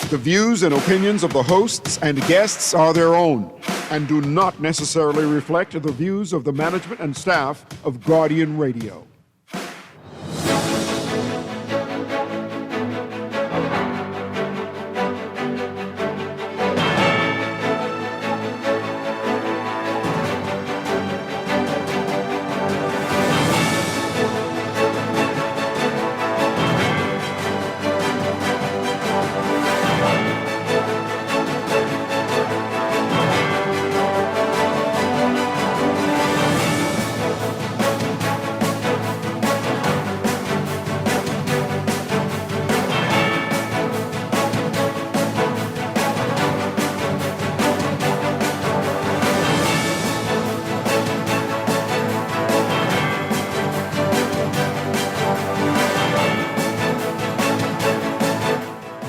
The views and opinions of the hosts and guests are their own and do not necessarily reflect the views of the management and staff of Guardian Radio.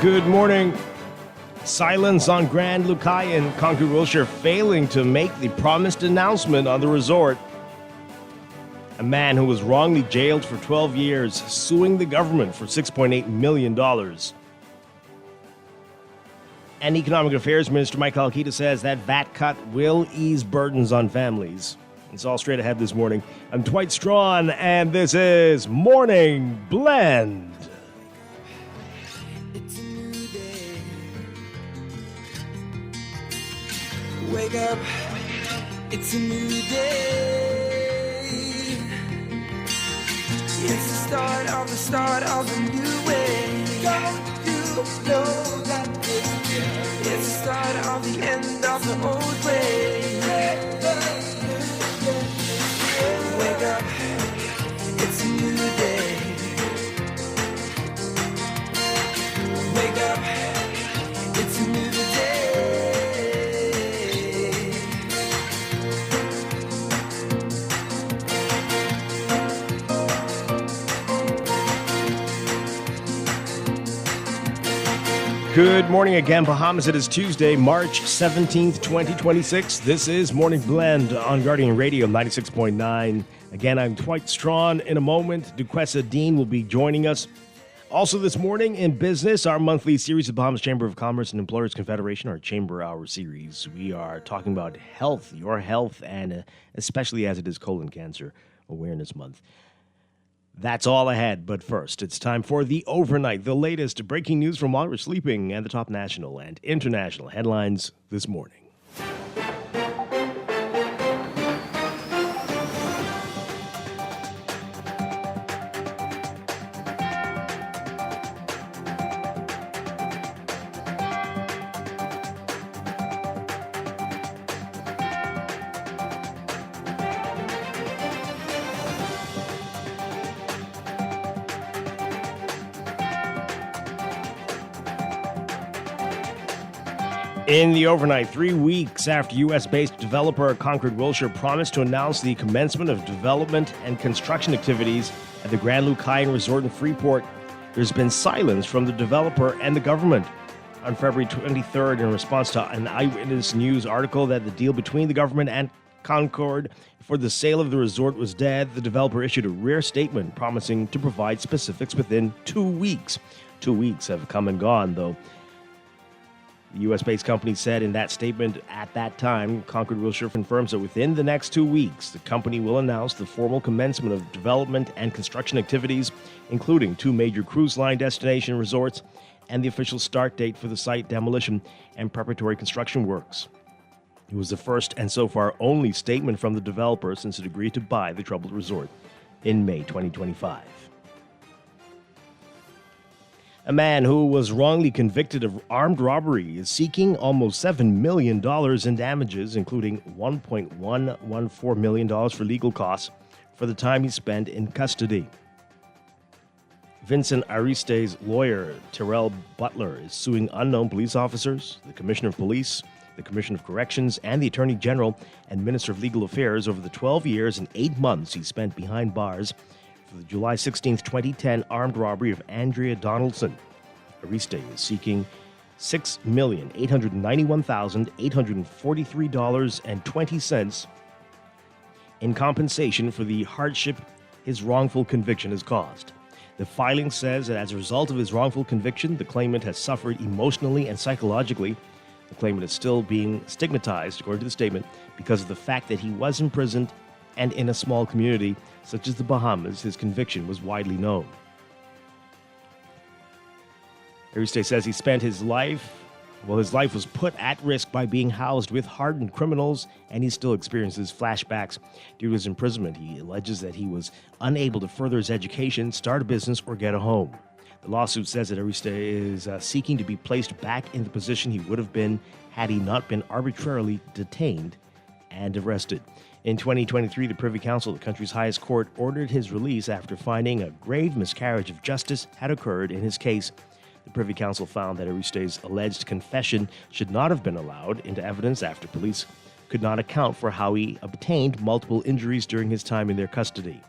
Good morning. Silence on Grand Lucayan, Concord Wilshire failing to make the promised announcement on the resort. A man who was wrongly jailed for 12 years suing the government for $6.8 million. And Economic Affairs Minister Mike Alkita says that VAT cut will ease burdens on families. It's all straight ahead this morning. I'm Dwight Strachan, and this is Morning Blend. Wake up, it's a new day. It's the start of a new way. Don't you know that it's the start of the end of the old way. Wake up, it's a new day. Wake up, it's a new day. Good morning again, Bahamas. It is Tuesday, March 17th, 2026. This is Morning Blend on Guardian Radio 96.9. Again, I'm Dwight Strachan. In a moment, Duquesa Dean will be joining us. Also this morning in business, our monthly series of Bahamas Chamber of Commerce and Employers Confederation, our Chamber Hour series. We are talking about health, your health, and especially as it is Colon Cancer Awareness Month. That's all ahead, but first, it's time for the overnight, the latest breaking news from while we're sleeping, and the top national and international headlines this morning. In the overnight, 3 weeks after U.S.-based developer Concord Wilshire promised to announce the commencement of development and construction activities at the Grand Lucayan Resort in Freeport, there's been silence from the developer and the government. On February 23rd, in response to an Eyewitness News article that the deal between the government and Concord for the sale of the resort was dead, the developer issued a rare statement promising to provide specifics within 2 weeks. 2 weeks have come and gone, though. The U.S.-based company said in that statement at that time, Concord Wilshire confirms that within the next 2 weeks, the company will announce the formal commencement of development and construction activities, including 2 major cruise line destination resorts and the official start date for the site demolition and preparatory construction works. It was the first and so far only statement from the developer since it agreed to buy the troubled resort in May 2025. A man who was wrongly convicted of armed robbery is seeking almost $7 million in damages, including $1.114 million for legal costs for the time he spent in custody. Vincent Ariste's lawyer, Terrell Butler, is suing unknown police officers, the Commissioner of Police, the Commissioner of Corrections, and the Attorney General and Minister of Legal Affairs over the 12 years and 8 months he spent behind bars for the July 16, 2010 armed robbery of Andrea Donaldson. Ariste is seeking $6,891,843.20 in compensation for the hardship his wrongful conviction has caused. The filing says that as a result of his wrongful conviction, the claimant has suffered emotionally and psychologically. The claimant is still being stigmatized, according to the statement, because of the fact that he was imprisoned and in a small community, such as the Bahamas. His conviction was widely known. Ariste says he spent his life was put at risk by being housed with hardened criminals, and he still experiences flashbacks. Due to his imprisonment, he alleges that he was unable to further his education, start a business, or get a home. The lawsuit says that Ariste is seeking to be placed back in the position he would have been had he not been arbitrarily detained and arrested. In 2023, the Privy Council, the country's highest court, ordered his release after finding a grave miscarriage of justice had occurred in his case. The Privy Council found that Ariste's alleged confession should not have been allowed into evidence after police could not account for how he obtained multiple injuries during his time in their custody.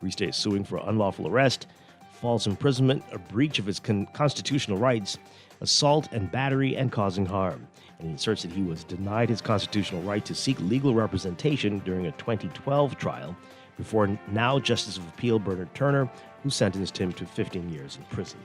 Ariste is suing for unlawful arrest, false imprisonment, a breach of his constitutional rights, assault and battery, and causing harm. And he asserts that he was denied his constitutional right to seek legal representation during a 2012 trial before now Justice of Appeal Bernard Turner, who sentenced him to 15 years in prison.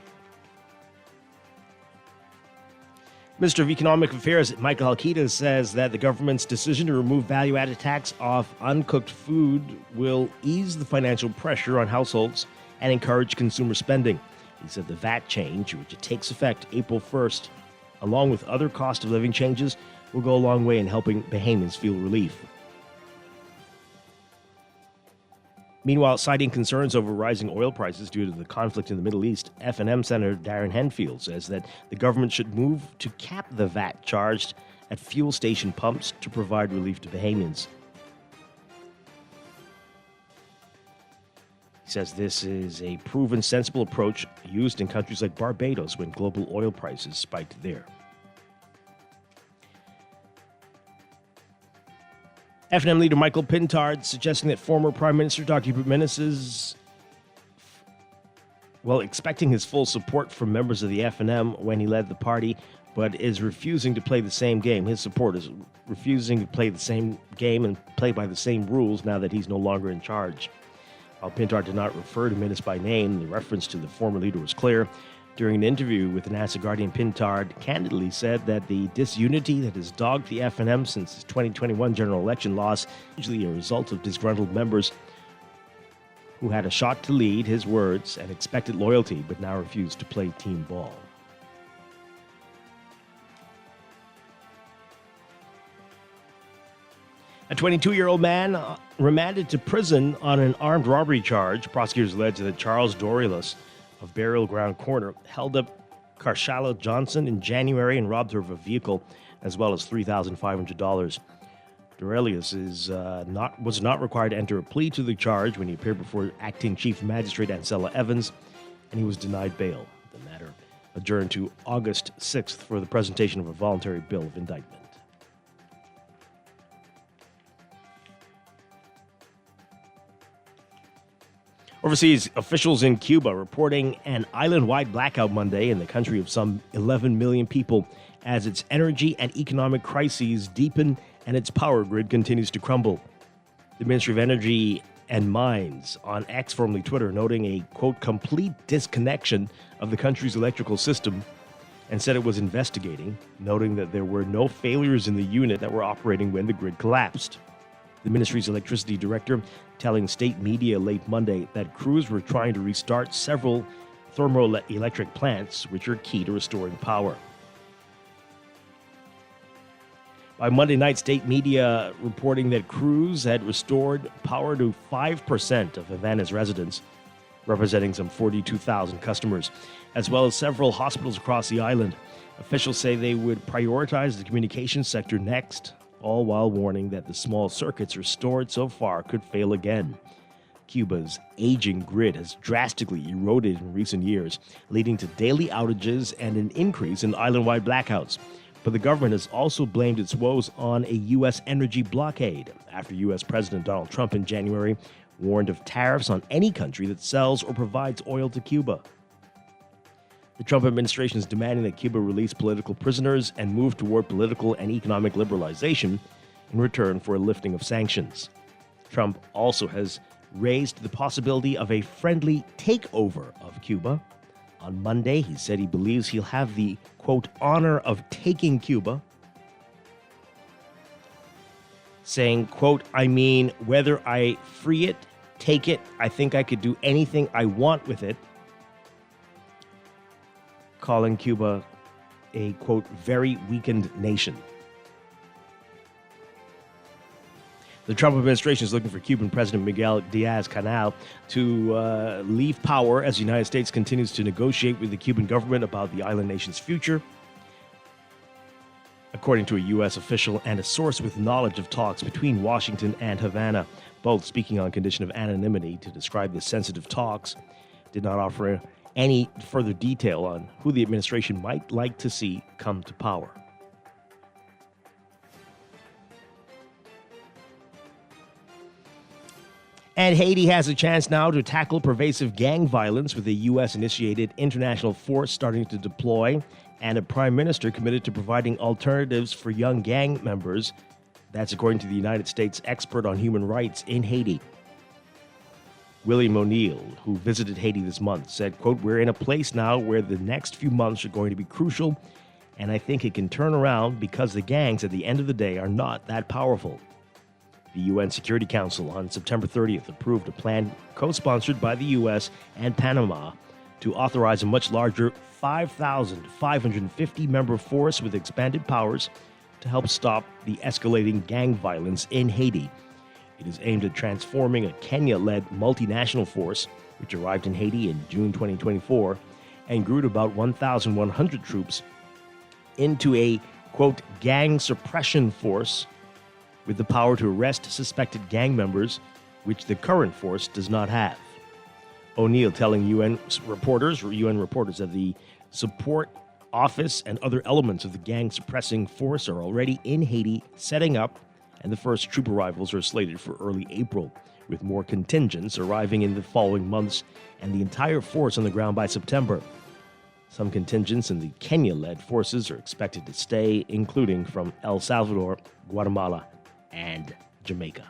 Minister of Economic Affairs Michael Halkita says that the government's decision to remove value-added tax off uncooked food will ease the financial pressure on households and encourage consumer spending. He said the VAT change, which takes effect April 1st, along with other cost of living changes, will go a long way in helping Bahamians feel relief. Meanwhile, citing concerns over rising oil prices due to the conflict in the Middle East, F&M Senator Darren Henfield says that the government should move to cap the VAT charged at fuel station pumps to provide relief to Bahamians. He says this is a proven, sensible approach used in countries like Barbados when global oil prices spiked there. F&M leader Michael Pintard suggesting that former Prime Minister Dr. Menace is, expecting his full support from members of the F&M when he led the party, but is refusing to play the same game. His supporters refusing to play the same game and play by the same rules now that he's no longer in charge. While Pintard did not refer to Menace by name, the reference to the former leader was clear. During an interview with the NASA Guardian, Pintard candidly said that the disunity that has dogged the F&M since his 2021 general election loss is usually a result of disgruntled members who had a shot to lead, his words, and expected loyalty, but now refuse to play team ball. A 22-year-old man remanded to prison on an armed robbery charge. Prosecutors allege that Charles Dorelius of Burial Ground Corner held up Carshala Johnson in January and robbed her of a vehicle, as well as $3,500. Dorelius was not required to enter a plea to the charge when he appeared before Acting Chief Magistrate Ancella Evans, and he was denied bail. The matter adjourned to August 6th for the presentation of a voluntary bill of indictment. Overseas, officials in Cuba reporting an island-wide blackout Monday in the country of some 11 million people as its energy and economic crises deepen and its power grid continues to crumble. The Ministry of Energy and Mines on X, formerly Twitter, noting a, quote, complete disconnection of the country's electrical system and said it was investigating, noting that there were no failures in the unit that were operating when the grid collapsed. The ministry's electricity director telling state media late Monday that crews were trying to restart several thermoelectric plants, which are key to restoring power. By Monday night, state media reporting that crews had restored power to 5% of Havana's residents, representing some 42,000 customers, as well as several hospitals across the island. Officials say they would prioritize the communications sector next, all while warning that the small circuits restored so far could fail again. Cuba's aging grid has drastically eroded in recent years, leading to daily outages and an increase in island-wide blackouts. But the government has also blamed its woes on a U.S. energy blockade after U.S. President Donald Trump in January warned of tariffs on any country that sells or provides oil to Cuba. The Trump administration is demanding that Cuba release political prisoners and move toward political and economic liberalization in return for a lifting of sanctions. Trump also has raised the possibility of a friendly takeover of Cuba. On Monday, he said he believes he'll have the, quote, honor of taking Cuba, saying, quote, I mean, whether I free it, take it, I think I could do anything I want with it, calling Cuba a, quote, very weakened nation. The Trump administration is looking for Cuban President Miguel Diaz-Canel to leave power as the United States continues to negotiate with the Cuban government about the island nation's future. According to a U.S. official and a source with knowledge of talks between Washington and Havana, both speaking on condition of anonymity to describe the sensitive talks, did not offer any further detail on who the administration might like to see come to power. And Haiti has a chance now to tackle pervasive gang violence with a U.S.-initiated international force starting to deploy and a prime minister committed to providing alternatives for young gang members. That's according to the United States expert on human rights in Haiti. William O'Neill, who visited Haiti this month, said, quote, we're in a place now where the next few months are going to be crucial, and I think it can turn around because the gangs at the end of the day are not that powerful. The UN Security Council on September 30th approved a plan co-sponsored by the U.S. and Panama to authorize a much larger 5,550-member force with expanded powers to help stop the escalating gang violence in Haiti. It is aimed at transforming a Kenya-led multinational force, which arrived in Haiti in June 2024 and grew to about 1,100 troops, into a, quote, gang suppression force with the power to arrest suspected gang members, which the current force does not have. O'Neill telling UN reporters that the support office and other elements of the gang suppressing force are already in Haiti setting up, and the first troop arrivals are slated for early April, with more contingents arriving in the following months and the entire force on the ground by September. Some contingents in the Kenya-led forces are expected to stay, including from El Salvador, Guatemala, and Jamaica.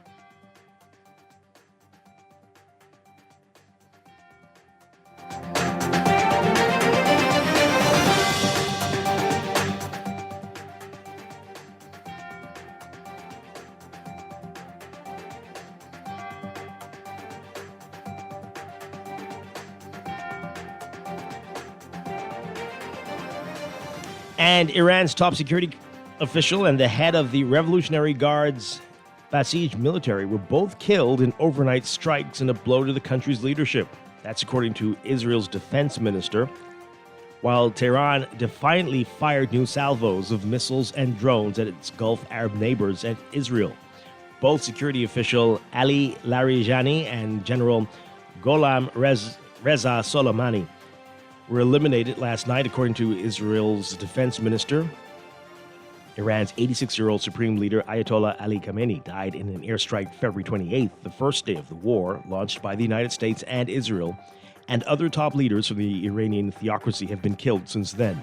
And Iran's top security official and the head of the Revolutionary Guard's Basij military were both killed in overnight strikes in a blow to the country's leadership. That's according to Israel's defense minister, while Tehran defiantly fired new salvos of missiles and drones at its Gulf Arab neighbors and Israel. Both security official Ali Larijani and General Gholam Reza Soleimani were eliminated last night, according to Israel's defense minister. Iran's 86-year-old supreme leader Ayatollah Ali Khamenei died in an airstrike February 28th, the first day of the war, launched by the United States and Israel, and other top leaders from the Iranian theocracy have been killed since then.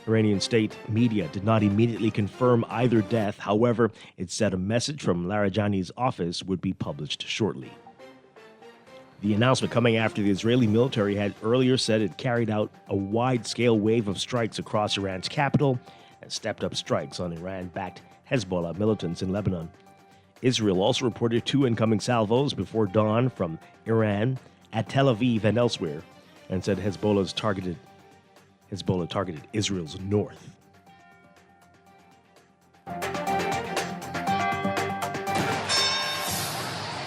Iranian state media did not immediately confirm either death. However, it said a message from Larijani's office would be published shortly. The announcement coming after the Israeli military had earlier said it carried out a wide-scale wave of strikes across Iran's capital and stepped up strikes on Iran-backed Hezbollah militants in Lebanon. Israel also reported 2 incoming salvos before dawn from Iran at Tel Aviv and elsewhere, and said Hezbollah targeted Israel's north.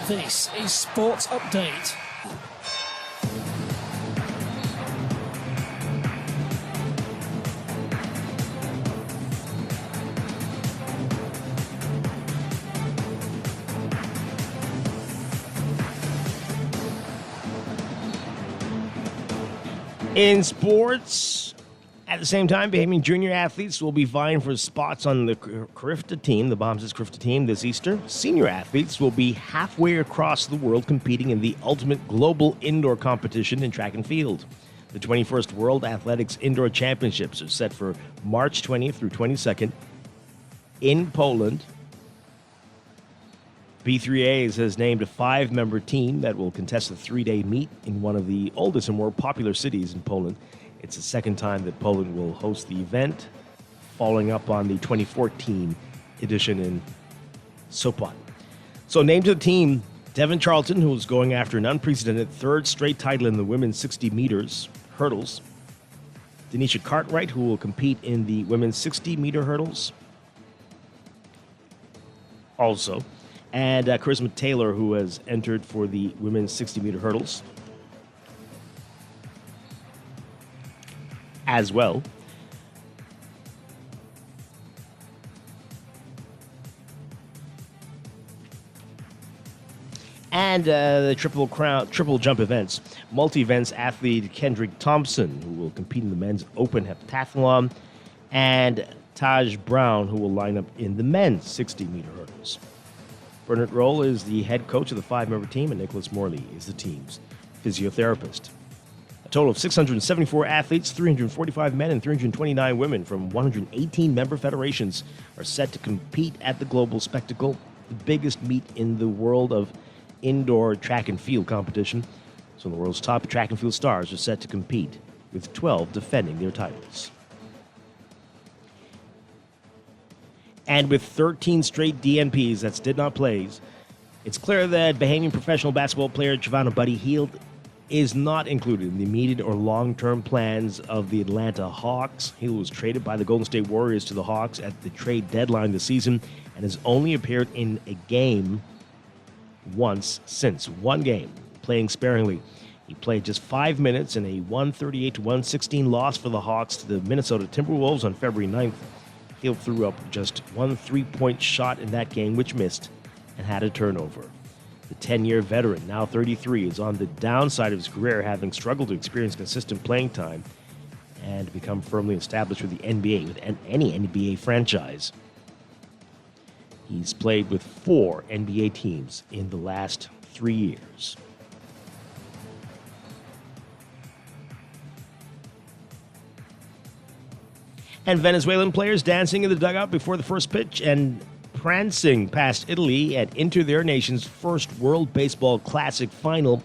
This is Sports Update. In sports, at the same time, Bahamian junior athletes will be vying for spots on the Carifta team, the Bombs' Carifta team, this Easter. Senior athletes will be halfway across the world competing in the ultimate global indoor competition in track and field. The 21st World Athletics Indoor Championships are set for March 20th through 22nd in Poland. B3A's has named a 5-member team that will contest a 3-day meet in one of the oldest and more popular cities in Poland. It's the second time that Poland will host the event, following up on the 2014 edition in Sopot. So named to the team, Devon Charlton, who is going after an unprecedented third straight title in the women's 60 meters hurdles. Denisha Cartwright, who will compete in the women's 60-meter hurdles. Also. And Charisma Taylor, who has entered for the women's 60-meter hurdles as well. And the triple jump events. Multi-events athlete Kendrick Thompson, who will compete in the men's open heptathlon, and Taj Brown, who will line up in the men's 60-meter hurdles. Bernard Roll is the head coach of the 5-member team, and Nicholas Morley is the team's physiotherapist. A total of 674 athletes, 345 men and 329 women from 118 member federations are set to compete at the global spectacle, the biggest meet in the world of indoor track and field competition. So the world's top track and field stars are set to compete, with 12 defending their titles. And with 13 straight DNPs, that's did not plays, it's clear that Bahamian professional basketball player Giovanna Buddy Hield is not included in the immediate or long-term plans of the Atlanta Hawks. He was traded by the Golden State Warriors to the Hawks at the trade deadline this season and has only appeared in a game once since. One game, playing sparingly. He played just 5 minutes in a 138-116 loss for the Hawks to the Minnesota Timberwolves on February 9th. Hill threw up just one 3-point shot in that game, which missed, and had a turnover. The 10-year veteran, now 33, is on the downside of his career, having struggled to experience consistent playing time and become firmly established with the NBA, with any NBA franchise. He's played with 4 NBA teams in the last 3 years. And Venezuelan players dancing in the dugout before the first pitch and prancing past Italy and into their nation's first World Baseball Classic final.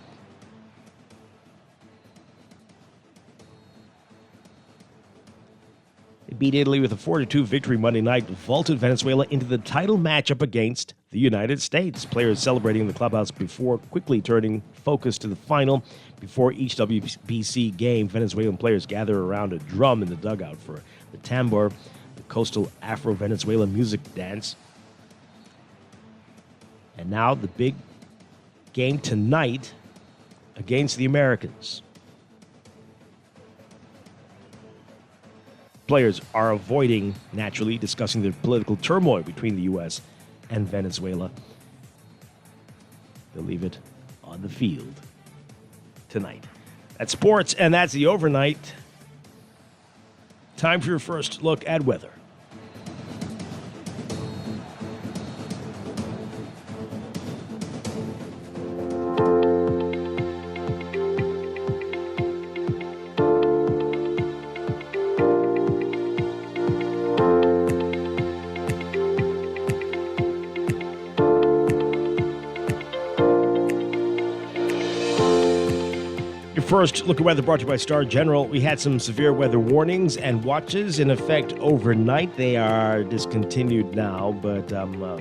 They beat Italy with a 4-2 victory Monday night, vaulted Venezuela into the title matchup against the United States. Players celebrating in the clubhouse before quickly turning focus to the final. Before each WBC game, Venezuelan players gather around a drum in the dugout for the tambor, the coastal Afro-Venezuelan music dance. And now the big game tonight against the Americans. Players are avoiding, naturally, discussing the political turmoil between the U.S. and Venezuela. They'll leave it on the field tonight. That's sports, and that's the overnight. Time for your first look at weather. First, look at weather brought to you by Star General. We had some severe weather warnings and watches in effect overnight. They are discontinued now, but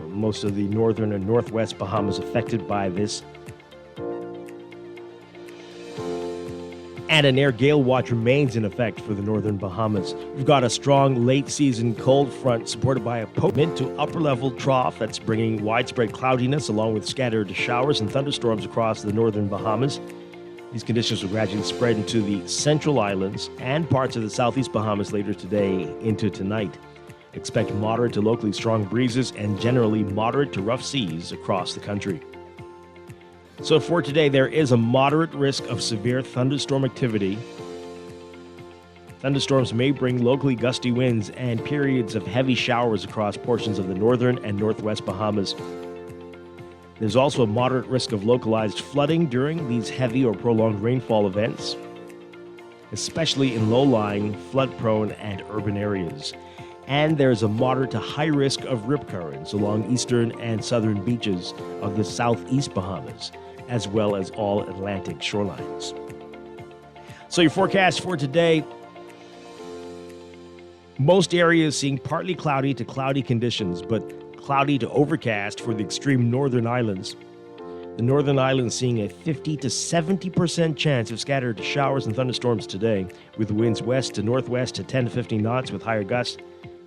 most of the northern and northwest Bahamas affected by this. And an air gale watch remains in effect for the northern Bahamas. We've got a strong late-season cold front supported by a mid to upper-level trough that's bringing widespread cloudiness along with scattered showers and thunderstorms across the northern Bahamas. These conditions will gradually spread into the central islands and parts of the southeast Bahamas later today into tonight. Expect moderate to locally strong breezes and generally moderate to rough seas across the country. So for today, there is a moderate risk of severe thunderstorm activity. Thunderstorms may bring locally gusty winds and periods of heavy showers across portions of the northern and northwest Bahamas. There's also a moderate risk of localized flooding during these heavy or prolonged rainfall events, especially in low-lying, flood-prone, and urban areas. And there's a moderate to high risk of rip currents along eastern and southern beaches of the southeast Bahamas, as well as all Atlantic shorelines. So your forecast for today: most areas seeing partly cloudy to cloudy conditions, but cloudy to overcast for the extreme northern islands. The northern islands seeing a 50 to 70% chance of scattered showers and thunderstorms today, with winds west to northwest at 10 to 15 knots with higher gusts,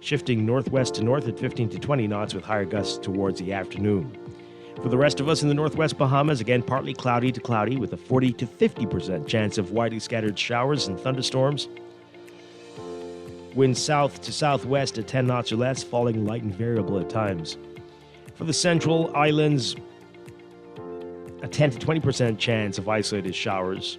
shifting northwest to north at 15 to 20 knots with higher gusts towards the afternoon. For the rest of us in the northwest Bahamas, again partly cloudy to cloudy with a 40 to 50% chance of widely scattered showers and thunderstorms. Winds south to southwest at 10 knots or less, falling light and variable at times. For the central islands, a 10 to 20% chance of isolated showers,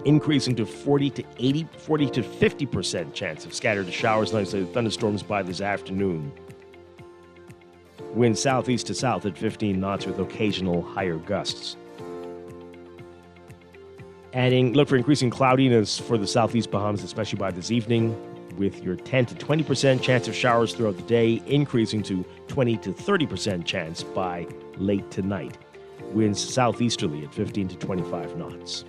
increasing to 40 to 50% chance of scattered showers and isolated thunderstorms by this afternoon. Wind southeast to south at 15 knots with occasional higher gusts. Look for increasing cloudiness for the southeast Bahamas, especially by this evening, with your 10 to 20% chance of showers throughout the day, increasing to 20 to 30% chance by late tonight. Winds southeasterly at 15 to 25 knots.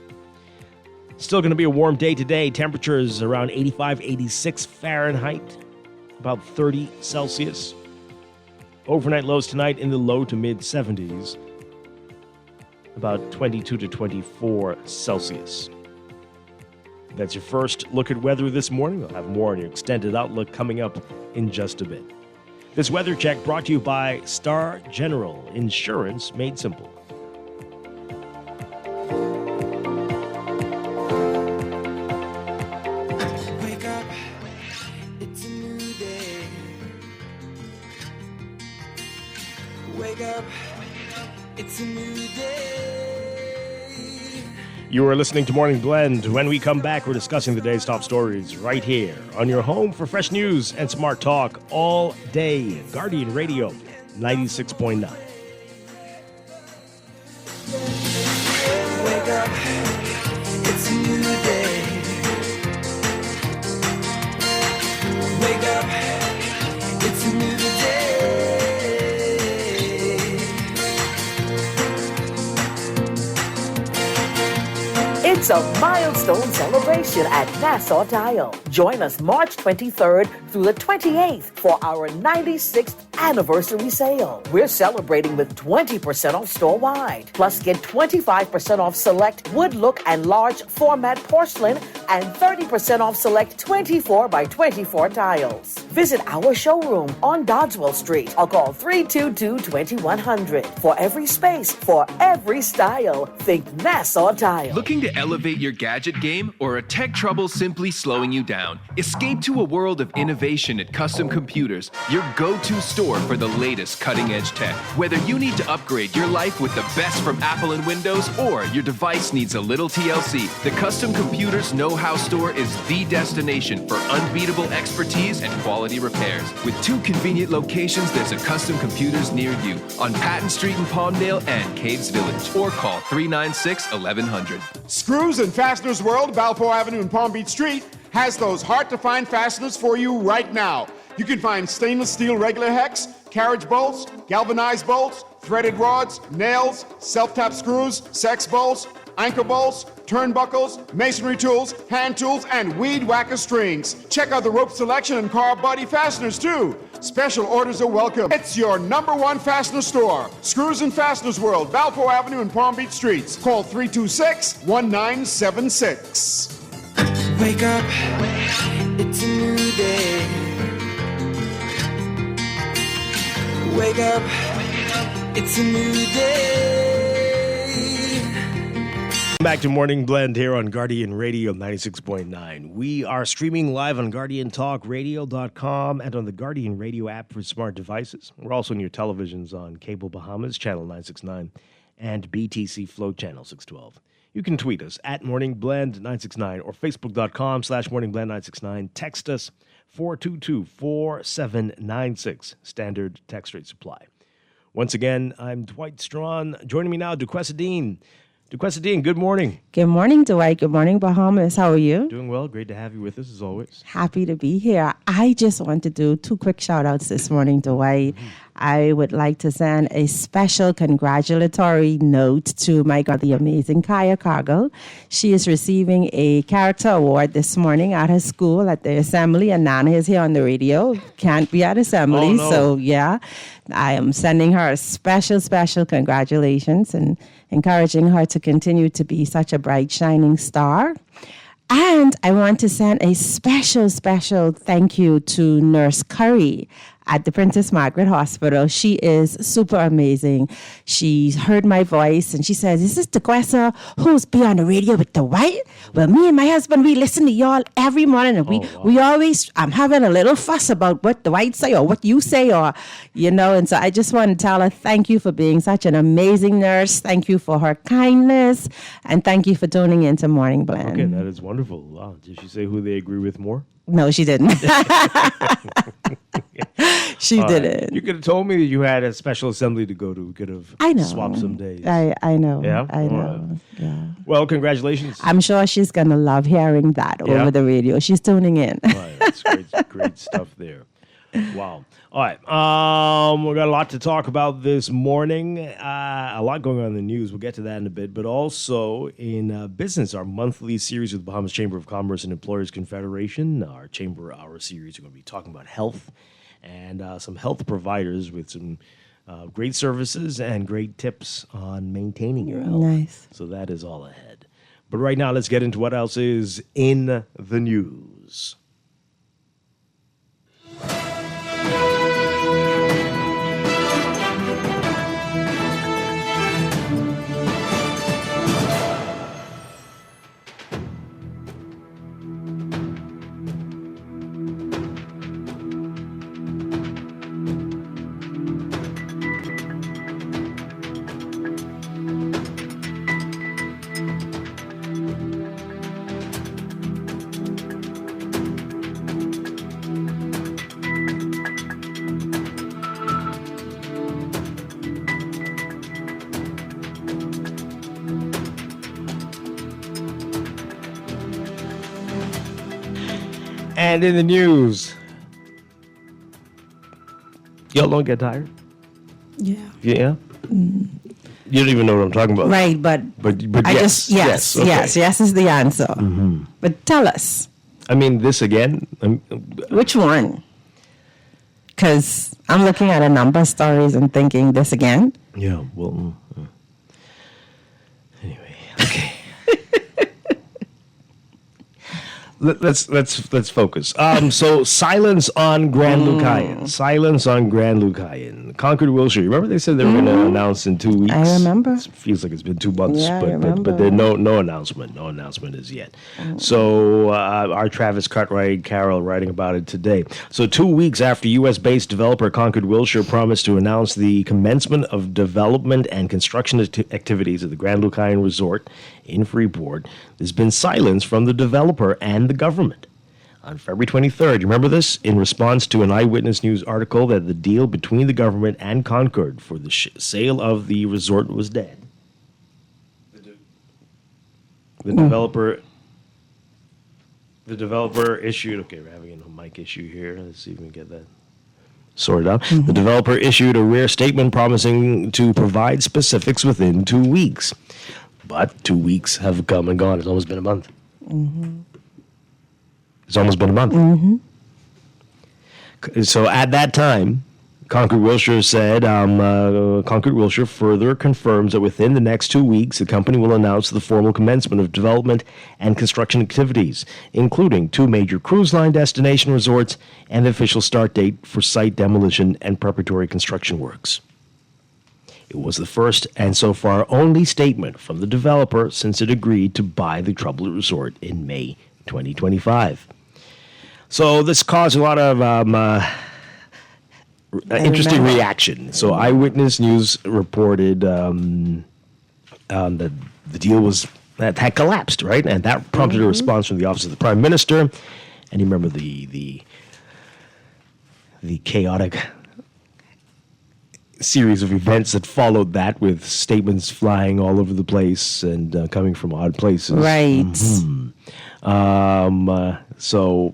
Still going to be a warm day today. Temperatures around 85, 86 Fahrenheit, about 30 Celsius. Overnight lows tonight in the low to mid 70s, about 22 to 24 Celsius. That's your first look at weather this morning. We'll have more on your extended outlook coming up in just a bit. This weather check brought to you by Star General Insurance Made Simple. Wake up, it's a new day. Wake up, it's a new day. You are listening to Morning Blend. When we come back, we're discussing the day's top stories right here on your home for fresh news and smart talk all day. Guardian Radio 96.9. Wake up, it's a new day. Wake up, it's a new day. It's a milestone celebration at Nassau Tile. Join us March 23rd through the 28th for our 96th anniversary sale. We're celebrating with 20% off store-wide. Plus, get 25% off select wood look and large format porcelain and 30% off select 24 by 24 tiles. Visit our showroom on Doddswell Street or call 322-2100. For every space, for every style, think Nassau Tile. Looking to elevate your gadget game or a tech trouble simply slowing you down? Escape to a world of innovation at Custom Computers, your go-to store for the latest cutting-edge tech. Whether you need to upgrade your life with the best from Apple and Windows or your device needs a little TLC, the Custom Computers Know-How Store is the destination for unbeatable expertise and quality repairs. With 2 convenient locations, there's a Custom Computers near you on Patton Street in Palmdale and Caves Village, or call 396-1100. Screws and Fasteners World, Balfour Avenue and Palm Beach Street, has those hard-to-find fasteners for you right now. You can find stainless steel regular hex, carriage bolts, galvanized bolts, threaded rods, nails, self-tap screws, sex bolts, anchor bolts, turnbuckles, masonry tools, hand tools, and weed whacker strings. Check out the rope selection and car body fasteners, too. Special orders are welcome. It's your #1 fastener store. Screws and Fasteners World, Balfour Avenue and Palm Beach Streets. Call 326-1976. Wake up, it's a new day. Wake up, it's a new day. Back to Morning Blend here on Guardian Radio 96.9. We are streaming live on GuardianTalkRadio.com and on the Guardian Radio app for smart devices. We're also on your televisions on Cable Bahamas, Channel 969, and BTC Flow Channel 612. You can tweet us at MorningBlend969 or Facebook.com/MorningBlend969. Text us 422-4796. Standard text rate supply. Once again, I'm Dwight Strachan. Joining me now, Duquesa Dean. DeQuesta Dean, good morning. Good morning, Dwight. Good morning, Bahamas. How are you? Doing well. Great to have you with us as always. Happy to be here. I just want to do 2 quick shout outs this morning, Dwight. I would like to send a special congratulatory note to my God, the amazing Kaya Cargill. She is receiving a character award this morning at her school at the assembly, and Nana is here on the radio. Can't be at assembly, Oh, no. so yeah. I am sending her a special congratulations and encouraging her to continue to be such a bright, shining star. And I want to send a special thank you to Nurse Curry at the Princess Margaret Hospital. She is super amazing. She heard my voice and she says, "Is this DeQuesta who's be on the radio with Dwight?" Well, me and my husband, we listen to y'all every morning, and we always, I'm having a little fuss about what Dwight say or what you say, or, and so I just want to tell her thank you for being such an amazing nurse. Thank you for her kindness, and thank you for tuning into Morning Blend. Okay, that is wonderful. Wow. Did she say who they agree with more? No, she didn't. She didn't. You could have told me that you had a special assembly to go to. We could have I know. swapped some days. I know. Yeah? I All know. right. Yeah. Well, congratulations. I'm sure she's going to love hearing that Yeah? over the radio. She's tuning in. Right, that's great stuff there. Wow. All right. We've got a lot to talk about this morning. A lot going on in the news. We'll get to that in a bit. But also in business, our monthly series with Bahamas Chamber of Commerce and Employers Confederation, our Chamber Hour series, we're going to be talking about health and some health providers with some great services and great tips on maintaining your health. Nice. So that is all ahead. But right now, let's get into what else is in the news. And in the news, y'all don't get tired? Yeah. Yeah? You don't even know what I'm talking about. Right, but I yes. just, okay. yes is the answer. But tell us, I mean, this again? which one? Because I'm looking at a number of stories and thinking, this again? Yeah, well, anyway, okay. Let's focus. So silence on Grand Lucayan. Silence on Grand Lucayan. Concord Wilshire. Remember they said they were going to announce in 2 weeks. I remember. It feels like it's been 2 months, Yeah, I but remember. there's no announcement. No announcement as yet. So our Travis Cartwright Carroll writing about it today. So 2 weeks after U.S.-based developer Concord Wilshire promised to announce the commencement of development and construction activities at the Grand Lucayan Resort in Freeport, there's been silence from the developer and the government. On February 23rd, you remember this? In response to an Eyewitness News article that the deal between the government and Concord for the sale of the resort was dead. The developer issued, okay, we're having a mic issue here. Let's see if we can get that sorted out. The developer issued a rare statement promising to provide specifics within 2 weeks. But 2 weeks have come and gone. It's almost been a month. It's almost been a month. So at that time, Concord Wilshire said, Concord Wilshire further confirms that within the next 2 weeks, the company will announce the formal commencement of development and construction activities, including 2 major cruise line destination resorts and the official start date for site demolition and preparatory construction works. It was the first and so far only statement from the developer since it agreed to buy the troubled resort in May 2025. So this caused a lot of interesting reaction. So Eyewitness News reported that the deal had collapsed, right? And that prompted a response from the Office of the Prime Minister. And you remember the chaotic series of events that followed that, with statements flying all over the place and coming from odd places. Right. So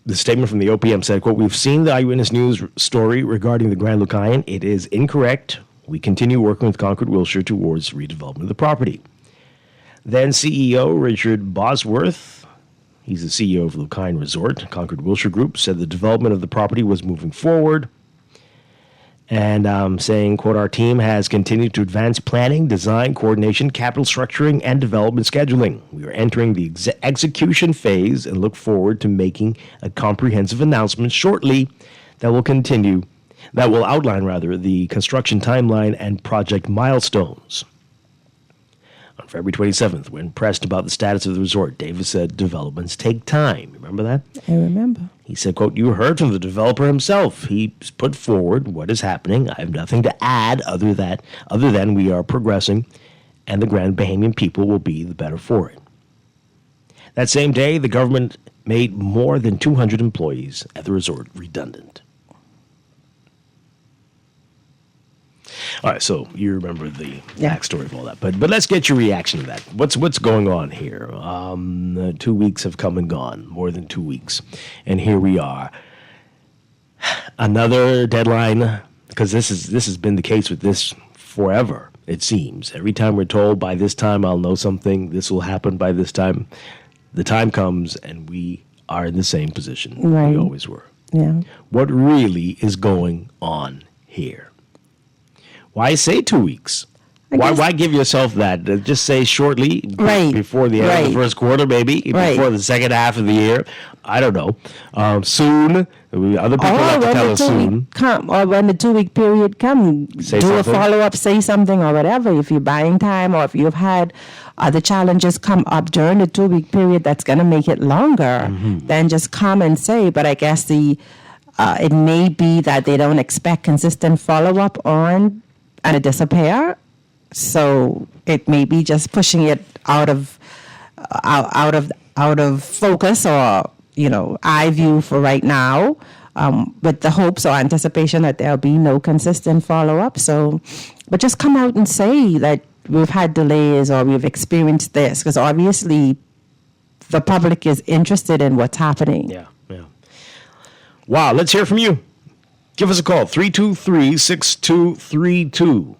the statement from the OPM said, quote, "We've seen the Eyewitness News story regarding the Grand Lucayan. It is incorrect. We continue working with Concord Wilshire towards redevelopment of the property." Then CEO Richard Bosworth, he's the CEO of Lucayan Resort, Concord Wilshire Group, said the development of the property was moving forward. And saying, quote, "Our team has continued to advance planning, design, coordination, capital structuring, and development scheduling. We are entering the execution phase and look forward to making a comprehensive announcement shortly that will outline the construction timeline and project milestones." On February 27th, when pressed about the status of the resort, Davis said developments take time. Remember that? I remember. He said, quote, "You heard from the developer himself. He's put forward what is happening. I have nothing to add other than we are progressing, and the Grand Bahamian people will be the better for it." That same day, the government made more than 200 employees at the resort redundant. All right, so you remember the backstory of all that, but let's get your reaction to that. What's going on here? 2 weeks have come and gone, more than 2 weeks, and here we are. Another deadline, because this has been the case with this forever. It seems every time we're told by this time I'll know something, this will happen by this time. The time comes and we are in the same position we always were. Yeah. What really is going on here? Why say 2 weeks? Why give yourself that? Just say shortly, before the end of the first quarter, maybe, before the second half of the year. I don't know. Soon. Other people have to tell us soon. Or when the 2 week period comes, do something. a follow-up, say something or whatever. If you're buying time or if you've had other challenges come up during the 2 week period that's going to make it longer, then just come and say. But I guess it may be that they don't expect consistent follow-up on and it disappear. So it may be just pushing it out of focus or eye view for right now, with the hopes or anticipation that there'll be no consistent follow up. So, but just come out and say that we've had delays or we've experienced this, because obviously the public is interested in what's happening. Yeah. Wow, let's hear from you. Give us a call, 323-6232,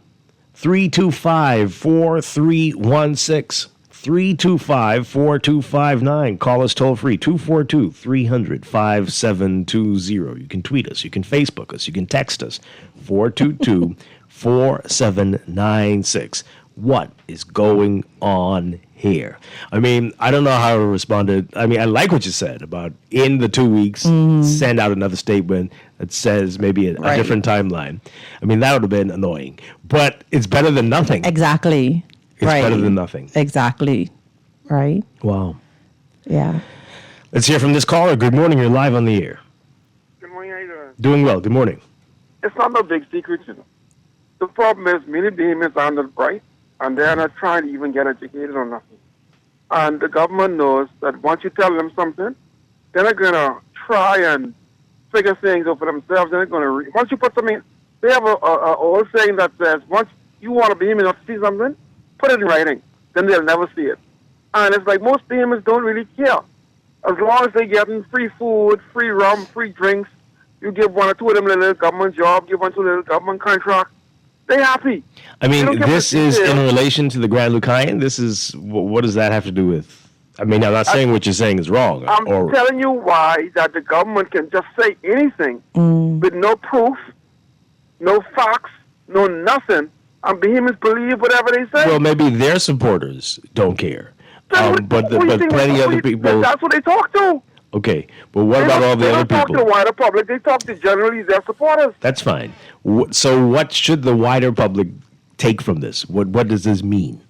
325-4316, 325-4259. Call us toll free, 242-300-5720. You can tweet us, you can Facebook us, you can text us, 422-4796. What is going on here? I mean, I don't know how to respond to. I mean, I like what you said about in the 2 weeks, send out another statement that says maybe a different timeline. I mean, that would have been annoying, but it's better than nothing. Exactly. It's better than nothing. Exactly. Right. Wow. Yeah. Let's hear from this caller. Good morning. You're live on the air. Good morning. How you doing? Doing well. Good morning. It's not a big secret, The problem is many Bahamians are not bright, and they're not trying to even get educated on nothing. And the government knows that once you tell them something, they're not going to try and figure things out for themselves. They're not going to once you put something, they have a old saying that says, once you want a Bahamian to see something, put it in writing. Then they'll never see it. And it's like most Bahamians don't really care. As long as they're getting free food, free rum, free drinks, you give one or two of them a little government job, give one or two little government contract, they're happy. I mean, this is in relation to the Grand Lucayan? This is, what does that have to do with? I mean, I'm not saying what you're saying is wrong. I'm telling you why that the government can just say anything with no proof, no facts, no nothing, and Bahamians believe whatever they say. Well, maybe their supporters don't care. But plenty of other people... That's what they talk to. Okay, but what about all the other people? They don't talk to the wider public. They talk to generally their supporters. That's fine. So what should the wider public take from this? What does this mean?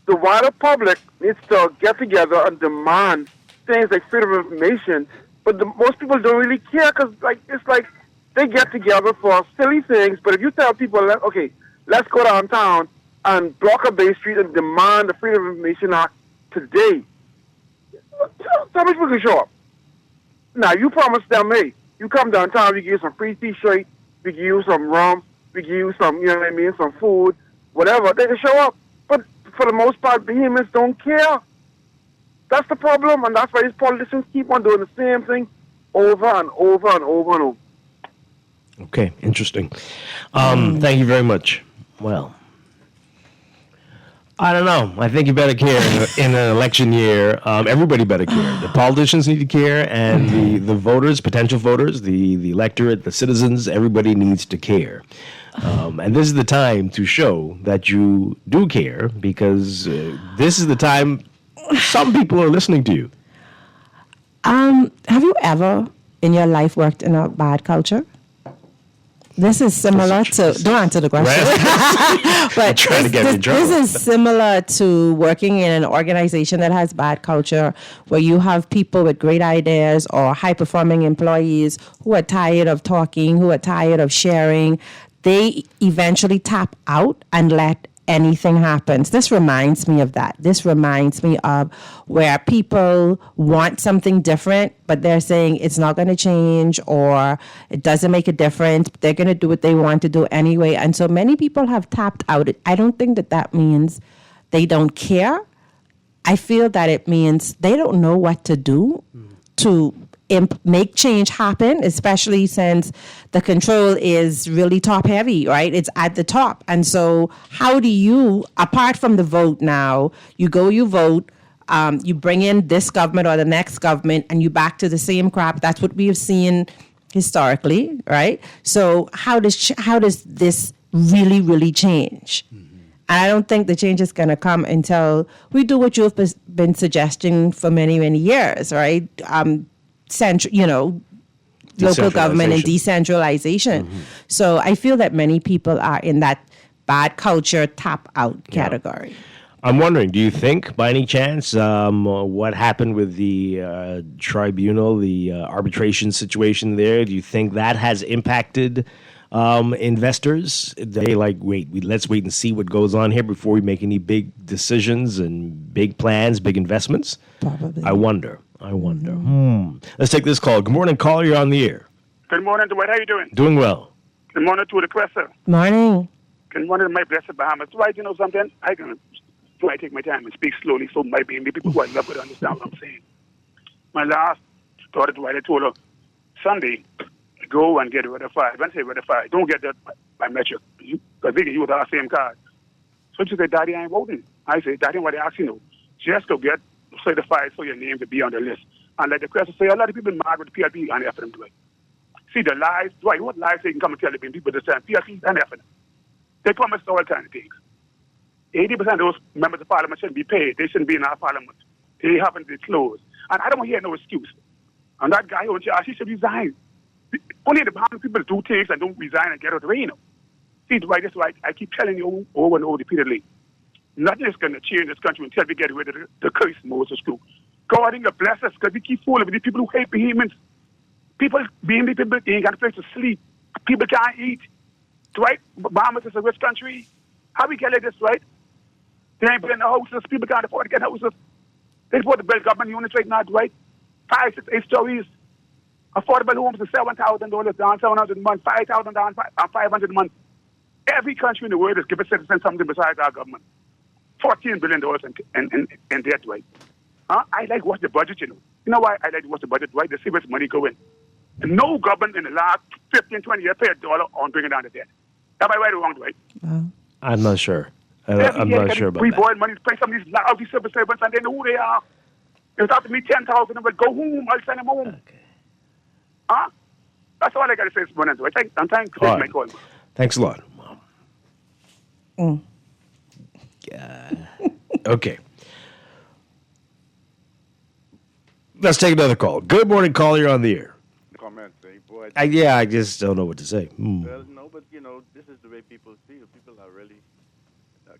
The wider public needs to get together and demand things like freedom of information, but most people don't really care because it's like they get together for silly things, but if you tell people, okay, let's go downtown and block a Bay Street and demand the Freedom of Information Act today, how much people can show up? Now, you promise them, hey, you come downtown, we give you some free T-shirt, we give you some rum, we give you some, you know what I mean, some food, whatever, they can show up. But for the most part, behemoths don't care. That's the problem, and that's why these politicians keep on doing the same thing over and over and over and over. Okay, interesting. Thank you very much. Well, I don't know. I think you better care in an election year. Everybody better care. The politicians need to care, and the voters, potential voters, the electorate, the citizens, everybody needs to care. And this is the time to show that you do care, because this is the time some people are listening to you. Have you ever in your life worked in a bad culture? This is similar to, don't answer the question, but trying to get me in trouble. This is similar to working in an organization that has bad culture, where you have people with great ideas or high-performing employees who are tired of talking, who are tired of sharing. They eventually tap out and let anything happen. This reminds me of that. This reminds me of where people want something different, but they're saying it's not going to change or it doesn't make a difference. They're going to do what they want to do anyway. And so many people have tapped out. I don't think that means they don't care. I feel that it means they don't know what to do to make change happen, especially since the control is really top heavy, right? It's at the top. And so how do you, apart from the vote now, you vote, you bring in this government or the next government, and you back to the same crap. That's what we have seen historically, right? So how does this really, really change? And I don't think the change is going to come until we do what you've been suggesting for many, many years, right? Local government and decentralization. So I feel that many people are in that bad culture tap out category. I'm wondering, do you think, by any chance, what happened with the tribunal, the arbitration situation there, do you think that has impacted investors? They let's wait and see what goes on here before we make any big decisions and big plans, big investments? Probably. I wonder. Let's take this call. Good morning, caller. You're on the air. Good morning, Dwight. How you doing? Doing well. Good morning to the presser. Morning. Good morning, my blessed Bahamas. Dwight, you know something? I can take my time and speak slowly so my baby people who I love would understand what I'm saying. My last daughter, Dwight, I told her Sunday, go and get a ratified. When I say ratified, don't get that by metric. Because they can use our same card. So she said, Daddy, I ain't voting. I said, Daddy, what they ask you know? Just go get certified so your name to be on the list. And like the question say, a lot of people mad with the PLP and effing them, Dwight. See the lies, Dwight, what lies they can come and tell the people this time? PLP and effing them. They promise all kinds of things. 80% of those members of parliament shouldn't be paid. They shouldn't be in our parliament. They haven't been closed. And I don't hear no excuse. And that guy on charge, he should resign. Only the Bahamas people do things and don't resign and get out of the way, you know. See, Dwight, that's why I keep telling you over and over repeatedly. Nothing is going to change this country until we get rid of the curse Moses crew. God ain't going to bless us because we keep fooling with these people who hate behemoths. People, being people, they ain't got a place to sleep. People can't eat. Right? Bahamas is a rich country. How we get like this, right? They ain't building houses. People can't afford to get houses. They afford to build government units right now, right? 5, 6, 8 stories. Affordable homes is $7,000 down, $700 a month, $5,000 down, $500 a month. Every country in the world is giving citizens something besides our government. $14 billion in debt, right? I like watch the budget, you know. You know why I like to watch the budget, right? To see where money going. And no government in the last 15, 20 years paid $1 on bringing down the debt. Am I right or wrong, right? I'm not sure. I'm not sure about we that. borrow money to pay some of these lousy civil servants and they know who they are. If it's after me 10,000 of it, go home, I'll send them home. Okay. That's all I got to say this morning. I'm trying to take my call. Thanks a lot. Okay. Let's take another call. Good morning, caller. You're on the air. Comment, boy. I just don't know what to say. Well, no, but you know, this is the way people feel. People are really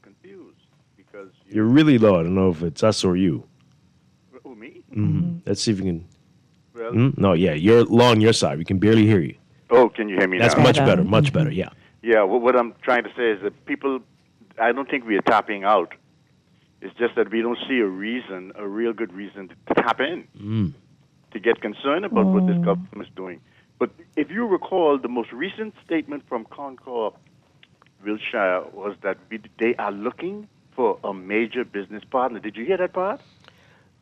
confused because you're really low. I don't know if it's us or you. Who, me? Mm-hmm. Let's see if we can. Well, no, yeah, you're low on your side. We can barely hear you. Oh, can you hear me That's now? much better. Much better. Yeah. Yeah. Well, what I'm trying to say is that people, I don't think we are tapping out. It's just that we don't see a real good reason to tap in, to get concerned about what this government is doing. But if you recall, the most recent statement from Concord Wilshire was that they are looking for a major business partner. Did you hear that part?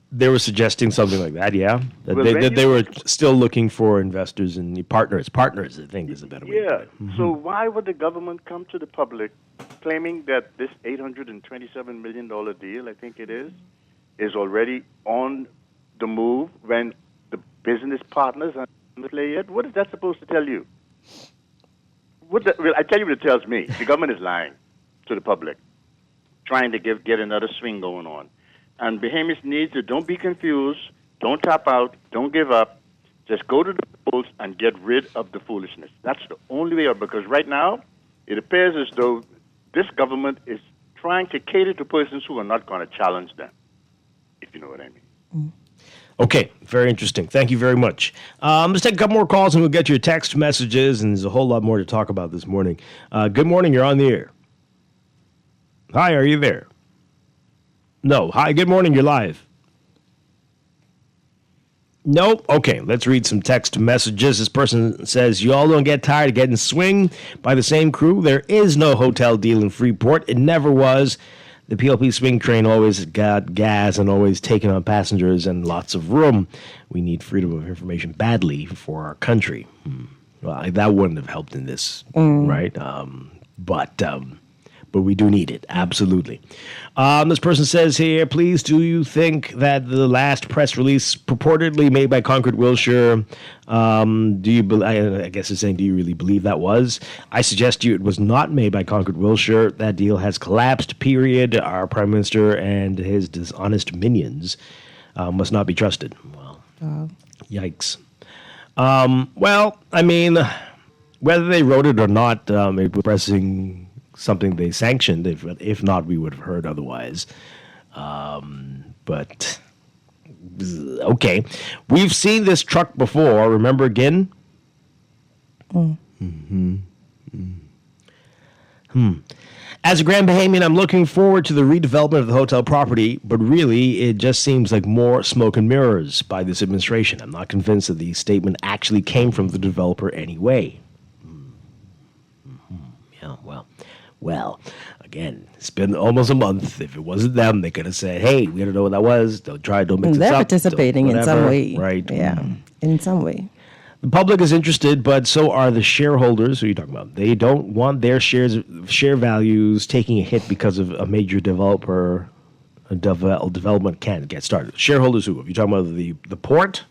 They were suggesting something like that, yeah. That Well, they were still looking for investors and partners. Partners, I think, is a better way to put it. So why would the government come to the public claiming that this $827 million deal, I think it is already on the move when the business partners are not in play yet? What is that supposed to tell you? Well, I tell you what it tells me. The government is lying to the public, trying to get another swing going on. And Bahamas needs to don't be confused, don't tap out, don't give up. Just go to the polls and get rid of the foolishness. That's the only way out, because right now it appears as though this government is trying to cater to persons who are not going to challenge them, if you know what I mean. Okay, very interesting. Thank you very much. Let's take a couple more calls and we'll get your text messages, and there's a whole lot more to talk about this morning. Good morning, you're on the air. Hi, are you there? No. Hi, good morning, you're live. Nope. Okay, let's read some text messages. This person says, you all don't get tired of getting swing by the same crew. There is no hotel deal in Freeport. It never was. The PLP swing train always got gas and always taking on passengers and lots of room. We need freedom of information badly for our country. Well, that wouldn't have helped in this, right? But we do need it, absolutely. This person says here, please, do you think that the last press release purportedly made by Concord Wilshire, I guess it's saying, do you really believe that was? I suggest to you it was not made by Concord Wilshire. That deal has collapsed, period. Our Prime Minister and his dishonest minions must not be trusted. Well, yikes. Well, I mean, whether they wrote it or not, it was pressing something they sanctioned. If not, we would have heard otherwise. But okay, we've seen this truck before. Remember again? As a Grand Bahamian, I'm looking forward to the redevelopment of the hotel property, but really, it just seems like more smoke and mirrors by this administration. I'm not convinced that the statement actually came from the developer anyway. Yeah, well, again, it's been almost a month. If it wasn't them, they could have said, hey, we don't know what that was. Don't mix it up. They're participating in some way. Right. Yeah, in some way. The public is interested, but so are the shareholders. Who are you talking about? They don't want their share values taking a hit because of a major development can't get started. Shareholders who? Are you talking about the port?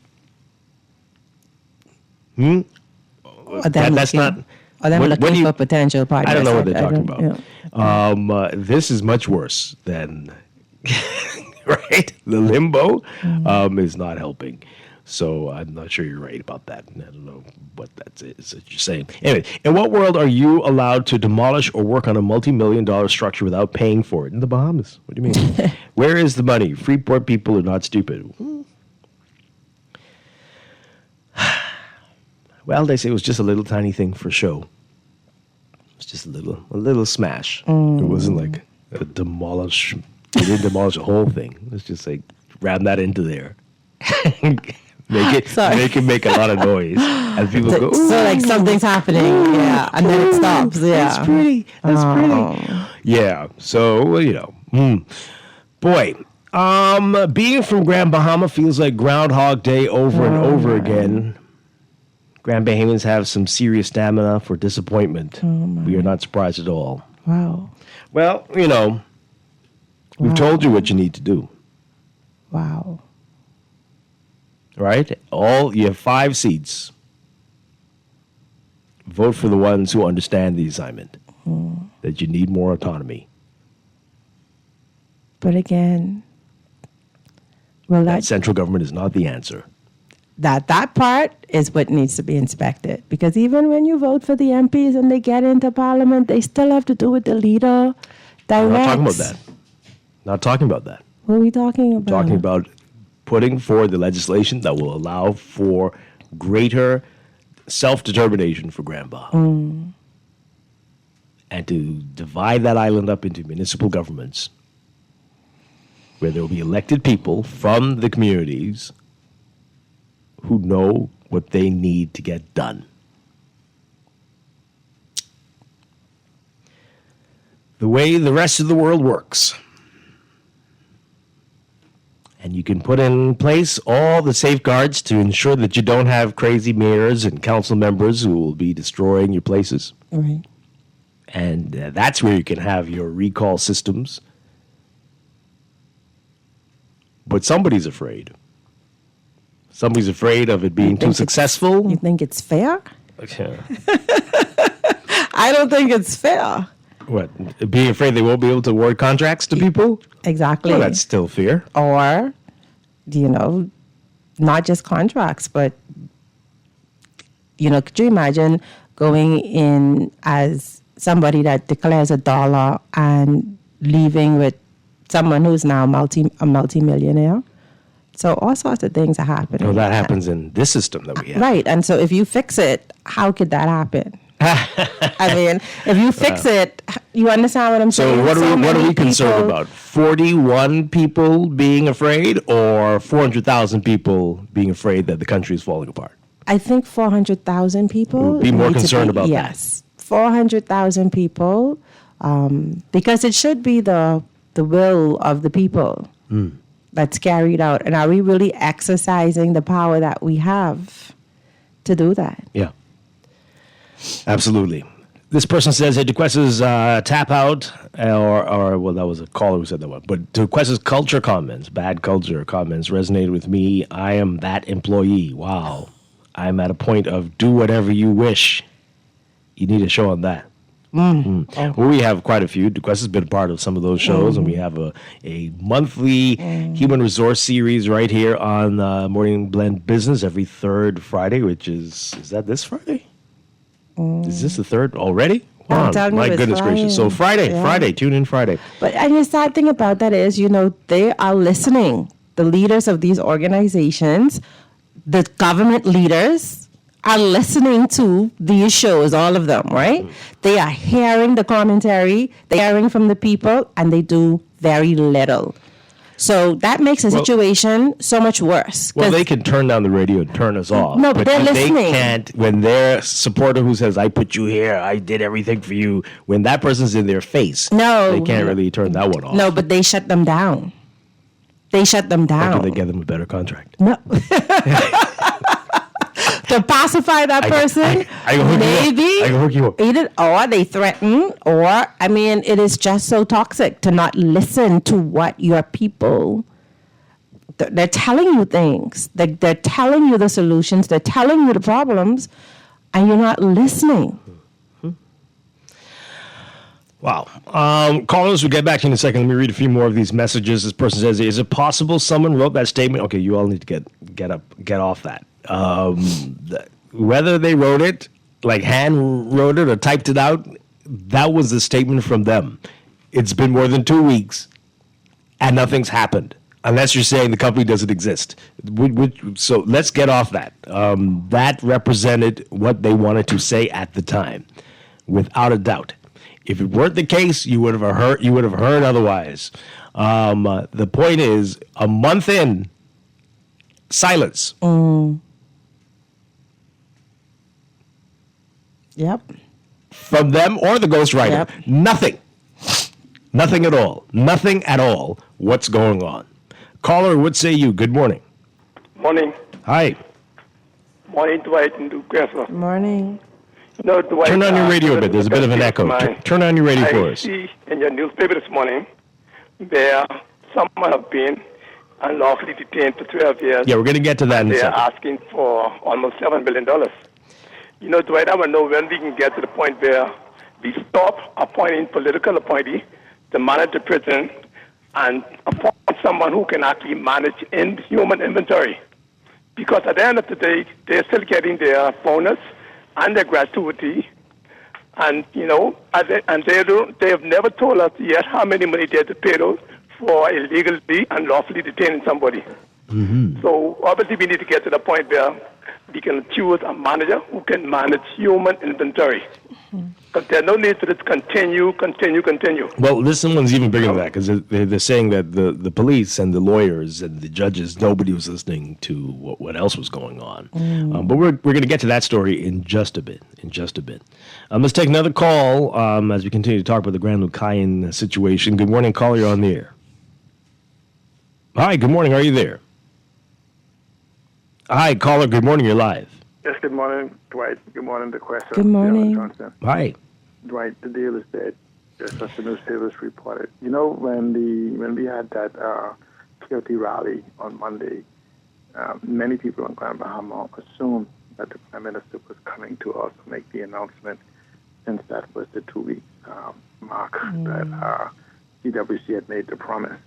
That's not... Or them looking for potential partners. I don't know what they're talking about. Yeah. This is much worse than, right? The limbo is not helping. So I'm not sure you're right about that. I don't know what that is that you're saying. Anyway, in what world are you allowed to demolish or work on a multi-million-dollar structure without paying for it? In the Bahamas. What do you mean? Where is the money? Freeport people are not stupid. Well, they say it was just a little tiny thing for show. It was just a little smash. It wasn't like a demolish. They didn't demolish the whole thing. Let's just like ram that into there. Make it make a lot of noise, and people go. Ooh. So like something's happening, yeah, and then it stops. Yeah, that's pretty. That's pretty. Yeah. So boy. Being from Grand Bahama feels like Groundhog Day over and over again. Grand Bahamians have some serious stamina for disappointment. We are not surprised at all. Wow. Well, we've told you what you need to do. Wow. Right? You have 5 seats. Vote for the ones who understand the assignment. That you need more autonomy. But again, that central government is not the answer. That part is what needs to be inspected. Because even when you vote for the MPs and they get into parliament, they still have to do what the leader directs. We're not talking about that. Not talking about that. What are we talking about? Talking about putting forward the legislation that will allow for greater self-determination for Grand Bahama. And to divide that island up into municipal governments where there will be elected people from the communities who know what they need to get done. the way the rest of the world works. And you can put in place all the safeguards to ensure that you don't have crazy mayors and council members who will be destroying your places. Right. And that's where you can have your recall systems. But somebody's afraid. Somebody's afraid of it being too successful. You think it's fair? Okay. I don't think it's fair. What? Being afraid they won't be able to award contracts to people? Exactly. Well, that's still fear. Or, not just contracts, but, could you imagine going in as somebody that declares $1 and leaving with someone who's now a multi-millionaire? So all sorts of things are happening. Well, that happens in this system that we have. Right. And so if you fix it, how could that happen? I mean, if you fix it, you understand what I'm saying? So what are we concerned about? 41 people being afraid, or 400,000 people being afraid that the country is falling apart? I think 400,000 people. Would be more concerned about that. Yes. 400,000 people, because it should be the will of the people that's carried out. And are we really exercising the power that we have to do that? Yeah. Absolutely. This person says, hey, DeQuesta's tap out, well, that was a caller who said that one, but DeQuesta's culture comments, bad culture comments resonated with me. I am that employee. Wow. I'm at a point of do whatever you wish. You need a show on that. Oh. Well, we have quite a few. DeQuesta's been a part of some of those shows, and we have a monthly human resource series right here on Morning Blend Business every third Friday, which is that this Friday? Is this the third already? Wow, my goodness gracious. So Friday, tune in Friday. But the sad thing about that is, they are listening. The leaders of these organizations, the government leaders are listening to these shows, all of them, right? They are hearing the commentary, they're hearing from the people, and they do very little. So that makes the situation so much worse. Well, they can turn down the radio and turn us off. No, but they're listening. They can't, when their supporter who says, I put you here, I did everything for you, when that person's in their face, they can't really turn that one off. No, but they shut them down. They shut them down. Or do they give them a better contract? No. To pacify that person, maybe, or they threaten, or, it is just so toxic to not listen to what your people, they're telling you things. They're telling you the solutions. They're telling you the problems, and you're not listening. Wow. Callers, we'll get back to you in a second. Let me read a few more of these messages. This person says, is it possible someone wrote that statement? Okay, you all need to get off that. Whether they wrote it, like hand wrote it or typed it out, that was the statement from them. It's been more than 2 weeks and nothing's happened, unless you're saying the company doesn't exist. So let's get off that. That represented what they wanted to say at the time, without a doubt. If it weren't the case, you would have heard otherwise. The point is, a month in, silence. Yep. From them or the ghostwriter. Yep. Nothing. Nothing at all. Nothing at all. What's going on? Caller, what say you? Good morning. Morning. Hi. Morning, Dwight and DeQuesta. Morning. Dwight, turn on your radio a bit. There's a bit of an echo. Turn on your radio for us. I see in your newspaper this morning there some have been unlawfully detained for 12 years. Yeah, we're going to get to that in a second. They're asking for almost $7 billion. Dwight, I want to know when we can get to the point where we stop appointing political appointees to manage the prison and appoint someone who can actually manage human inventory. Because at the end of the day, they're still getting their bonus and their gratuity. And, they have never told us yet how many money they have to pay for illegally and lawfully detaining somebody. Mm-hmm. So obviously we need to get to the point where we can choose a manager who can manage human inventory. Because there's no need for this continue. Well, this one's even bigger than that because they're saying that the police and the lawyers and the judges, nobody was listening to what else was going on. But we're going to get to that story in just a bit. Let's take another call as we continue to talk about the Grand Lucayan situation. Good morning, caller. You're on the air. Hi, good morning. Are you there? Hi, caller. Good morning. You're live. Yes, good morning, Dwight. Good morning, the question. Good morning. Johnson. Hi. Dwight, the deal is dead, just as the newspapers reported. You know, when we had that KOT rally on Monday, many people on Grand Bahama assumed that the Prime Minister was coming to us to make the announcement, since that was the 2-week mark that CWC had made the promise.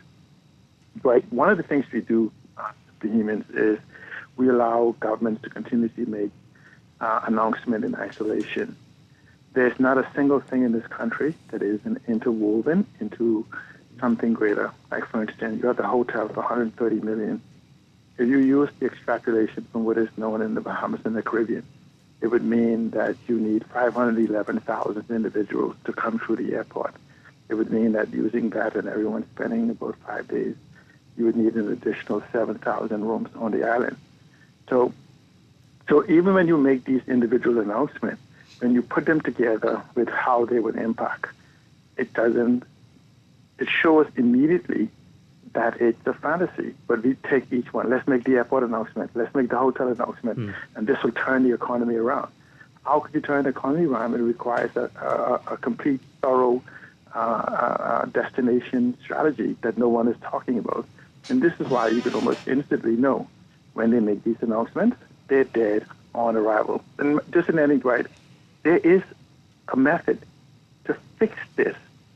Dwight, one of the things we do, Bohemians, is we allow governments to continuously make announcement in isolation. There's not a single thing in this country that isn't interwoven into something greater. Like, for instance, you have the hotel for $130 million. If you use the extrapolation from what is known in the Bahamas and the Caribbean, it would mean that you need 511,000 individuals to come through the airport. It would mean that using that and everyone spending about 5 days, you would need an additional 7,000 rooms on the island. So even when you make these individual announcements, when you put them together with how they would impact, it shows immediately that it's a fantasy. But we take each one. Let's make the airport announcement. Let's make the hotel announcement. And this will turn the economy around. How could you turn the economy around? It requires a complete, thorough destination strategy that no one is talking about. And this is why you could almost instantly know when they make these announcements, they're dead on arrival. And just in any right, there is a method to fix this.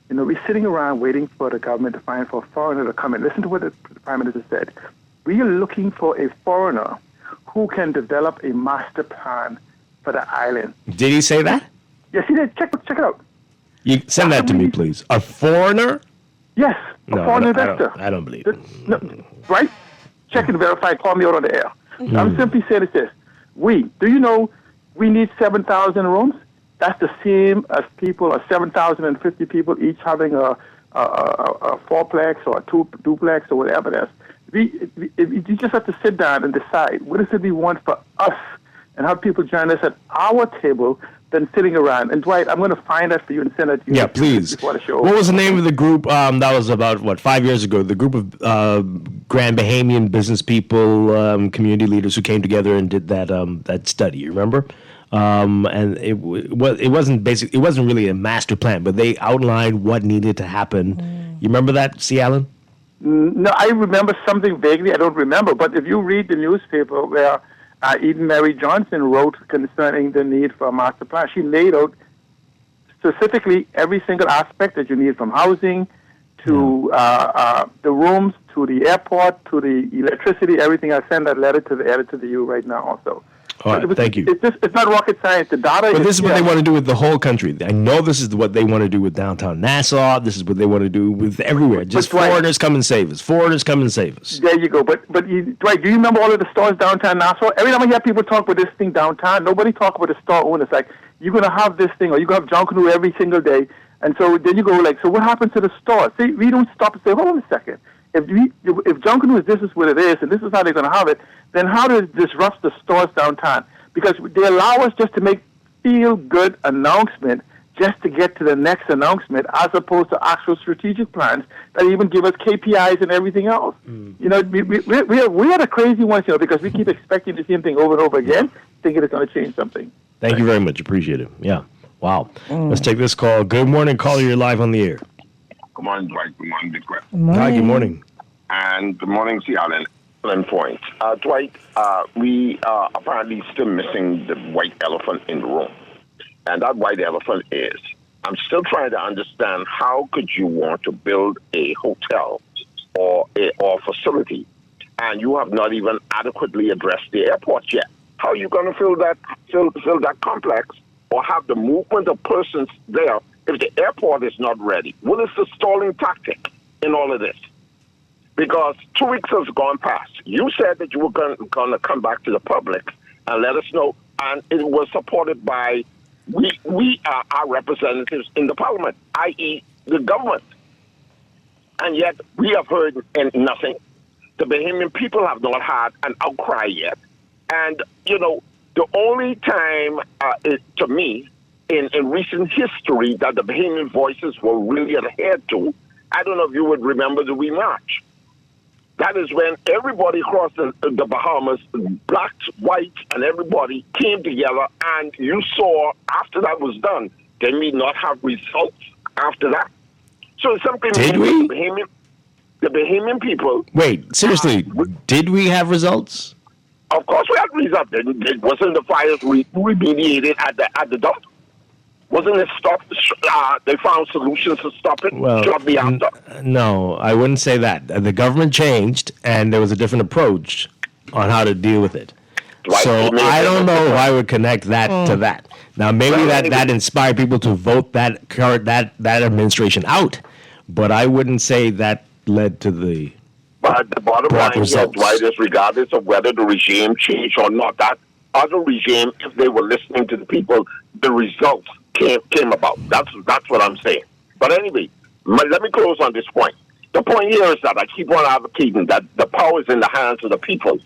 You know, we're sitting around waiting for the government to find for a foreigner to come in. Listen to what the Prime Minister said. We are looking for a foreigner who can develop a master plan for the island. Did he say that? Yes, he did. Check it out. You send that to me, please. A foreigner? Yes, a foreign investor. I don't believe it. No, right? Check and verify. Call me out on the air. I'm simply saying this. Do you know we need 7,000 rooms? That's the same as people, 7,050 people, each having a fourplex or a duplex or whatever it is. You just have to sit down and decide what is it we want for us and have people join us at our table than sitting around. And Dwight, I'm going to find that for you and send it to you. Yeah, please. Before the show. What was the name of the group? That was about, 5 years ago? The group of Grand Bahamian business people, community leaders who came together and did that study. You remember? And it wasn't really a master plan, but they outlined what needed to happen. You remember that, C. Allen? No, I remember something vaguely. I don't remember. But if you read the newspaper where Eden Mary Johnson wrote concerning the need for a master plan, she laid out specifically every single aspect that you need, from housing to the rooms to the airport to the electricity, everything. I send that letter to the editor to you right now also. All right, thank you. It's not rocket science. The data. But this is what they want to do with the whole country. I know this is what they want to do with downtown Nassau. This is what they want to do with everywhere. Just foreigners come and save us. Foreigners come and save us. There you go. But Dwight, do you remember all of the stores downtown Nassau? Every time I hear people talk about this thing downtown, nobody talk about the store owners. Like, you're going to have this thing, or you're going to have junk canoe every single day. And so then you go like, so what happened to the store? See, we don't stop and say, hold on a second. If Junkanoo is this is what it is, and this is how they're going to have it, then how does it disrupt the stores downtown? Because they allow us just to make feel-good announcement just to get to the next announcement, as opposed to actual strategic plans that even give us KPIs and everything else. You know, we are the crazy ones, you know, because we keep expecting the same thing over and over again, thinking it's going to change something. Thank you very much. Appreciate it. Yeah. Wow. Let's take this call. Good morning, caller. You're live on the air. Good morning, Dwight. Good morning, Big Greg. Hi, good morning. And good morning, C. Allen. Point. Dwight, we are apparently still missing the white elephant in the room. And that white elephant is, I'm still trying to understand, how could you want to build a hotel or facility and you have not even adequately addressed the airport yet? How are you going to fill that complex or have the movement of persons there if the airport is not ready? What is the stalling tactic in all of this? Because 2 weeks has gone past. You said that you were going to come back to the public and let us know, and it was supported by We are our representatives in the parliament, i.e., the government. And yet we have heard nothing. The Bahamian people have not had an outcry yet. And, the only time, to me, in recent history that the Bahamian voices were really adhered to, I don't know if you would remember the remarch. That is when everybody across the Bahamas, blacks, whites, and everybody came together, and you saw after that was done, they may not have results after that. So something Did we? The Bahamian people. Wait, seriously, did we have results? Of course, we had results. Wasn't the fires remediated at the dump? Wasn't it stopped? They found solutions to stop it shortly after. No, I wouldn't say that. The government changed, and there was a different approach on how to deal with it. Dwight, So I don't know if I would connect that to that. Now, maybe that inspired people to vote that administration out, but I wouldn't say that led to the. But the bottom line here, Dwight, is regardless of whether the regime changed or not, that other regime, if they were listening to the people, the results came about. That's what I'm saying. But anyway, let me close on this point. The point here is that I keep on advocating that the power is in the hands of the people.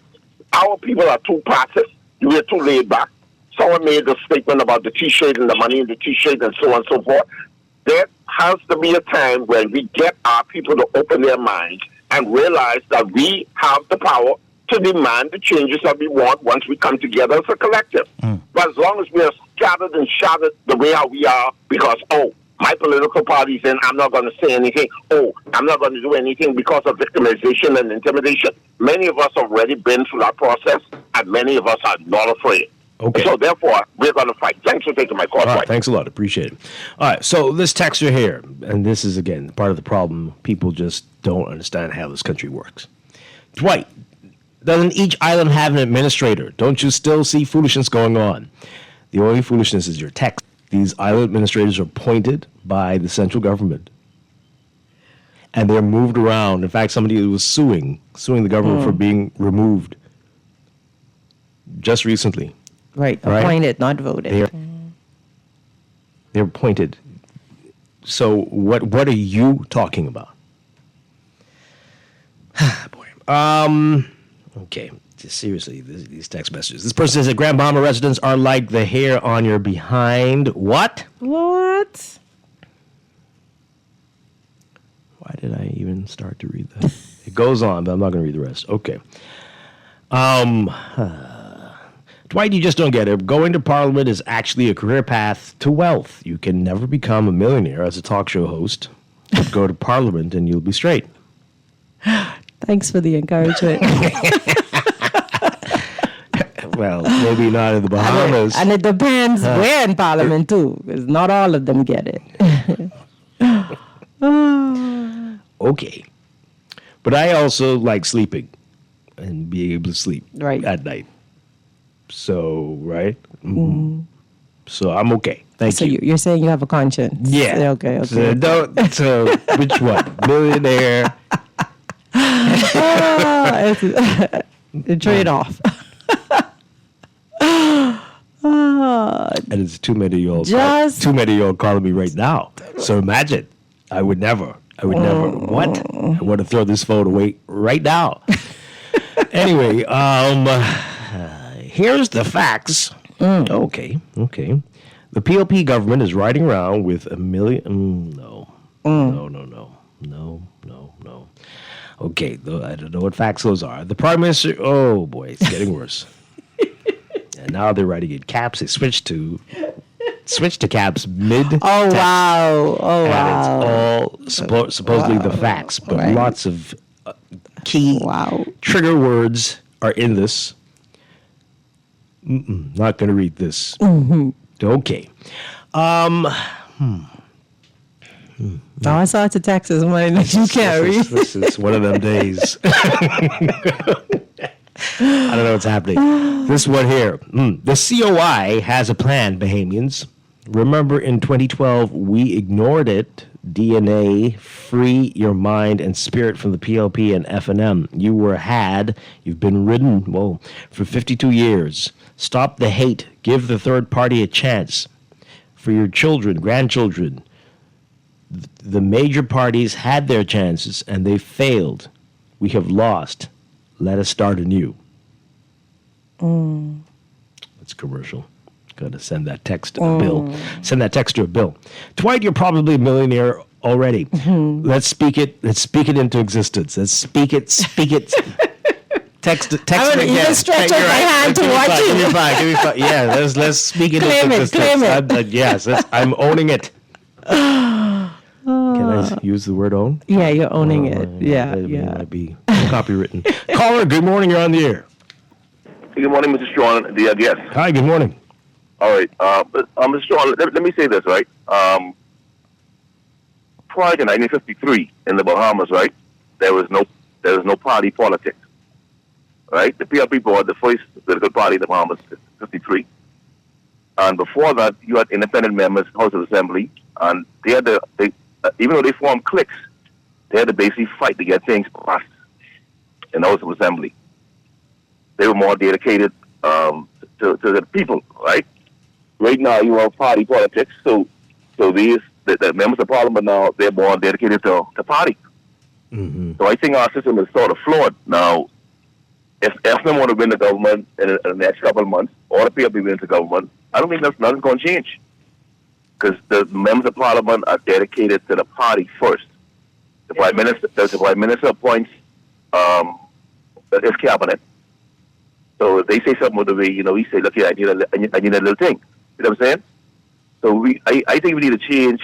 Our people are too passive. We are too laid back. Someone made a statement about the T-shirt and the money in the T-shirt and so on and so forth. There has to be a time when we get our people to open their minds and realize that we have the power to demand the changes that we want once we come together as a collective. But as long as we are scattered and shattered the way how we are, because, my political party's in, I'm not going to say anything. I'm not going to do anything because of victimization and intimidation. Many of us have already been through that process, and many of us are not afraid. Okay. So therefore, we're going to fight. Thanks for taking my call. All right, thanks a lot. Appreciate it. All right, so this texture here, and this is, again, part of the problem. People just don't understand how this country works. Dwight, doesn't each island have an administrator? Don't you still see foolishness going on? The only foolishness is your text. These island administrators are appointed by the central government, and they're moved around. In fact, somebody was suing the government for being removed just recently. Right, appointed, not voted. They're appointed. So what are you talking about? Boy. Okay. Seriously, these text messages. This person says that Grand Bahama residents are like the hair on your behind. What? What? Why did I even start to read that? It goes on, but I'm not going to read the rest. Okay. Dwight, you just don't get it. Going to Parliament is actually a career path to wealth. You can never become a millionaire as a talk show host. Go to Parliament and you'll be straight. Thanks for the encouragement. Well, maybe not in the Bahamas. And it depends where in Parliament, too, because not all of them get it. Okay. But I also like sleeping and being able to sleep at night. So, right? Mm-hmm. So I'm okay. Thank you. So you're saying you have a conscience? Yeah. Okay. So which one? Millionaire? It's a trade-off. And it's too many of y'all calling me right now. So imagine, I would never. What? I want to throw this phone away right now. Anyway, here's the facts. Okay. The PLP government is riding around with $1 million. No. Okay, I don't know what facts those are. The Prime Minister, oh boy, it's getting worse. And now they're writing in caps. They switched to caps mid-text. Oh, wow. And it's all supposedly the facts, but lots of key trigger words are in this. Not going to read this. Mm-hmm. Okay. I saw it to Texas money that you can't read. This is one of them days. I don't know what's happening. This one here. The COI has a plan, Bahamians. Remember in 2012, we ignored it. DNA, free your mind and spirit from the PLP and FNM. You've been ridden, for 52 years. Stop the hate. Give the third party a chance. for your children, grandchildren. The major parties had their chances and they failed. We have lost. Let us start anew. That's commercial. Gotta send that text to a bill. Send that text to a bill. Dwight, you're probably a millionaire already. Let's speak it. Let's speak it into existence. Let's speak it. Speak it. Text it again. Even stretch out my hand to watch Give me you. five. Give me five. Yeah, let's speak it Claim into it, existence. claim it. Yes, I'm owning it. Can I use the word own? Yeah, you're owning it. Yeah, It yeah. might be copywritten. Caller, good morning. You're on the air. Good morning, Mr. Strachan, the guest. Hi, good morning. All right, Mr. Strachan, let me say this, right? Prior to 1953 in the Bahamas, right, there was no party politics, right? The PRP brought the first political party in the Bahamas in 53. And before that, you had independent members, House of Assembly, and they had even though they formed cliques, they had to basically fight to get things passed in the House of Assembly. They were more dedicated to the people, right? Right now, you have party politics, so the members of parliament now, they're more dedicated to party. So I think our system is sort of flawed. Now, if FNM want to win the government in the next couple of months, or the PRP wins the government, I don't think nothing's going to change. Because the members of parliament are dedicated to the party first. The prime minister appoints his cabinet. So if they say something with the way, he say, look here, I need a little thing. You know what I'm saying? So I think we need to change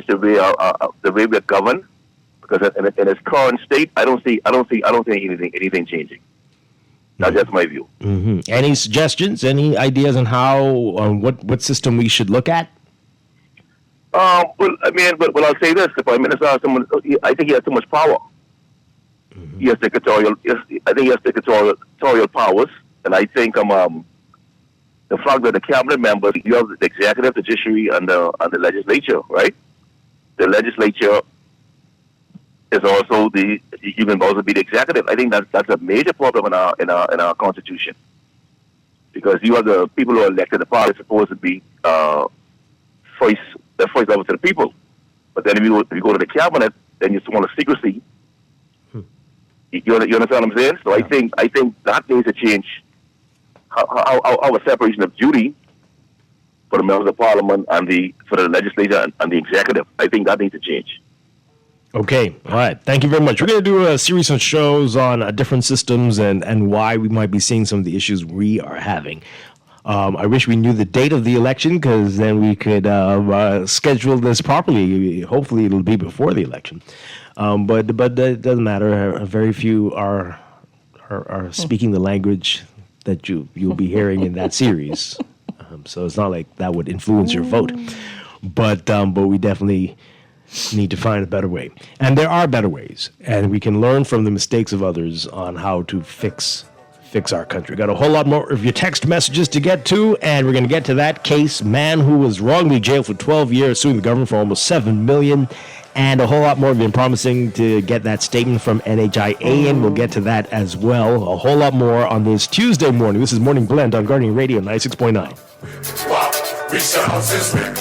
the way we're governed, because in its current state, I don't see anything changing. That's just my view. Any suggestions? Any ideas on what system we should look at? Well, I'll say this: the prime minister has I think he has too much power. He has dictatorial. I think he has dictatorial powers, and I think the fact that the cabinet members, you have the executive, the judiciary, and the legislature, right? The legislature is also you can also be the executive. I think that's a major problem in our constitution, because you have the people who are elected. The party is supposed to be voice over to the people, but then if you go to the cabinet, then you want a secrecy. You understand what I'm saying? So I think that needs to change. Our separation of duty for the members of parliament and for the legislature and the executive, I think that needs to change. Okay, all right. Thank you very much. We're going to do a series of shows on different systems and why we might be seeing some of the issues we are having. I wish we knew the date of the election, because then we could schedule this properly. Hopefully, it'll be before the election. But it doesn't matter. Very few are speaking the language that you'll be hearing in that series. So it's not like that would influence your vote. But we definitely need to find a better way. And there are better ways. And we can learn from the mistakes of others on how to fix our country. Got a whole lot more of your text messages to get to, and we're going to get to that case. Man who was wrongly jailed for 12 years, suing the government for almost $7 million. And a whole lot more. We've been promising to get that statement from NHIA, and we'll get to that as well. A whole lot more on this Tuesday morning. This is Morning Blend on Guardian Radio 96.9. We shall this way.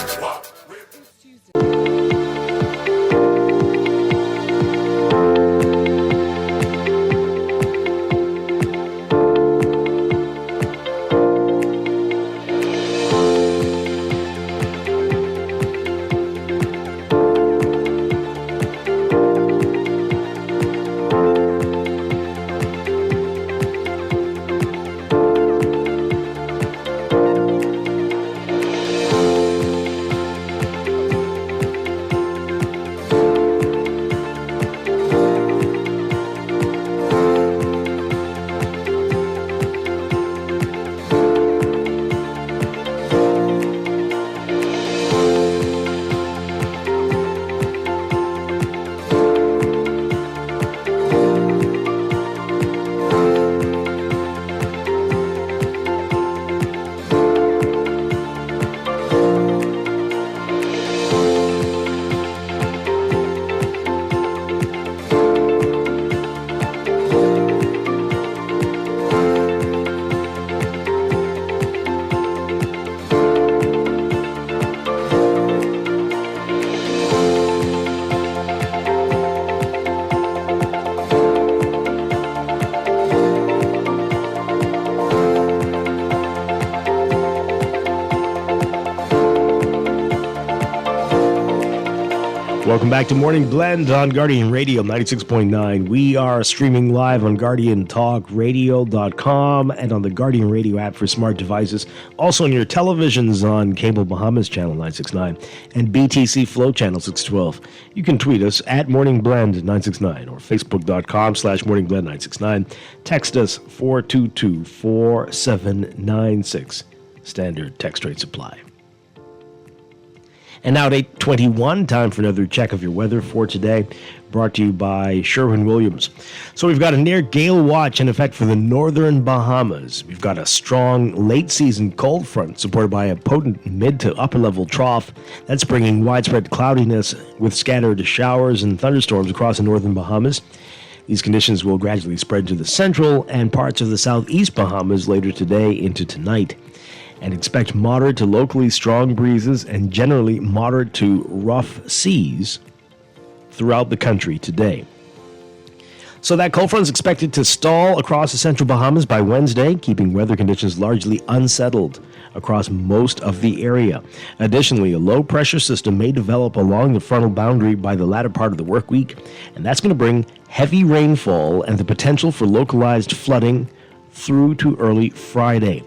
Welcome back to Morning Blend on Guardian Radio 96.9. We are streaming live on GuardianTalkRadio.com and on the Guardian Radio app for smart devices. Also on your televisions on Cable Bahamas Channel 969 and BTC Flow Channel 612. You can tweet us at Morning Blend 969 or Facebook.com/Morning Blend 969. Text us 422-4796. Standard text rate supply. And now at 8:21, time for another check of your weather for today, brought to you by Sherwin-Williams. So we've got a near gale watch in effect for the northern Bahamas. We've got a strong late-season cold front supported by a potent mid to upper-level trough that's bringing widespread cloudiness with scattered showers and thunderstorms across the northern Bahamas. These conditions will gradually spread to the central and parts of the southeast Bahamas later today into tonight. And expect moderate to locally strong breezes and generally moderate to rough seas throughout the country today. So that cold front is expected to stall across the central Bahamas by Wednesday, keeping weather conditions largely unsettled across most of the area. Additionally, a low pressure system may develop along the frontal boundary by the latter part of the work week, and that's going to bring heavy rainfall and the potential for localized flooding through to early Friday.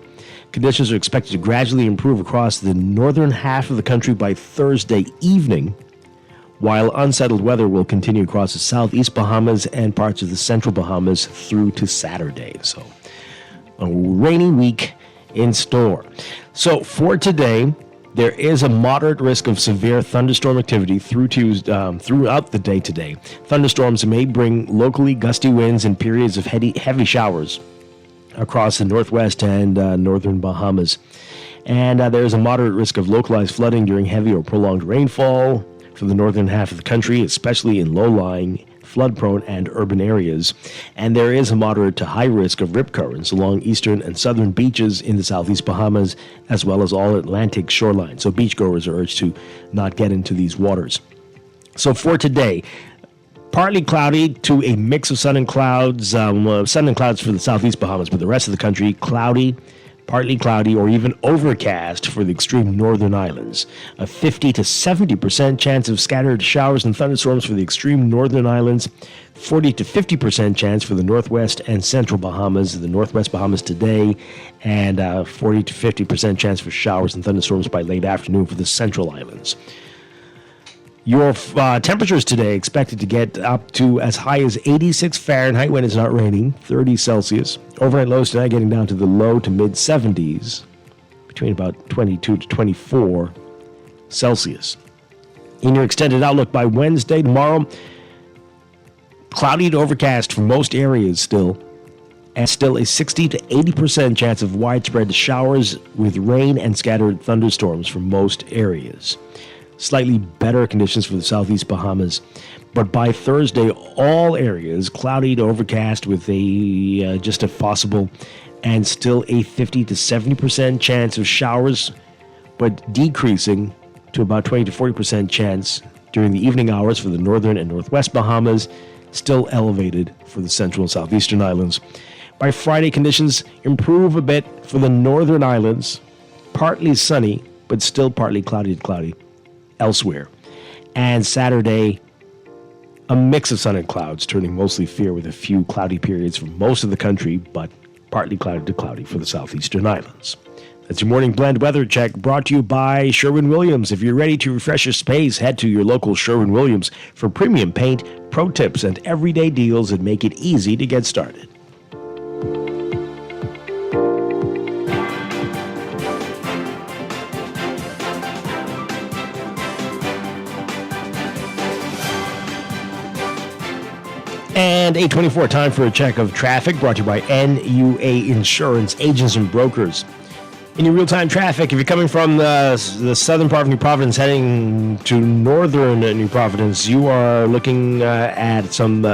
Conditions are expected to gradually improve across the northern half of the country by Thursday evening, while unsettled weather will continue across the southeast Bahamas and parts of the central Bahamas through to Saturday. So, a rainy week in store. So, for today, there is a moderate risk of severe thunderstorm activity throughout the day today. Thunderstorms may bring locally gusty winds and periods of heavy showers across the northwest and northern Bahamas. And there is a moderate risk of localized flooding during heavy or prolonged rainfall for the northern half of the country, especially in low-lying, flood-prone, and urban areas. And there is a moderate to high risk of rip currents along eastern and southern beaches in the southeast Bahamas, as well as all Atlantic shoreline. So beachgoers are urged to not get into these waters. So for today, partly cloudy to a mix of sun and clouds for the southeast Bahamas, but the rest of the country, cloudy, partly cloudy, or even overcast for the extreme northern islands. A 50 to 70% chance of scattered showers and thunderstorms for the extreme northern islands. 40 to 50% chance for the northwest and central Bahamas, the northwest Bahamas today, and 40 to 50% chance for showers and thunderstorms by late afternoon for the central islands. Your temperatures today expected to get up to as high as 86 Fahrenheit when it's not raining, 30 Celsius. Overnight lows tonight getting down to the low to mid 70s, between about 22 to 24 Celsius. In your extended outlook by Wednesday, tomorrow, cloudy to overcast for most areas still, and still a 60 to 80% chance of widespread showers with rain and scattered thunderstorms for most areas. Slightly better conditions for the southeast Bahamas. But by Thursday, all areas cloudy to overcast with just a possible and still a 50 to 70% chance of showers, but decreasing to about 20 to 40% chance during the evening hours for the northern and northwest Bahamas, still elevated for the central and southeastern islands. By Friday, conditions improve a bit for the northern islands, partly sunny, but still partly cloudy to cloudy elsewhere. And Saturday, a mix of sun and clouds, turning mostly fair with a few cloudy periods for most of the country, but partly cloudy to cloudy for the southeastern islands. That's your morning blend weather check, brought to you by Sherwin-Williams. If you're ready to refresh your space, head to your local Sherwin-Williams for premium paint, pro tips, and everyday deals that make it easy to get started. And 8:24, time for a check of traffic, brought to you by NUA Insurance Agents and Brokers. In your real-time traffic, if you're coming from the southern part of New Providence heading to northern New Providence, you are looking at some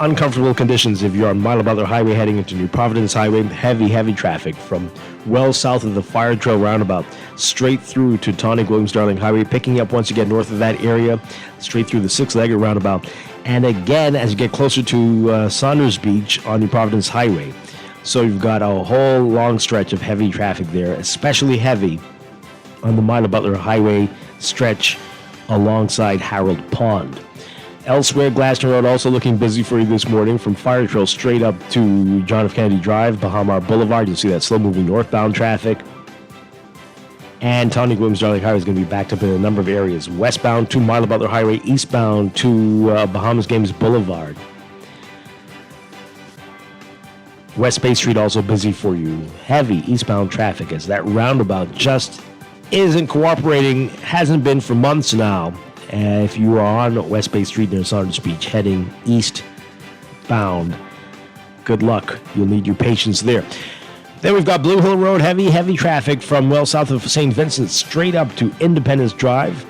uncomfortable conditions. If you're on Milo Butler Highway heading into New Providence Highway, heavy traffic from well south of the Fire Trail roundabout straight through to Tonic Williams Darling Highway, picking up once you get north of that area, straight through the six-legged roundabout. And again, as you get closer to Saunders Beach on New Providence Highway. So you've got a whole long stretch of heavy traffic there, especially heavy on the Milo Butler Highway stretch alongside Harold Pond. Elsewhere, Glaston Road also looking busy for you this morning from Fire Trail straight up to John F. Kennedy Drive, Bahamar Boulevard. You'll see that slow-moving northbound traffic. And Tony Williams-Darling Highway is going to be backed up in a number of areas. Westbound to Marla Butler Highway, eastbound to Bahamas Games Boulevard. West Bay Street also busy for you. Heavy eastbound traffic as that roundabout just isn't cooperating, hasn't been for months now. If you are on West Bay Street near Saunders Beach heading eastbound, good luck. You'll need your patience there. Then we've got Blue Hill Road, heavy traffic from well south of St. Vincent straight up to Independence Drive.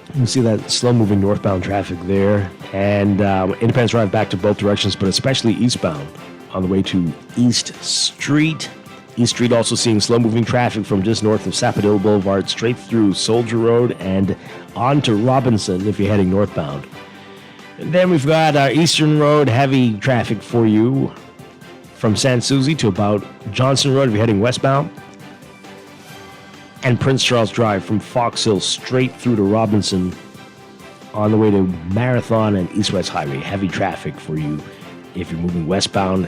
You can see that slow-moving northbound traffic there. And Independence Drive back to both directions, but especially eastbound on the way to East Street. East Street also seeing slow-moving traffic from just north of Sapodilla Boulevard straight through Soldier Road and on to Robinson if you're heading northbound. And then we've got Eastern Road, heavy traffic for you from San Souci to about Johnson Road if you're heading westbound. And Prince Charles Drive from Fox Hill straight through to Robinson on the way to Marathon and East-West Highway. Heavy traffic for you if you're moving westbound.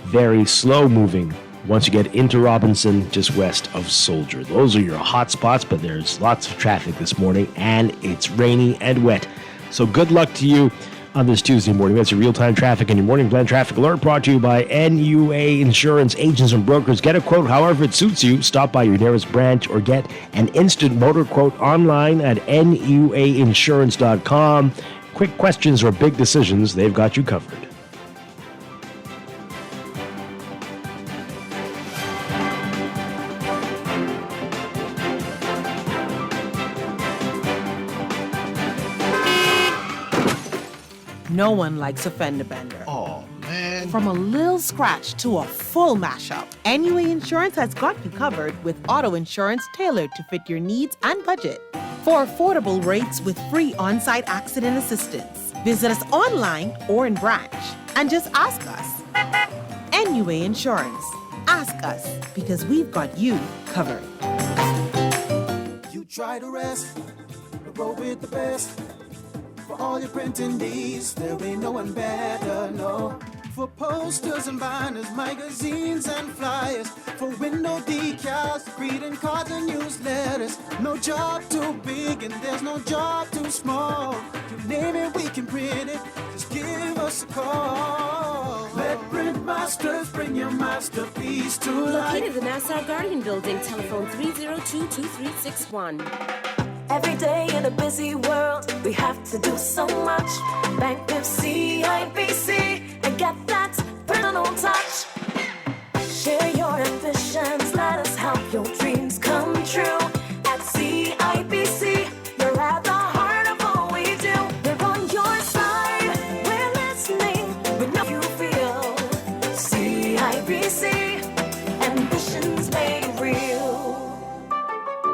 Very slow moving once you get into Robinson, just west of Soldier. Those are your hot spots, but there's lots of traffic this morning, and it's rainy and wet. So good luck to you on this Tuesday morning. That's your real-time traffic and your morning plan traffic alert brought to you by NUA Insurance Agents and Brokers. Get a quote however it suits you. Stop by your nearest branch or get an instant motor quote online at nuainsurance.com. Quick questions or big decisions, they've got you covered. No one likes a fender bender. Oh, man. From a little scratch to a full mashup, NUA Insurance has got you covered with auto insurance tailored to fit your needs and budget. For affordable rates with free on-site accident assistance, visit us online or in branch and just ask us. NUA Insurance. Ask us because we've got you covered. You try to rest, roll with the best. For all your printing needs, there ain't no one better, no. For posters and banners, magazines and flyers, for window decals, greeting cards and newsletters. No job too big and there's no job too small. You name it, we can print it, just give us a call. Let Print Masters bring your masterpiece to life. Located in the Nassau Guardian Building, telephone 302-2361. Every day in a busy world, we have to do so much. Bank with CIBC and get that personal touch. Share your ambitions, let us help your dreams come true. At CIBC, you're at the heart of all we do. We're on your side, we're listening, we know you feel. CIBC, ambitions made real.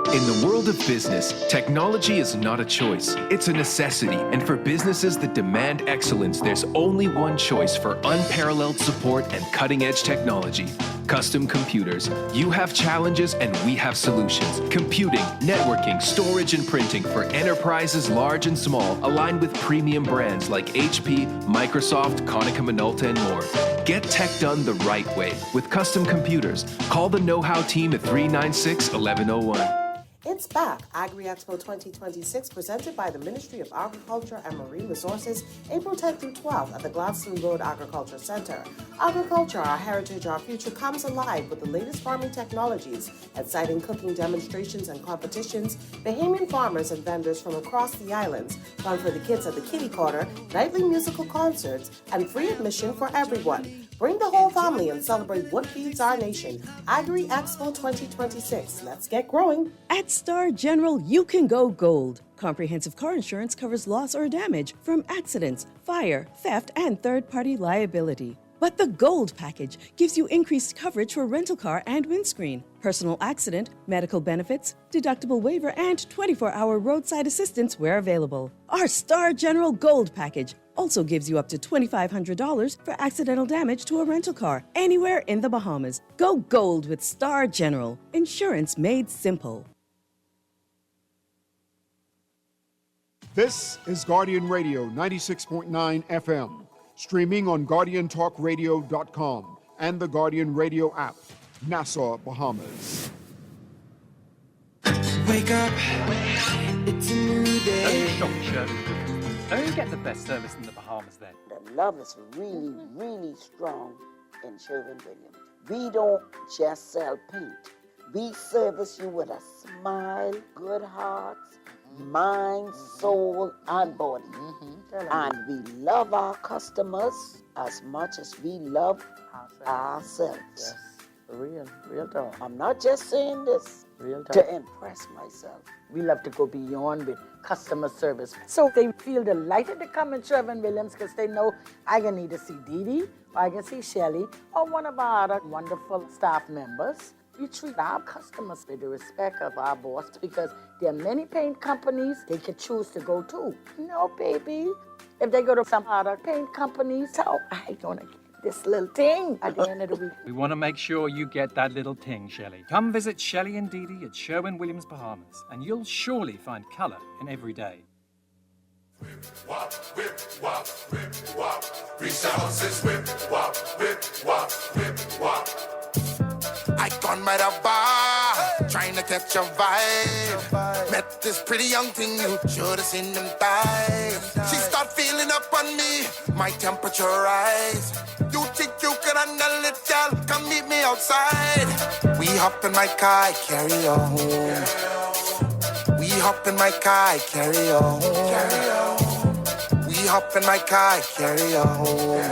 In the world of business, technology is not a choice, it's a necessity. And for businesses that demand excellence, there's only one choice for unparalleled support and cutting-edge technology. Custom Computers. You have challenges and we have solutions. Computing, networking, storage, and printing for enterprises large and small, aligned with premium brands like HP, Microsoft, Konica Minolta, and more. Get tech done the right way with Custom Computers. Call the know-how team at 396-1101. It's back. Agri-Expo 2026, presented by the Ministry of Agriculture and Marine Resources, April 10th through 12th at the Gladstone Road Agriculture Center. Agriculture, our heritage, our future, comes alive with the latest farming technologies, exciting cooking demonstrations and competitions, Bahamian farmers and vendors from across the islands, fun for the kids at the Kitty Corner, nightly musical concerts, and free admission for everyone. Bring the whole family and celebrate what feeds our nation. Agri-Expo 2026. Let's get growing. At Star General, you can go gold. Comprehensive car insurance covers loss or damage from accidents, fire, theft, and third-party liability. But the Gold package gives you increased coverage for rental car and windscreen, personal accident, medical benefits, deductible waiver, and 24-hour roadside assistance where available. Our Star General Gold package also gives you up to $2,500 for accidental damage to a rental car anywhere in the Bahamas. Go gold with Star General. Insurance made simple. This is Guardian Radio 96.9 FM, streaming on GuardianTalkRadio.com and the Guardian Radio app, Nassau, Bahamas. Wake up, it's a new day. Don't you get the best service in the Bahamas then? The love is really, really strong in Sherwin-Williams. We don't just sell paint. We service you with a smile, good hearts, mind, soul, and body. And we love our customers as much as we love ourselves. Yes, real talk. I'm not just saying this Real talk. to impress myself. We love to go beyond with customer service. So they feel delighted to come in Sherwin-Williams because they know I can either see Dee Dee, or I can see Shelly, or one of our other wonderful staff members. We treat our customers with the respect of our boss because there are many paint companies they can choose to go to. No, baby. If they go to some other paint companies, so I gonna get this little thing at the end of the week. We want to make sure you get that little ting, Shelley. Come visit Shelley and Dee Dee at Sherwin-Williams, Bahamas, and you'll surely find colour in every day. Wop, whip, wop, whip, wop. Reach the houses, whip, wop, whip, wop, whip, wop. I gone by the bar, trying to catch a vibe. Met this pretty young thing, you should have seen them thighs. She start feeling up on me, my temperature rise. You think you can handle it, girl? Come meet me outside. We hop in my car, carry her home. We hop in my car, carry her home. We hop in my car, carry her home.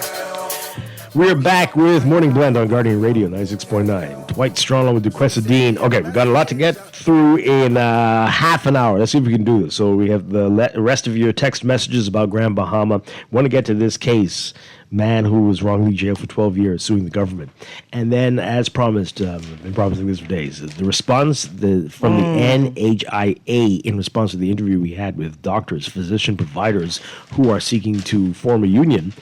We're back with Morning Blend on Guardian Radio 96.9. Dwight Strachan with Duquesne. Okay, we got a lot to get through in half an hour. Let's see if we can do this. So we have the rest of your text messages about Grand Bahama. Want to get to this case. Man who was wrongly jailed for 12 years suing the government. And then, as promised, been promising this for days, the response from the NHIA in response to the interview we had with doctors, physician providers who are seeking to form a union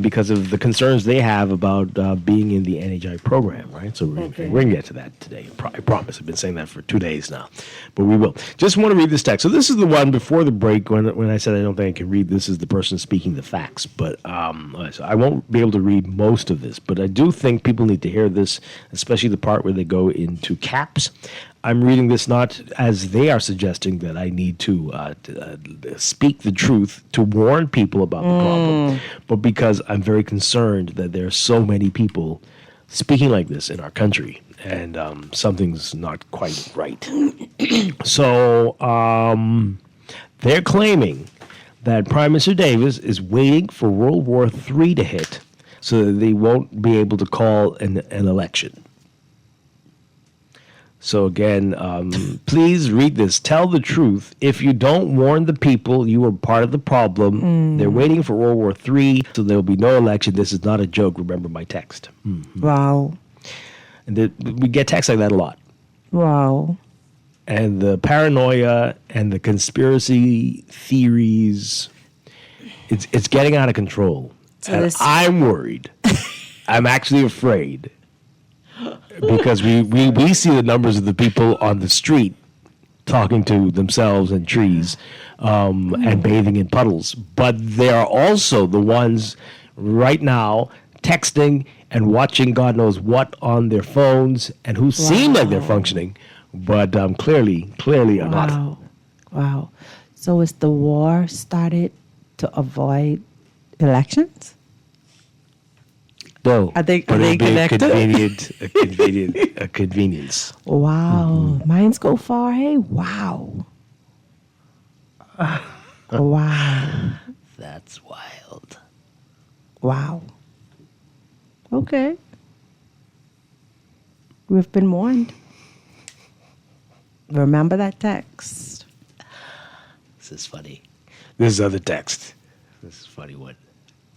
because of the concerns they have about being in the NHI program, right? So we're going to get to that today. I promise. I've been saying that for 2 days now, but we will. Just want to read this text. So this is the one before the break when I said I don't think I can read. This is the person speaking the facts, but so I won't be able to read most of this, but I do think people need to hear this, especially the part where they go into caps. I'm reading this not as they are suggesting that I need to speak the truth to warn people about the problem, but because I'm very concerned that there are so many people speaking like this in our country, and something's not quite right. So they're claiming that Prime Minister Davis is waiting for World War III to hit so that they won't be able to call an election. So again, please read this. Tell the truth. If you don't warn the people, you are part of the problem. They're waiting for World War III, so there will be no election. This is not a joke. Remember my text. Wow. And we get texts like that a lot. Wow. And the paranoia and the conspiracy theories, it's getting out of control. So and I'm worried. I'm actually afraid. Because we see the numbers of the people on the street talking to themselves and trees and bathing in puddles. But there are also the ones right now texting and watching God knows what on their phones and who seem like they're functioning, but clearly are not. Wow. So is the war started to avoid elections? No, are they connected? A convenience. Wow, mines go far. Hey, wow, wow, that's wild. Wow. Okay, we've been warned. Remember that text. This is funny. This is other text. This is a funny one.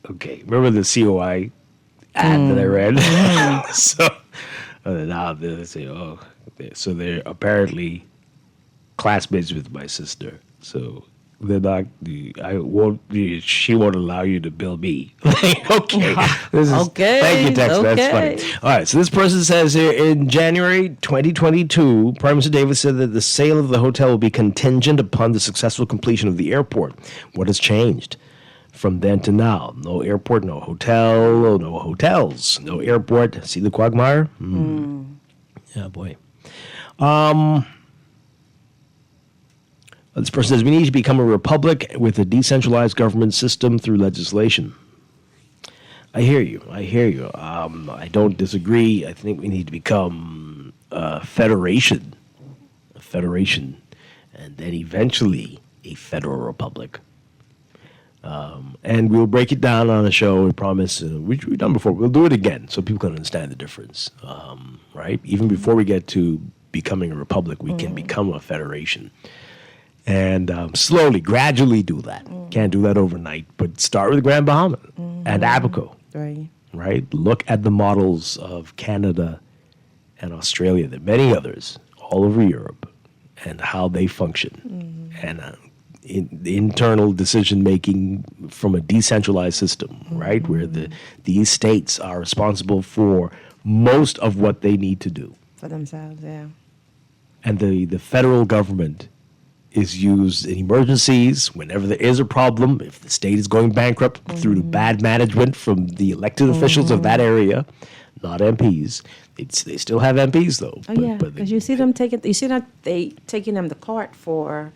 Okay, remember the COI ad that I read? So now they say, so they're apparently classmates with my sister. So they're not. She won't allow you to bill me. Okay. Okay, Thank you, Tex. okay. That's funny. All right. So this person says here in January 2022, Prime Minister Davis said that the sale of the hotel will be contingent upon the successful completion of the airport. What has changed from then to now? No airport, no hotel, no hotels, no airport. See the quagmire? Yeah, boy. This person says we need to become a republic with a decentralized government system through legislation. I hear you. I don't disagree. I think we need to become a federation, and then eventually a federal republic. And we'll break it down on a show, we promise, which we've done before. We'll do it again so people can understand the difference, right? Even before we get to becoming a republic, we can become a federation. And slowly, gradually do that. Can't do that overnight, but start with Grand Bahama and Abaco. Right? Look at the models of Canada and Australia, there are many others all over Europe, and how they function. And the internal decision making from a decentralized system, right? Where these states are responsible for most of what they need to do. For themselves, yeah. And the federal government is used in emergencies, whenever there is a problem, if the state is going bankrupt through the bad management from the elected officials of that area, not MPs. They still have MPs though. Because you see them taking them to court for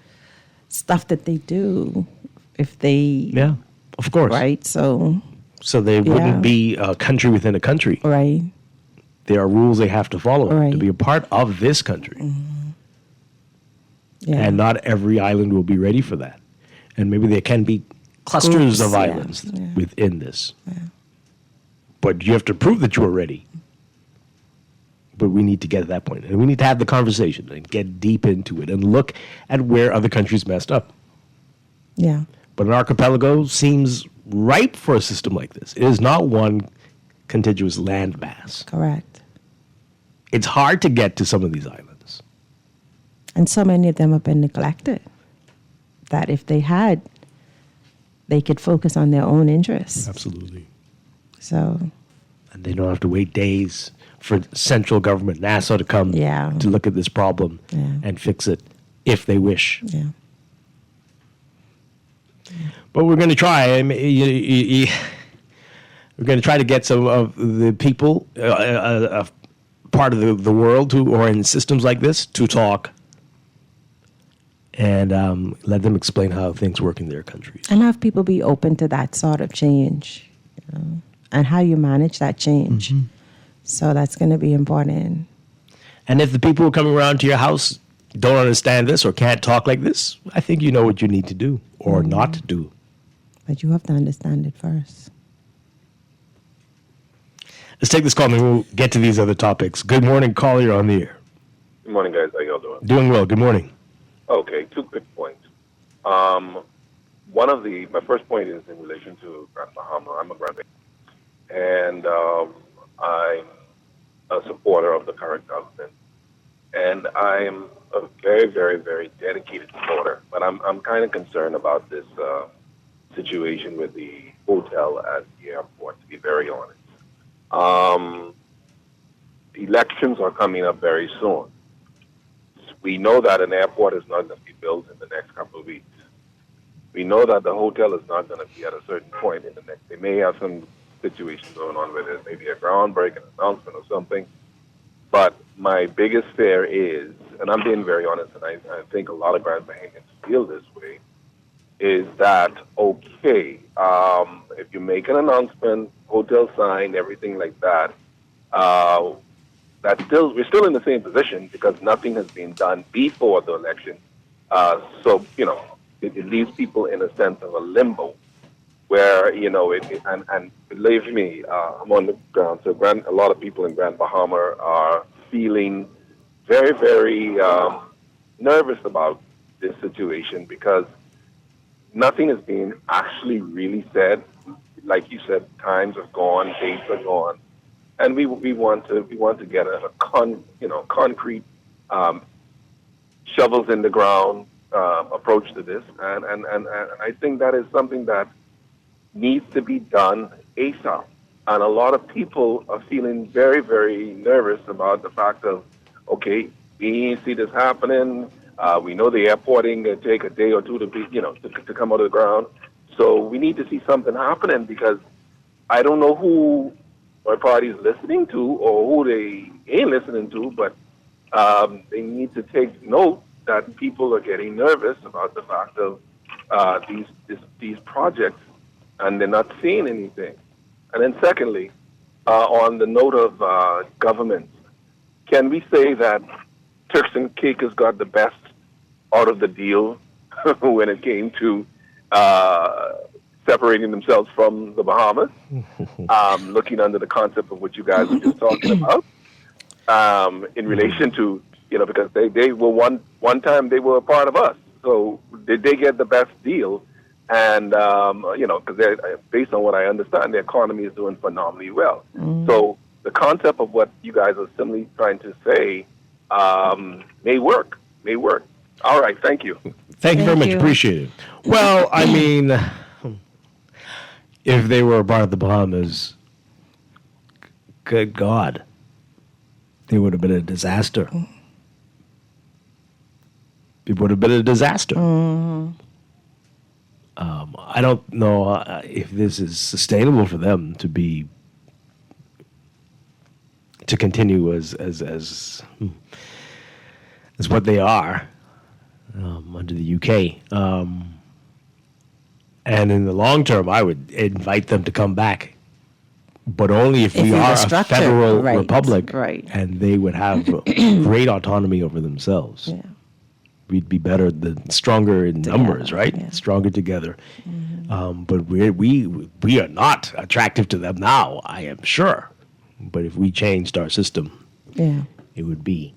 stuff that they do. If they, yeah, of course, right. So they wouldn't be a country within a country, right? There are rules they have to follow to be a part of this country. Yeah. And not every island will be ready for that. And maybe there can be clusters of islands within this. Yeah. But you have to prove that you are ready. But we need to get to that point. And we need to have the conversation and get deep into it and look at where other countries messed up. Yeah. But an archipelago seems ripe for a system like this. It is not one contiguous landmass. Correct. It's hard to get to some of these islands. And so many of them have been neglected that if they had, they could focus on their own interests. Absolutely. So. And they don't have to wait days for central government, NASA, to come to look at this problem and fix it if they wish. Yeah. But we're going to try. We're going to try to get some of the people, part of the world who are in systems like this, to talk. And let them explain how things work in their countries. And have people be open to that sort of change, and how you manage that change. So that's going to be important. And if the people who are coming around to your house don't understand this or can't talk like this, I think you know what you need to do or not do. But you have to understand it first. Let's take this call and we'll get to these other topics. Good morning, caller. You're on the air. Good morning, guys. How y'all doing? Doing well. Good morning. Okay, 2 quick points. My first point is in relation to Grand Bahama. I'm a Grand Bahama, and I'm a supporter of the current government, and I'm a very, very, very dedicated supporter. But I'm kind of concerned about this situation with the hotel at the airport, to be very honest. Elections are coming up very soon. We know that an airport is not going to be built in the next couple of weeks. We know that the hotel is not going to be at a certain point in the next. They may have some situation going on where there's maybe a groundbreaking announcement or something. But my biggest fear is, and I'm being very honest, and I think a lot of Grand Bahamians feel this way, is that, okay, if you make an announcement, hotel sign, everything like that, we're still in the same position because nothing has been done before the election. So, it leaves people in a sense of a limbo where, and believe me, I'm on the ground. So a lot of people in Grand Bahama are feeling very, very nervous about this situation because nothing is being actually really said. Like you said, times have gone, dates are gone. And we want to get a concrete shovels in the ground, approach to this, and I think that is something that needs to be done ASAP. And a lot of people are feeling very, very nervous about the fact of, okay, we see this happening. We know the airporting take a day or two to be, to come out of the ground. So we need to see something happening, because I don't know who my party is listening to or who they ain't listening to, but they need to take note that people are getting nervous about the fact of these projects, and they're not seeing anything. And then secondly, on the note of government, can we say that Turks and Caicos got the best out of the deal when it came to separating themselves from the Bahamas, looking under the concept of what you guys were just talking about, in relation to, because they were one time they were a part of us. So did they get the best deal? And, because based on what I understand, the economy is doing phenomenally well. So the concept of what you guys are simply trying to say may work. All right, thank you. Thank you very much. Appreciate it. Well, I mean, if they were a part of the Bahamas, good God, they would have been a disaster. It would have been a disaster. I don't know if this is sustainable for them to continue as what they are under the UK. And in the long term, I would invite them to come back, but only if we are a federal republic, and they would have great autonomy over themselves. Yeah. We'd be better, stronger in numbers, right? Yeah. Stronger together. But we are not attractive to them now, I am sure. But if we changed our system, it would be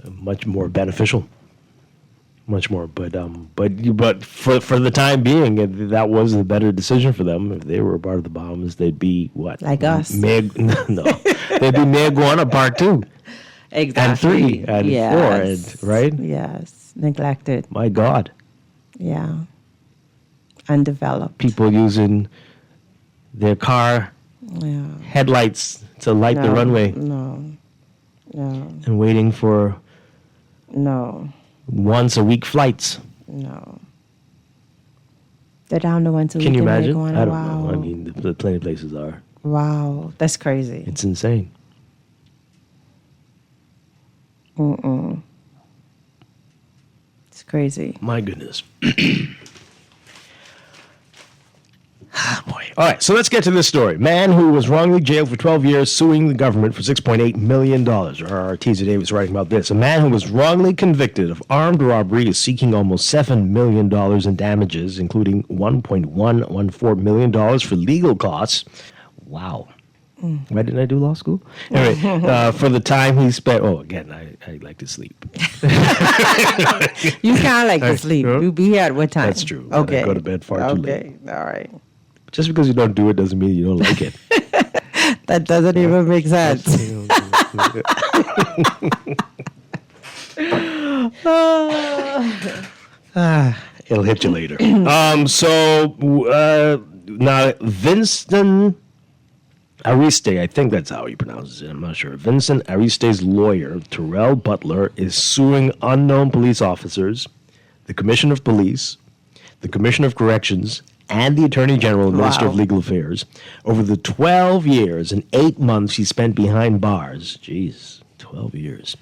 much more beneficial. Much more. But for the time being, that was the better decision for them. If they were a part of the Bahamas, they'd be what? Like us. No, they'd be Mayaguana Part 2. Exactly. And 3 and 4, right? Yes. Neglected. My God. Yeah. Undeveloped. People using their car headlights to light the runway. No. And waiting for once a week flights. No. They're down to once a week. Can you imagine? I don't wow. know. I mean, plenty of places are. Wow. That's crazy. It's insane. It's crazy. My goodness. Boy. All right, so let's get to this story. Man who was wrongly jailed for 12 years suing the government for $6.8 million. Our Teaser Davis writing about this. A man who was wrongly convicted of armed robbery is seeking almost $7 million in damages, including $1.114 million for legal costs. Wow. Why didn't I do law school? Anyway, for the time he spent. Oh, again, I like to sleep. You kind of like to sleep. You be here at what time? That's true. Okay. I go to bed far too late. Okay, all right. Just because you don't do it doesn't mean you don't like it. That doesn't even make sense. It'll hit you later. Now, Vincent Ariste, I think that's how he pronounces it. I'm not sure. Vincent Ariste's lawyer, Terrell Butler, is suing unknown police officers, the Commission of Police, the Commission of Corrections, and the Attorney General and Minister of Legal Affairs over the 12 years and 8 months he spent behind bars. Jeez, 12 years.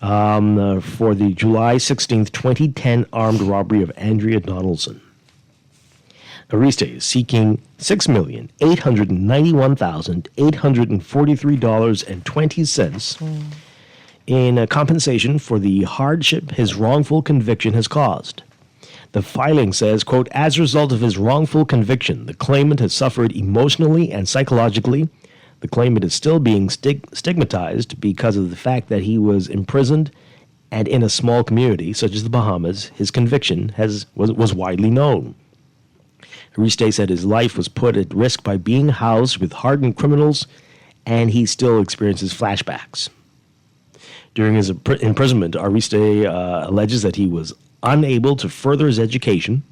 For the July 16th, 2010 armed robbery of Andrea Donaldson. Ariste is seeking $6,891,843.20 in compensation for the hardship his wrongful conviction has caused. The filing says, quote, as a result of his wrongful conviction, the claimant has suffered emotionally and psychologically. The claimant is still being stigmatized because of the fact that he was imprisoned and in a small community, such as the Bahamas. His conviction was widely known. Ariste said his life was put at risk by being housed with hardened criminals, and he still experiences flashbacks. During his imprisonment, Ariste alleges that he was unable to further his education,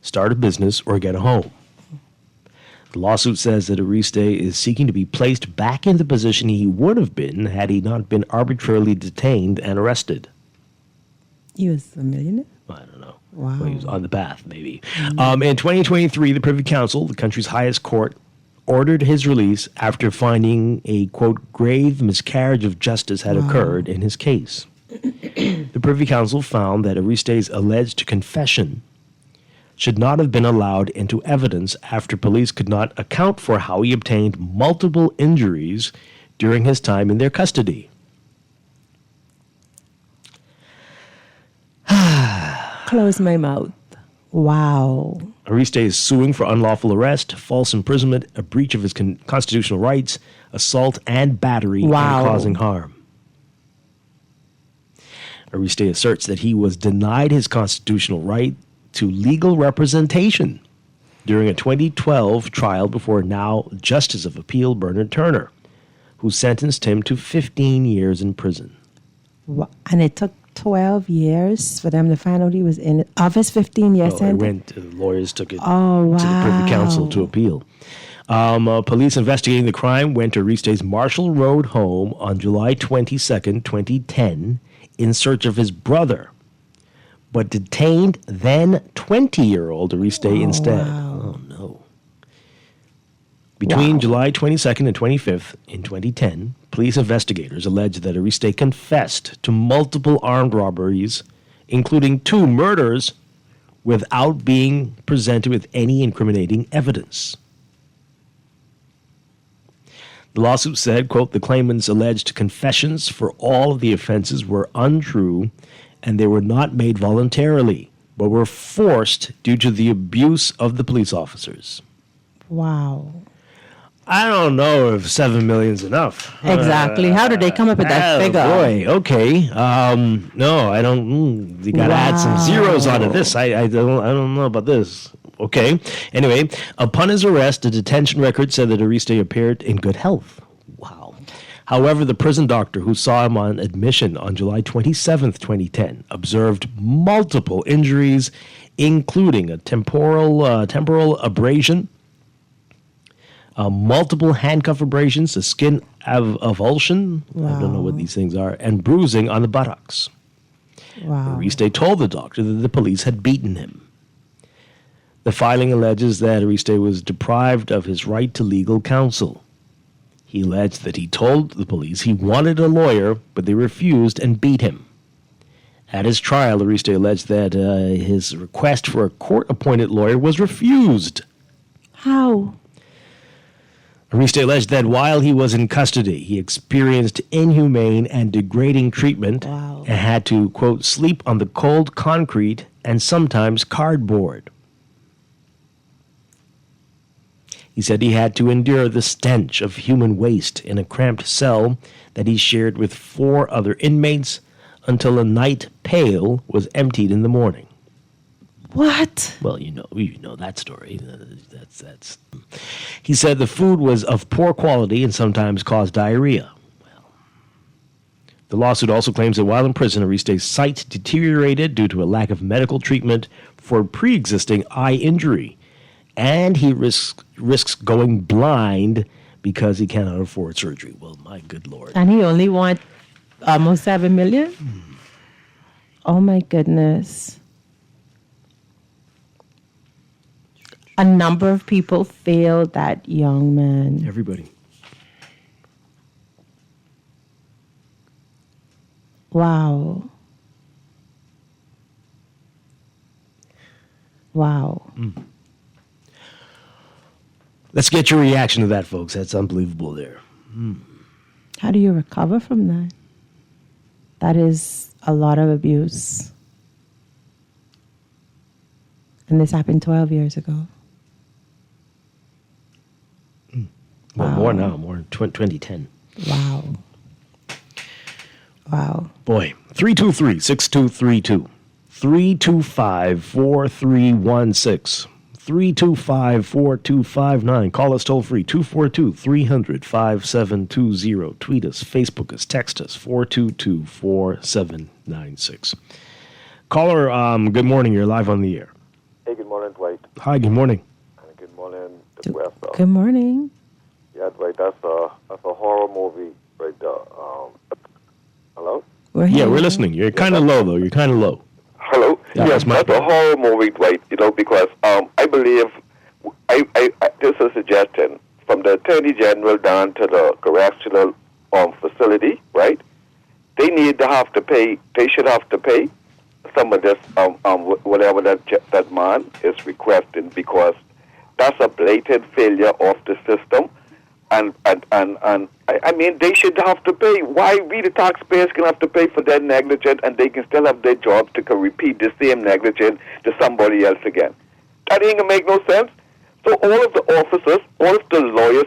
start a business, or get a home. The lawsuit says that Ariste is seeking to be placed back in the position he would have been had he not been arbitrarily detained and arrested. He was a millionaire? I don't know. Wow. Well, he was on the path, maybe. In 2023, the Privy Council, the country's highest court, ordered his release after finding a, quote, grave miscarriage of justice had occurred in his case. The Privy Council found that Ariste's alleged confession should not have been allowed into evidence after police could not account for how he obtained multiple injuries during his time in their custody. Close my mouth. Wow. Ariste is suing for unlawful arrest, false imprisonment, a breach of his constitutional rights, assault, and battery, and causing harm. Ariste asserts that he was denied his constitutional right to legal representation during a 2012 trial before now Justice of Appeal Bernard Turner, who sentenced him to 15 years in prison. And it took 12 years for them to find out he was in it. Of his 15-year sentence? Lawyers took it to the Privy Council to appeal. Police investigating the crime went to Ariste's Marshall Road home on July 22nd, 2010, in search of his brother, but detained then 20-year-old Ariste instead. Oh, no. Between July 22nd and 25th in 2010, police investigators alleged that Ariste confessed to multiple armed robberies, including 2 murders, without being presented with any incriminating evidence. The lawsuit said, quote, the claimant's alleged confessions for all of the offenses were untrue and they were not made voluntarily, but were forced due to the abuse of the police officers. Wow. I don't know if 7 million's enough. Exactly. How did they come up with that figure? Boy, okay. No, I don't. You got to add some zeros onto this. I don't know about this. Okay. Anyway, upon his arrest, the detention record said that Ariste appeared in good health. Wow. However, the prison doctor who saw him on admission on July 27th, 2010, observed multiple injuries, including a temporal abrasion, multiple handcuff abrasions, a skin avulsion, I don't know what these things are, and bruising on the buttocks. Wow. Ariste told the doctor that the police had beaten him. The filing alleges that Ariste was deprived of his right to legal counsel. He alleged that he told the police he wanted a lawyer, but they refused and beat him. At his trial, Ariste alleged that his request for a court-appointed lawyer was refused. How? Ariste alleged that while he was in custody, he experienced inhumane and degrading treatment and had to, quote, sleep on the cold concrete and sometimes cardboard. He said he had to endure the stench of human waste in a cramped cell that he shared with 4 other inmates until a night pail was emptied in the morning. What? Well, you know that story. That's. He said the food was of poor quality and sometimes caused diarrhea. Well, the lawsuit also claims that while in prison, Ariste's sight deteriorated due to a lack of medical treatment for pre-existing eye injury, and he risks going blind because he cannot afford surgery. Well, my good Lord. And he only wants almost 7 million? Oh, my goodness. A number of people failed that young man. Everybody. Wow. Wow. Let's get your reaction to that, folks. That's unbelievable there. How do you recover from that? That is a lot of abuse. And this happened 12 years ago. Well, more now, more 2010. Wow. Wow. Boy, 323-6232. 325-4316. 325-4259. Call us toll free, 242-300-5720. Tweet us, Facebook us, text us, 422-4796. Caller, good morning. You're live on the air. Hey, good morning, Dwight. Hi, good morning. And good morning, the West. Good morning. Yeah, Dwight, that's a horror movie right there. Hello? We're listening. You're kind of low, though. You're kind of low. Hello? Yeah, Yes, that's a horror movie, Dwight, because I believe, this is a suggestion, from the Attorney General down to the correctional facility, right? They should have to pay some of this, whatever that man is requesting, because that's a blatant failure of the system. And I mean, they should have to pay. Why we, the taxpayers, can have to pay for their negligence, and they can still have their jobs to repeat the same negligence to somebody else again? That ain't gonna make no sense. So all of the officers, all of the lawyers,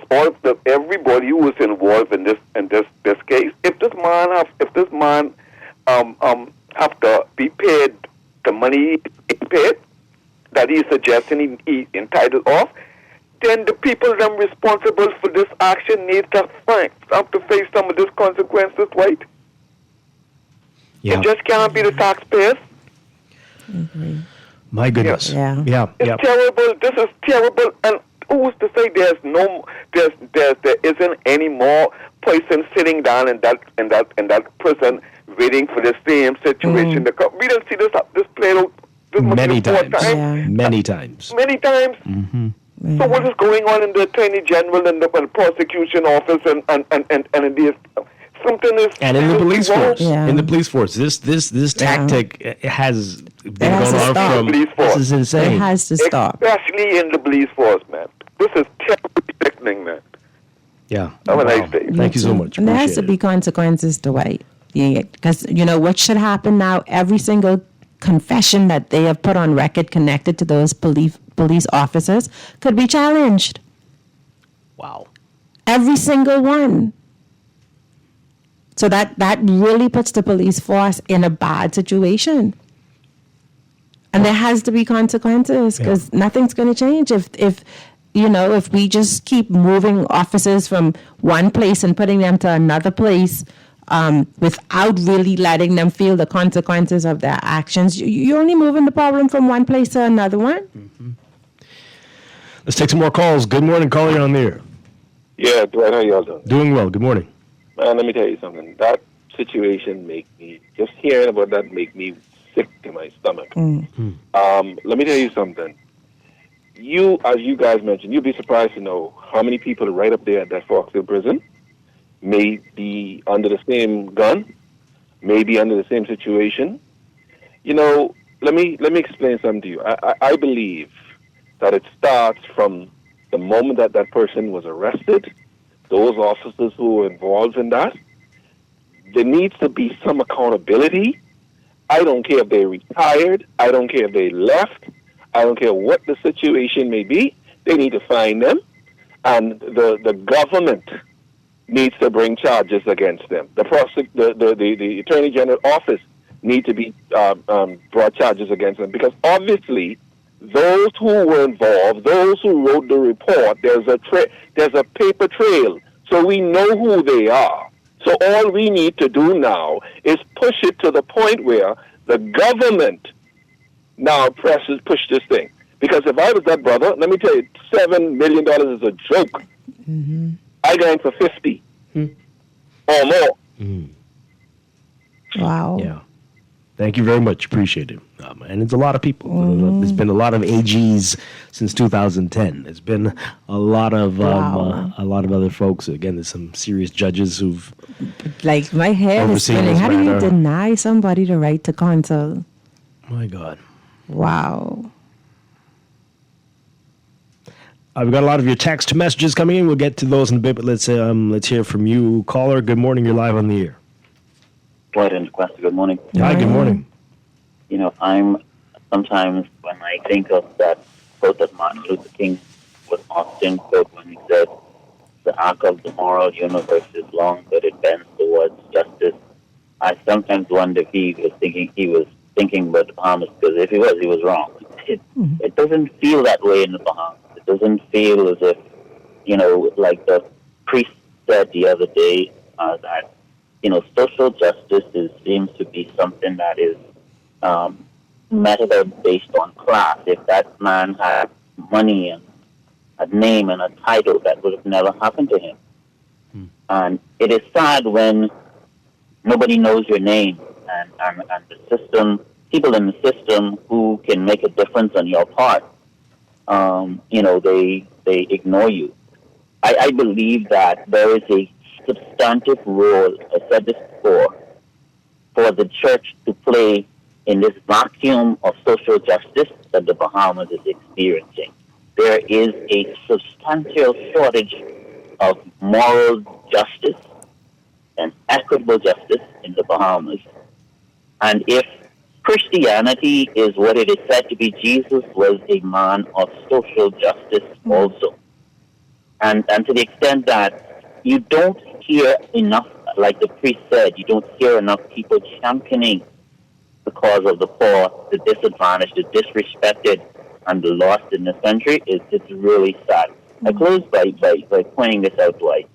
everybody who was involved in this case, if this man have to be paid the money he paid that he's suggesting he's entitled of, then the people that are responsible for this action need to have to face some of these consequences, right? Yeah. It just can't be the taxpayers. My goodness. Yeah. It's terrible. This is terrible. And who's to say there isn't any more person sitting down in that prison waiting for the same situation to come? We didn't see this played out Many times. Many times. Mm-hmm. So what is going on in the Attorney General and the prosecution office and in these something is And in the police wrong. force, in the police force, this tactic has been going on from. This is insane. It has to stop. Especially in the police force, man. This is terribly sickening, man. Yeah. Have a nice day. Thank you so much. And there has to Appreciate be consequences to Dwight. Because, what should happen now, every single confession that they have put on record connected to those police officers could be challenged. Wow. Every single one. So that really puts the police force in a bad situation. And there has to be consequences because nothing's going to change if we just keep moving officers from one place and putting them to another place without really letting them feel the consequences of their actions. You're only moving the problem from one place to another one. Mm-hmm. Let's take some more calls. Good morning, caller. You're on the air. Yeah, Dwight, how y'all doing? Doing well. Good morning. Man, let me tell you something. That situation just hearing about that make me sick to my stomach. Let me tell you something. As you guys mentioned, you'd be surprised to know how many people right up there at that Foxville prison may be under the same gun, may be under the same situation. Let me explain something to you. I believe that it starts from the moment that person was arrested, those officers who were involved in that. There needs to be some accountability. I don't care if they retired. I don't care if they left. I don't care what the situation may be. They need to find them. And the government needs to bring charges against them. The Attorney General office need to be brought charges against them, because obviously those who were involved, those who wrote the report, there's a paper trail, so we know who they are. So all we need to do now is push it to the point where the government now push this thing. Because if I was that brother, let me tell you, $7 million is a joke. Mm-hmm. I got in for 50 or more. Wow. Yeah. Thank you very much. Appreciate it. And it's a lot of people. There's been a lot of AGs since 2010. There's been a lot of other folks. Again, there's some serious judges who've like my head is spinning. How do you deny somebody the right to counsel? My God. Wow. We've got a lot of your text messages coming in. We'll get to those in a bit, but let's hear from you, caller. Good morning. You're live on the air. Dwight and Questa, good morning. Hi, good morning. I'm sometimes when I think of that quote that Martin Luther King was often quote when he said, "The arc of the moral universe is long, but it bends towards justice." I sometimes wonder if he was thinking about the Bahamas, because if he was wrong. It doesn't feel that way in the Bahamas. It doesn't feel as if, like the priest said the other day, that, social justice seems to be something that is meted based on class. If that man had money and a name and a title, that would have never happened to him. And it is sad when nobody knows your name and the system, people in the system who can make a difference on your part, they ignore you. I believe that there is a substantive role, I said this before, for the church to play in this vacuum of social justice that the Bahamas is experiencing. There is a substantial shortage of moral justice and equitable justice in the Bahamas. And if Christianity is what it is said to be, Jesus was a man of social justice also. And to the extent that you don't hear enough, like the priest said, you don't hear enough people championing the cause of the poor, the disadvantaged, the disrespected, and the lost in this country, it's really sad. I close by pointing this out, Dwight.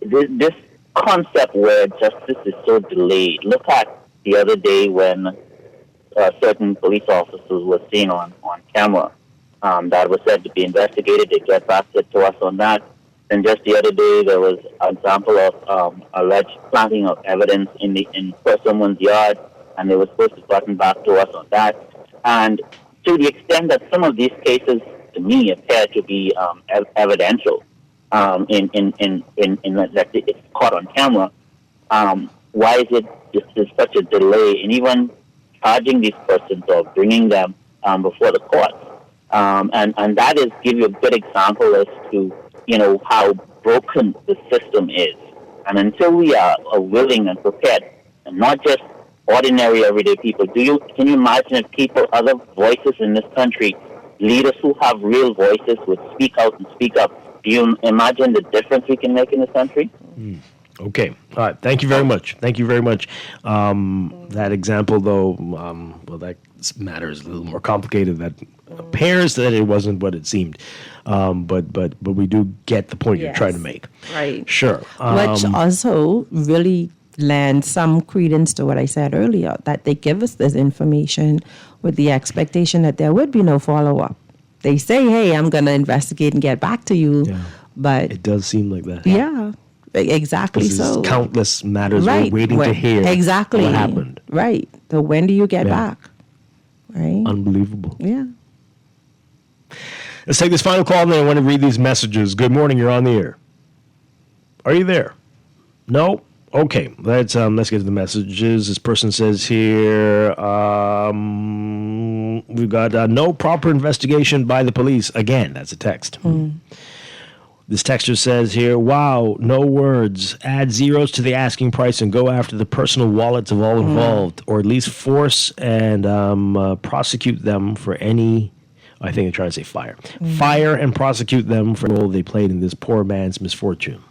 This concept where justice is so delayed. Look at the other day when certain police officers were seen on camera that was said to be investigated. They get back to us on that. And just the other day, there was an example of alleged planting of evidence in someone's yard, and they were supposed to button back to us on that. And to the extent that some of these cases, to me, appear to be evidential, in that it's caught on camera, why is it there's such a delay in even charging these persons or bringing them before the court? And that is give you a good example as to how broken the system is. And until we are willing and prepared, and not just ordinary everyday people, can you imagine if people, other voices in this country, leaders who have real voices would speak out and speak up? Do you imagine the difference we can make in this country? Okay. All right. Thank you very much. Thank you very much. That example, though, that matter is a little more complicated. That appears that it wasn't what it seemed. But we do get the point you're trying to make. Right. Sure. Which also really lends some credence to what I said earlier, that they give us this information with the expectation that there would be no follow-up. They say, hey, I'm going to investigate and get back to you. Yeah. But it does seem like that. Yeah. Exactly so. Countless matters we're waiting to hear exactly what happened. Right. So when do you get back? Right. Unbelievable. Yeah. Let's take this final call, and then I want to read these messages. Good morning. You're on the air. Are you there? No? Okay. Let's get to the messages. This person says here, we've got no proper investigation by the police. Again, that's a text. This texter says here, wow, no words. Add zeros to the asking price and go after the personal wallets of all involved, or at least force and prosecute them for any, I think they're trying to say fire. Fire and prosecute them for the role they played in this poor man's misfortune.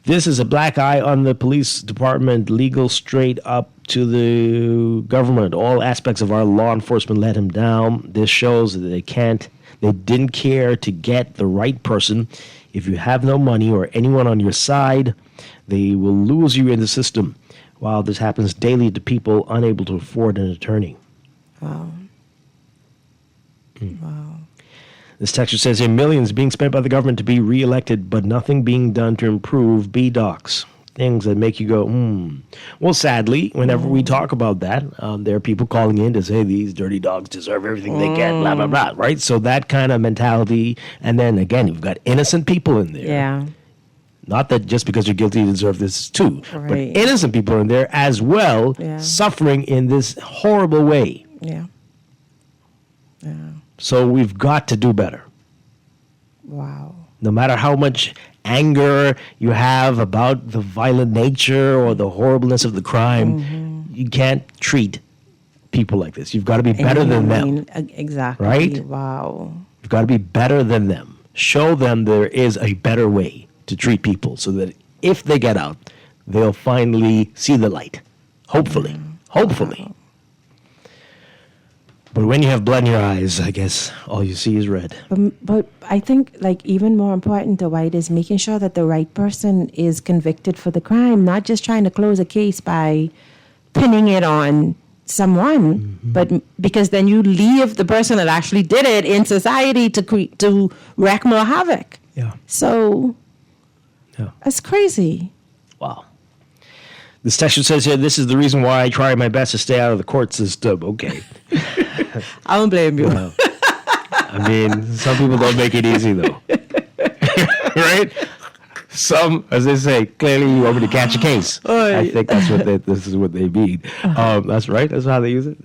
This is a black eye on the police department, legal straight up to the government. All aspects of our law enforcement let him down. This shows that they didn't care to get the right person. If you have no money or anyone on your side, they will lose you in the system. While this happens daily to people unable to afford an attorney. Wow. Wow. This texture says here, millions being spent by the government to be reelected, but nothing being done to improve B-Docs. Things that make you go, Well, sadly, whenever we talk about that, there are people calling in to say these dirty dogs deserve everything they get, blah, blah, blah, right? So that kind of mentality. And then, again, you've got innocent people in there. Yeah. Not that just because you're guilty, you deserve this too. Right. But innocent people in there as well, suffering in this horrible way. Yeah. Yeah. So we've got to do better. Wow. No matter how much anger you have about the violent nature or the horribleness of the crime, you can't treat people like this. You've got to be better than them. Exactly. Right? Wow. You've got to be better than them. Show them there is a better way to treat people so that if they get out, they'll finally see the light. Hopefully. Hopefully. But when you have blood in your eyes, I guess all you see is red. But I think, like, even more important to White is making sure that the right person is convicted for the crime, not just trying to close a case by pinning it on someone, but because then you leave the person that actually did it in society to wreak more havoc. Yeah. So that's crazy. Wow. This texture says here, this is the reason why I try my best to stay out of the court system. Okay. I don't blame you. Well, I mean, some people don't make it easy, though. Right? Some, as they say, clearly you want me to catch a case. I think this is what they mean. That's right. That's how they use it.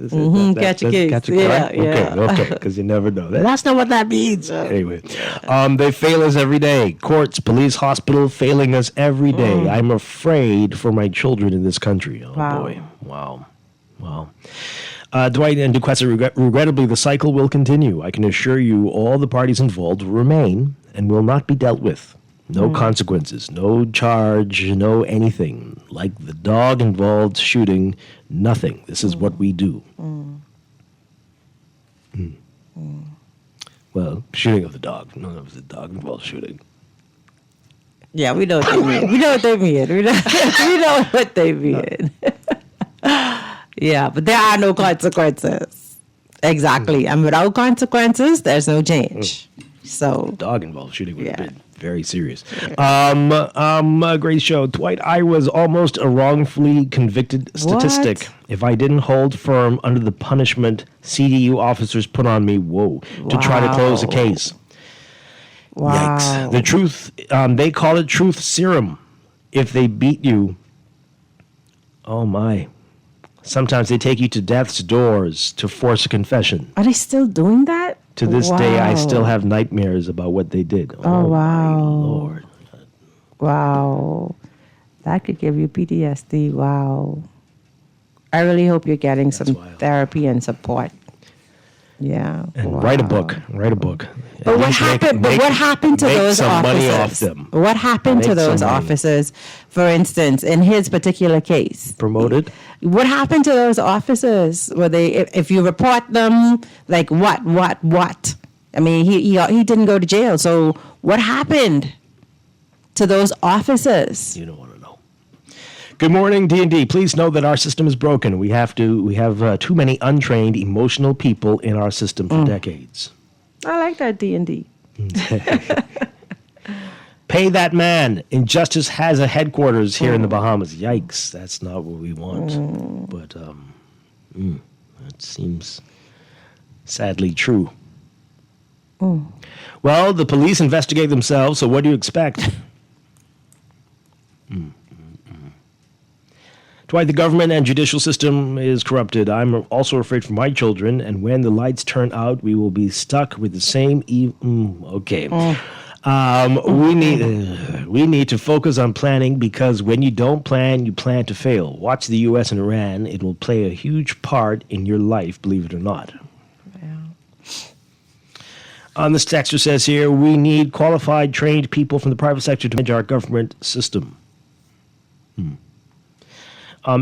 Catch a case. Catch a yeah, crime? yeah. Okay, because you never know. That's not what that means. Anyway, they fail us every day. Courts, police, hospital, failing us every day. I'm afraid for my children in this country. Oh, boy. Wow. Dwight and Duquesne, regrettably, the cycle will continue. I can assure you all the parties involved will remain and will not be dealt with. No consequences, no charge, no anything. Like the dog involved shooting, nothing. This is what we do. Well, shooting of the dog. No, it was the dog involved shooting. Yeah, we know what they mean. We know what they mean. We know what they mean. Yeah, but there are no consequences. Exactly. And without consequences, there's no change. So dog involved shooting would have been very serious. Great show. Dwight, I was almost a wrongfully convicted statistic. What? If I didn't hold firm under the punishment CDU officers put on me, to try to close the case. Wow. Yikes. The truth, they call it truth serum. If they beat you, oh my. Sometimes they take you to death's doors to force a confession. Are they still doing that? To this day, I still have nightmares about what they did. Oh, wow. My Lord. Wow. That could give you PTSD. Wow. I really hope you're getting some therapy and support. Yeah. And write a book. But what happened? What happened to those some officers? Money off them. What happened to Make those some money. officers? For instance, in his particular case, Promoted. what happened to those officers? Were they? If you report them, like what? I mean, he didn't go to jail. So what happened to those officers? You don't want to know. Good morning, D&D. Please know that our system is broken. We have too many untrained, emotional people in our system for decades. I like that D&D. Pay that man. Injustice has a headquarters here in the Bahamas. Yikes. That's not what we want. But it seems sadly true. Well, the police investigate themselves, so what do you expect? Dwight, the government and judicial system is corrupted. I'm also afraid for my children, and when the lights turn out, we will be stuck with the same okay. We need to focus on planning, because when you don't plan, you plan to fail. Watch the U.S. and Iran. It will play a huge part in your life, believe it or not. This texter says here, we need qualified, trained people from the private sector to manage our government system.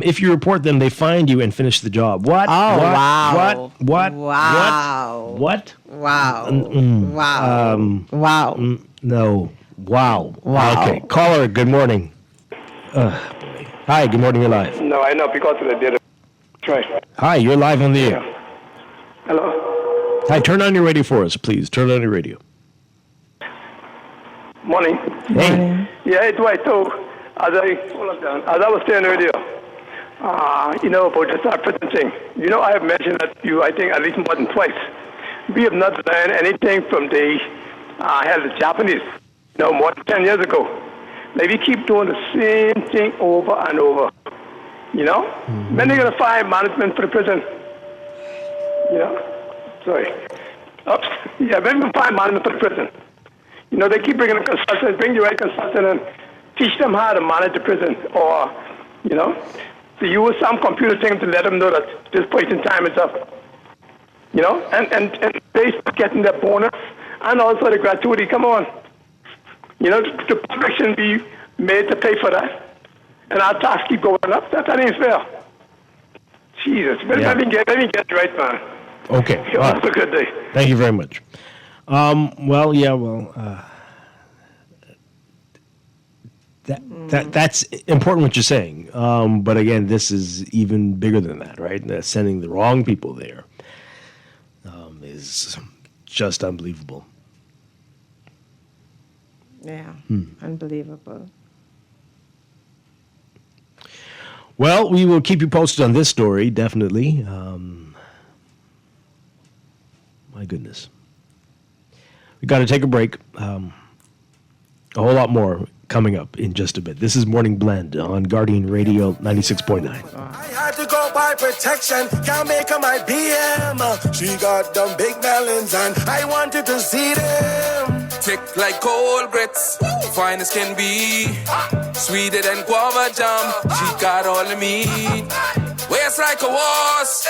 If you report them, they find you and finish the job. What? Oh, what? wow. What? Wow. What? Wow. Wow. Wow. No. Wow. Wow. Okay. Caller, good morning. Boy. Hi, good morning, you're live. No, I know, because of the data. Right. Hi, you're live on the air. Hello? Hi, turn on your radio for us, please. Turn on your radio. Morning. Hey. Yeah, it's Dwight. So, as I was saying earlier, about the South Prison thing, I have mentioned that I think, at least more than twice. We have not learned anything from the Japanese, more than 10 years ago. Like, we keep doing the same thing over and over. When they're going to find management for the prison, sorry. Oops. Yeah, when we find management for the prison, they keep bringing a consultant, bring the right consultant and teach them how to manage the prison, or, to use some computer thing to let them know that this point in time is up. And they start getting their bonus and also the gratuity. Come on. The public shouldn't be made to pay for that. And our tax keep going up. That ain't fair. Jesus. Let me get it right, man. Okay. Have a good day. Thank you very much. That's important what you're saying. But again, this is even bigger than that, right? Sending the wrong people there is just unbelievable. Yeah, unbelievable. Well, we will keep you posted on this story, definitely. My goodness. We got to take a break. A whole lot more coming up in just a bit. This is Morning Blend on Guardian Radio 96.9. I had to go buy protection, can't make her my BM. She got them big melons and I wanted to see them. Thick like cold grits, fine as can be. Sweeter than guava jam, she got all the meat. Waist like a horse,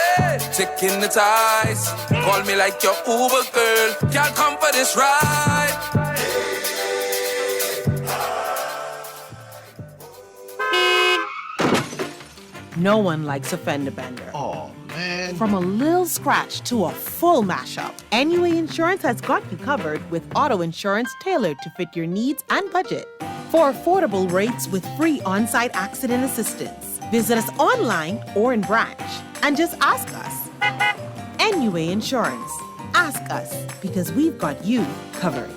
thick in the ties. Call me like your Uber girl, can't come for this ride. No one likes a fender bender. Oh, man. From a little scratch to a full mashup, NUA Insurance has got you covered with auto insurance tailored to fit your needs and budget. For affordable rates with free on-site accident assistance, visit us online or in branch and just ask us. NUA Insurance. Ask us because we've got you covered.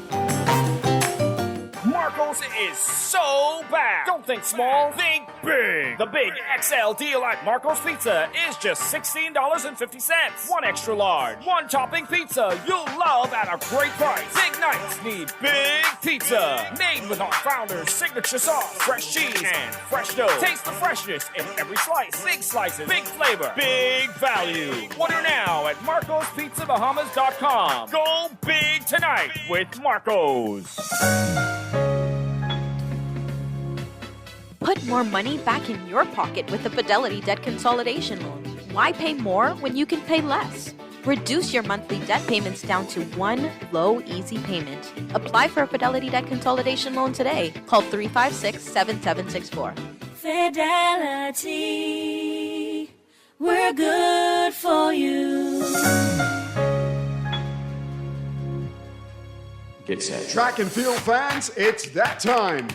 Marcos is so back. Don't think small, think big. The big XL deal at Marcos Pizza is just $16.50. One extra large, one topping pizza you'll love at a great price. Big nights need big pizza. Made with our founder's signature sauce, fresh cheese, and fresh dough. Taste the freshness in every slice. Big slices, big flavor, big value. Order now at MarcosPizzaBahamas.com. Go big tonight with Marcos. Put more money back in your pocket with the Fidelity Debt Consolidation Loan. Why pay more when you can pay less? Reduce your monthly debt payments down to one low, easy payment. Apply for a Fidelity Debt Consolidation Loan today. Call 356-7764. Fidelity, we're good for you. Get set. Track and field fans, it's that time.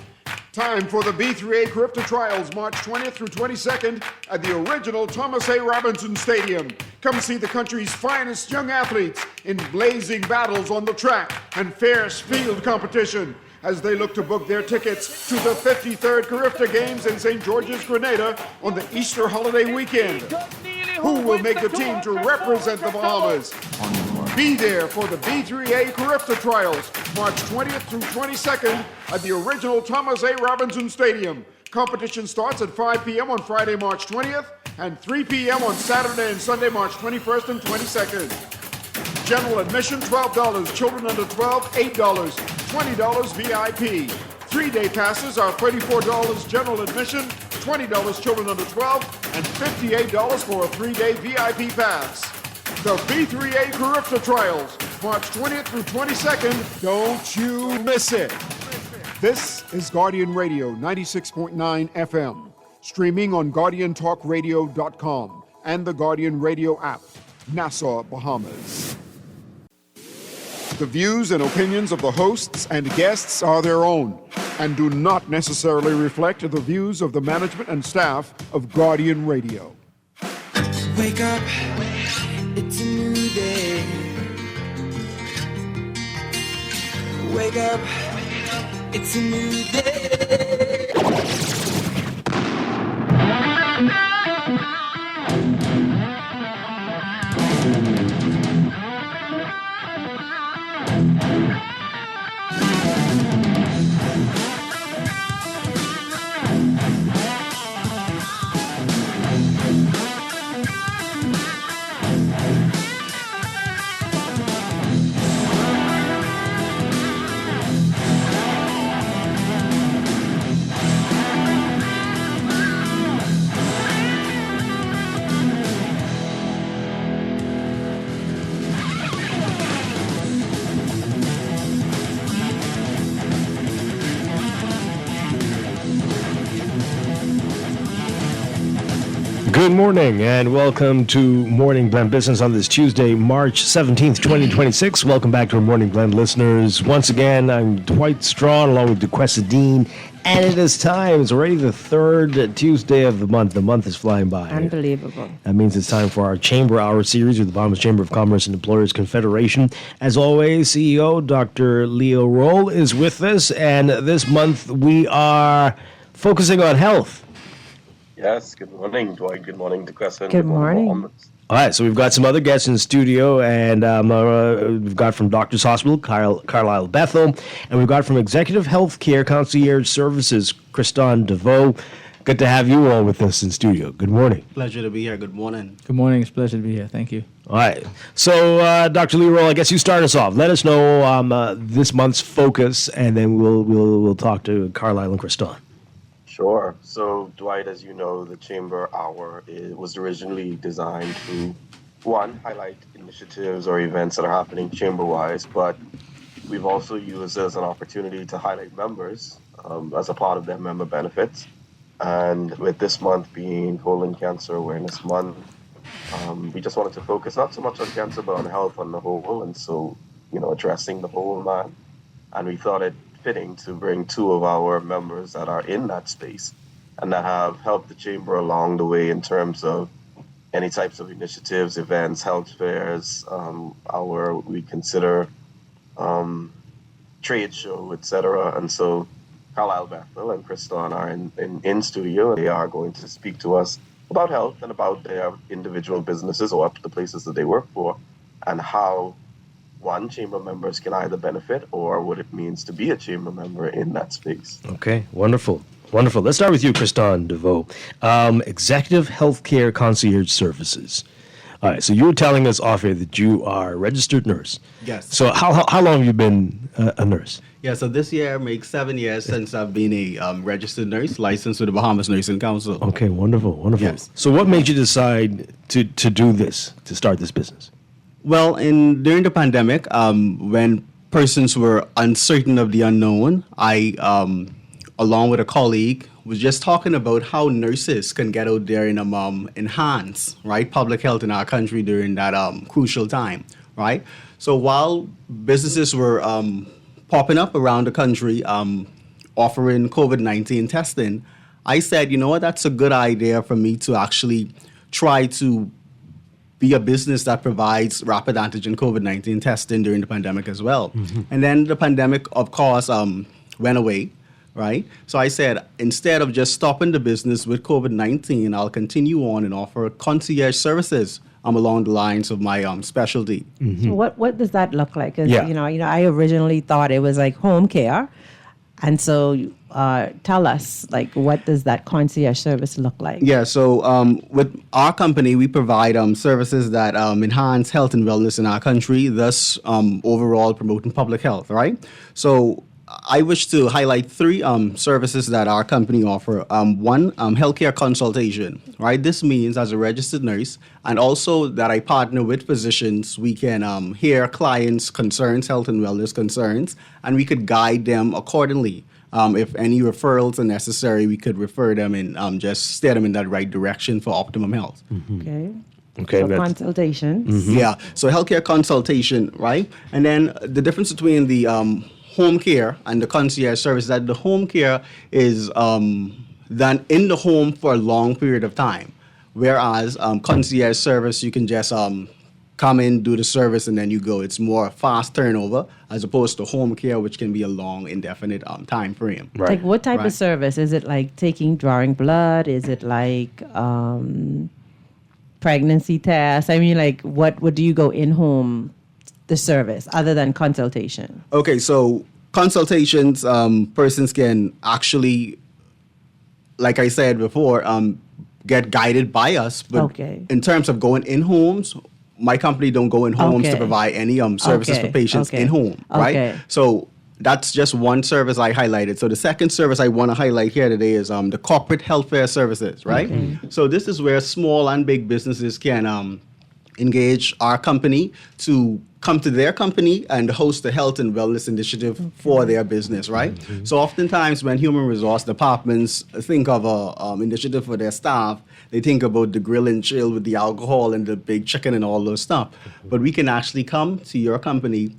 Time for the B3A Carifta Trials, March 20th through 22nd at the original Thomas A. Robinson Stadium. Come see the country's finest young athletes in blazing battles on the track and fierce field competition as they look to book their tickets to the 53rd Carifta Games in St. George's, Grenada on the Easter holiday weekend. Who will make the team to represent the Bahamas? Be there for the B3A Carifta Trials, March 20th through 22nd at the original Thomas A. Robinson Stadium. Competition starts at 5 p.m. on Friday, March 20th and 3 p.m. on Saturday and Sunday, March 21st and 22nd. General admission, $12. Children under 12, $8. $20 VIP. 3-day passes are $34 general admission, $20 children under 12, and $58 for a 3-day VIP pass. The B3A Carifta Trials, March 20th through 22nd. Don't you miss it. This is Guardian Radio 96.9 FM, streaming on GuardianTalkRadio.com and the Guardian Radio app, Nassau, Bahamas. The views and opinions of the hosts and guests are their own and do not necessarily reflect the views of the management and staff of Guardian Radio. Wake up, it's a new day. Wake up, it's a new day. Good morning and welcome to Morning Blend Business on this Tuesday, March 17th, 2026. Welcome back to our Morning Blend listeners. Once again, I'm Dwight Strachan along with DeQuesta Dean, and it is time. It's already the third Tuesday of the month. The month is flying by. Unbelievable. That means it's time for our Chamber Hour series with the Bahamas Chamber of Commerce and Employers Confederation. As always, CEO Dr. Leo Roll is with us, and this month we are focusing on health. Yes, good morning, Dwight. Good morning, DeQuesta. Good morning. All right, so we've got some other guests in the studio, and we've got from Doctors Hospital, Carlisle Bethel, and we've got from Executive Healthcare Concierge Services, Kriston DeVoe. Good to have you all with us in studio. Good morning. Pleasure to be here. Good morning. Good morning. It's a pleasure to be here. Thank you. All right. So, Dr. Leroy, I guess you start us off. Let us know this month's focus, and then we'll talk to Carlisle and Kriston. Sure. So, Dwight, as you know, the Chamber Hour was originally designed to, one, highlight initiatives or events that are happening chamber-wise, but we've also used it as an opportunity to highlight members as a part of their member benefits. And with this month being Colon Cancer Awareness Month, we just wanted to focus not so much on cancer, but on health on the whole, and so, addressing the whole man. And we thought it fitting to bring two of our members that are in that space and that have helped the chamber along the way in terms of any types of initiatives, events, health fairs, we consider trade show, etc. And so Carlisle Bethel and Kriston are in studio, and they are going to speak to us about health and about their individual businesses or up to the places that they work for, and how one, chamber members can either benefit or what it means to be a chamber member in that space. Okay, wonderful. Let's start with you, Kriston DeVoe. Executive Healthcare Concierge Services. All right, so you were telling us off here that you are a registered nurse. Yes. So how long have you been a nurse? Yeah, so this year makes 7 years since I've been a registered nurse, licensed with the Bahamas Nursing Council. Okay, wonderful. Yes. So what made you decide to do this, to start this business? Well, during the pandemic, when persons were uncertain of the unknown, I, along with a colleague, was just talking about how nurses can get out there and enhance, right, public health in our country during that crucial time, right? So while businesses were popping up around the country offering COVID-19 testing, I said, you know what, that's a good idea for me to actually try to be a business that provides rapid antigen COVID-19 testing during the pandemic as well. Mm-hmm. And then the pandemic, of course, went away, right? So I said, instead of just stopping the business with COVID-19, I'll continue on and offer concierge services along the lines of my specialty. Mm-hmm. So what does that look like? 'Cause, I originally thought it was like home care. And so tell us, what does that concierge service look like? Yeah, so with our company, we provide services that enhance health and wellness in our country, thus overall promoting public health, right? So I wish to highlight three services that our company offer. One, healthcare consultation, right? This means as a registered nurse, and also that I partner with physicians, we can hear clients' concerns, health and wellness concerns, and we could guide them accordingly. If any referrals are necessary, we could refer them and just steer them in that right direction for optimum health. Mm-hmm. Okay. So consultation. Mm-hmm. Yeah. So healthcare consultation, right? And then the difference between the home care and the concierge service, that the home care is done in the home for a long period of time, whereas concierge service, you can just come in, do the service, and then you go. It's more fast turnover as opposed to home care, which can be a long, indefinite time frame. Right. Like what type of service? Is it like drawing blood? Is it like pregnancy tests? I mean, like what do you go in home? The service other than consultation? Okay, so consultations, persons can actually, like I said before, get guided by us. But in terms of going in homes, my company don't go in homes to provide any services for patients in home, right? So that's just one service I highlighted. So the second service I want to highlight here today is the corporate healthcare services, right? Okay. So this is where small and big businesses can engage our company to come to their company and host a health and wellness initiative for their business, right? Mm-hmm. So oftentimes when human resource departments think of an initiative for their staff, They think about the grill and chill with the alcohol and the big chicken and all those stuff. But we can actually come to your company,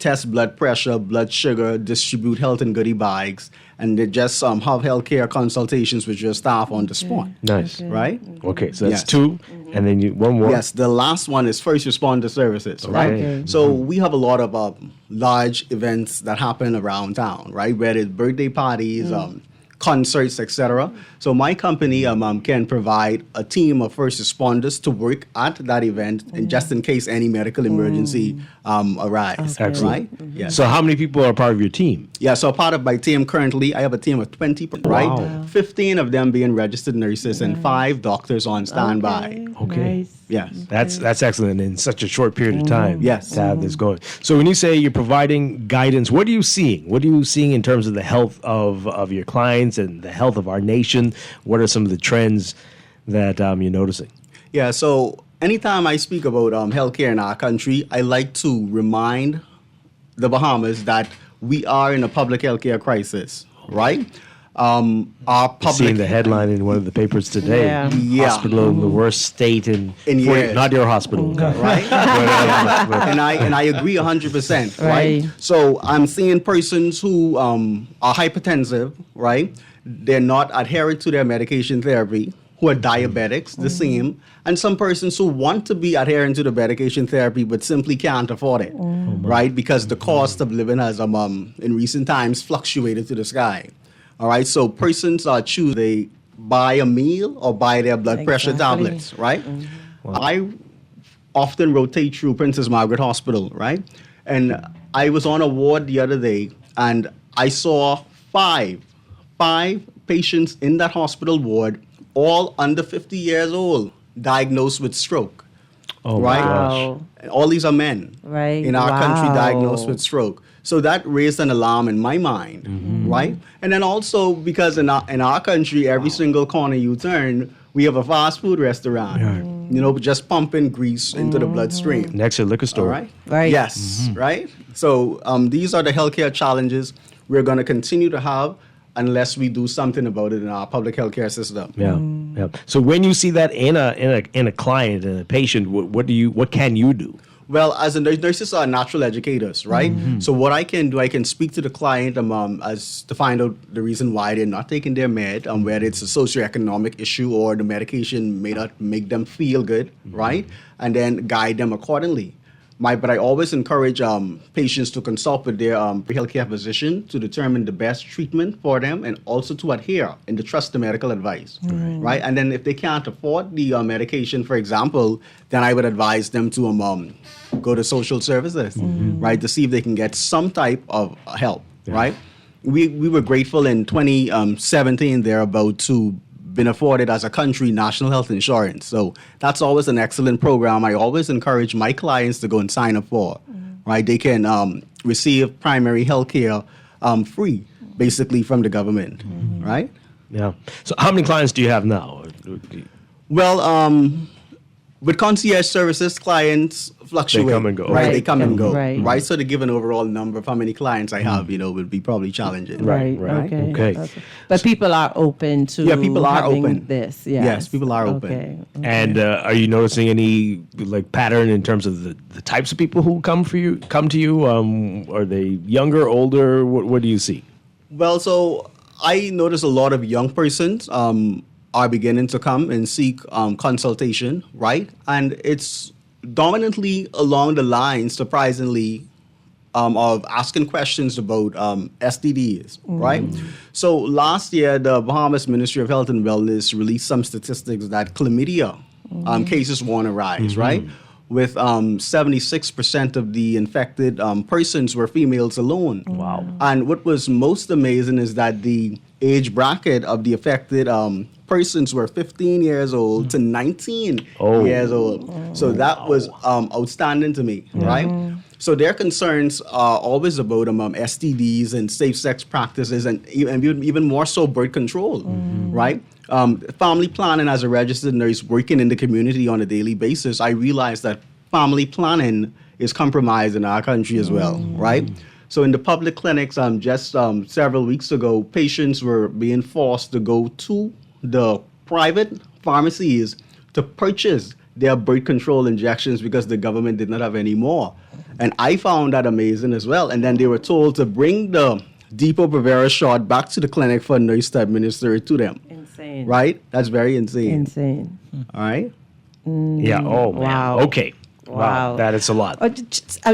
test blood pressure, blood sugar, distribute health and goodie bags, and they just have healthcare consultations with your staff on the spot. Nice. Right? Okay, so that's Yes. two, and then one more. Yes, the last one is first responder services, right? Okay. So we have a lot of large events that happen around town, right? Whether it's birthday parties, concerts, etc. So my company can provide a team of first responders to work at that event, and just in case any medical emergency arise, Excellent. right? Yes. So how many people are part of your team? Yeah, so part of my team currently, I have a team of 20, right? Wow. 15 of them being registered nurses and 5 doctors on standby. Okay. Yes. That's excellent in such a short period of time. Yes. To have this going. So when you say you're providing guidance, what are you seeing? What are you seeing in terms of the health of your clients and the health of our nation? What are some of the trends that you're noticing? Yeah, so anytime I speak about healthcare in our country, I like to remind the Bahamas that we are in a public healthcare crisis, right? Our public Seeing the headline in one of the papers today. Yeah. Hospital in the worst state in years. not your hospital. Right? and I agree 100%, right? So I'm seeing persons who are hypertensive, right? They're not adherent to their medication therapy, who are diabetics, the same, and some persons who want to be adherent to the medication therapy but simply can't afford it, right? Because the cost of living has, in recent times, fluctuated to the sky. All right, so persons choose they buy a meal or buy their blood pressure tablets, right? I often rotate through Princess Margaret Hospital, right? And I was on a ward the other day, and I saw five patients in that hospital ward, all under 50 years old, diagnosed with stroke. Oh, right? gosh. And all these are men in our country diagnosed with stroke. So that raised an alarm in my mind, right? And then also because in our country, every single corner you turn, we have a fast food restaurant, you know, just pumping grease into the bloodstream. Next to a liquor store. All right? Yes, right? So these are the healthcare challenges we're going to continue to have unless we do something about it in our public healthcare system. Yeah. So when you see that in a client and a patient, what can you do? Well, as nurses are natural educators, right? So what I can do, I can speak to the client as to find out the reason why they're not taking their med, whether it's a socioeconomic issue or the medication may not make them feel good, right? And then guide them accordingly. But I always encourage patients to consult with their healthcare physician to determine the best treatment for them and also to adhere and to trust the medical advice, right? And then if they can't afford the medication, for example, then I would advise them to go to social services, right, to see if they can get some type of help, right? We were grateful in 2017 thereabout to been afforded as a country national health insurance. So that's always an excellent program. I always encourage my clients to go and sign up for, right? They can receive primary health care free, basically from the government, right? Yeah. So how many clients do you have now? Well, with concierge services, clients fluctuate. They come and go. Right, they come and go. Right. So to give an overall number of how many clients I have, would be probably challenging. Okay. But people are open to people are having open. this. Yes, people are open. Okay. And are you noticing any pattern in terms of the types of people who come to you? Are they younger, older? What do you see? Well, so I notice a lot of young persons are beginning to come and seek consultation, right? And it's dominantly along the lines, surprisingly, of asking questions about STDs, right? So last year, the Bahamas Ministry of Health and Wellness released some statistics that chlamydia cases were on a rise, right? With 76% of the infected persons were females alone. Wow. And what was most amazing is that the age bracket of the affected persons were 15 years old to 19 years old. So that was outstanding to me, right? So their concerns are always about STDs and safe sex practices and even more so birth control, right? Family planning as a registered nurse working in the community on a daily basis, I realized that family planning is compromised in our country as well, right? So in the public clinics, just several weeks ago, patients were being forced to go to the private pharmacies to purchase their birth control injections because the government did not have any more. And I found that amazing as well. And then they were told to bring the Depo-Provera shot back to the clinic for a nurse to administer it to them. Insane. Right? That's very insane. Insane. All right? Yeah. Oh, man. Wow. Okay. Wow. That is a lot.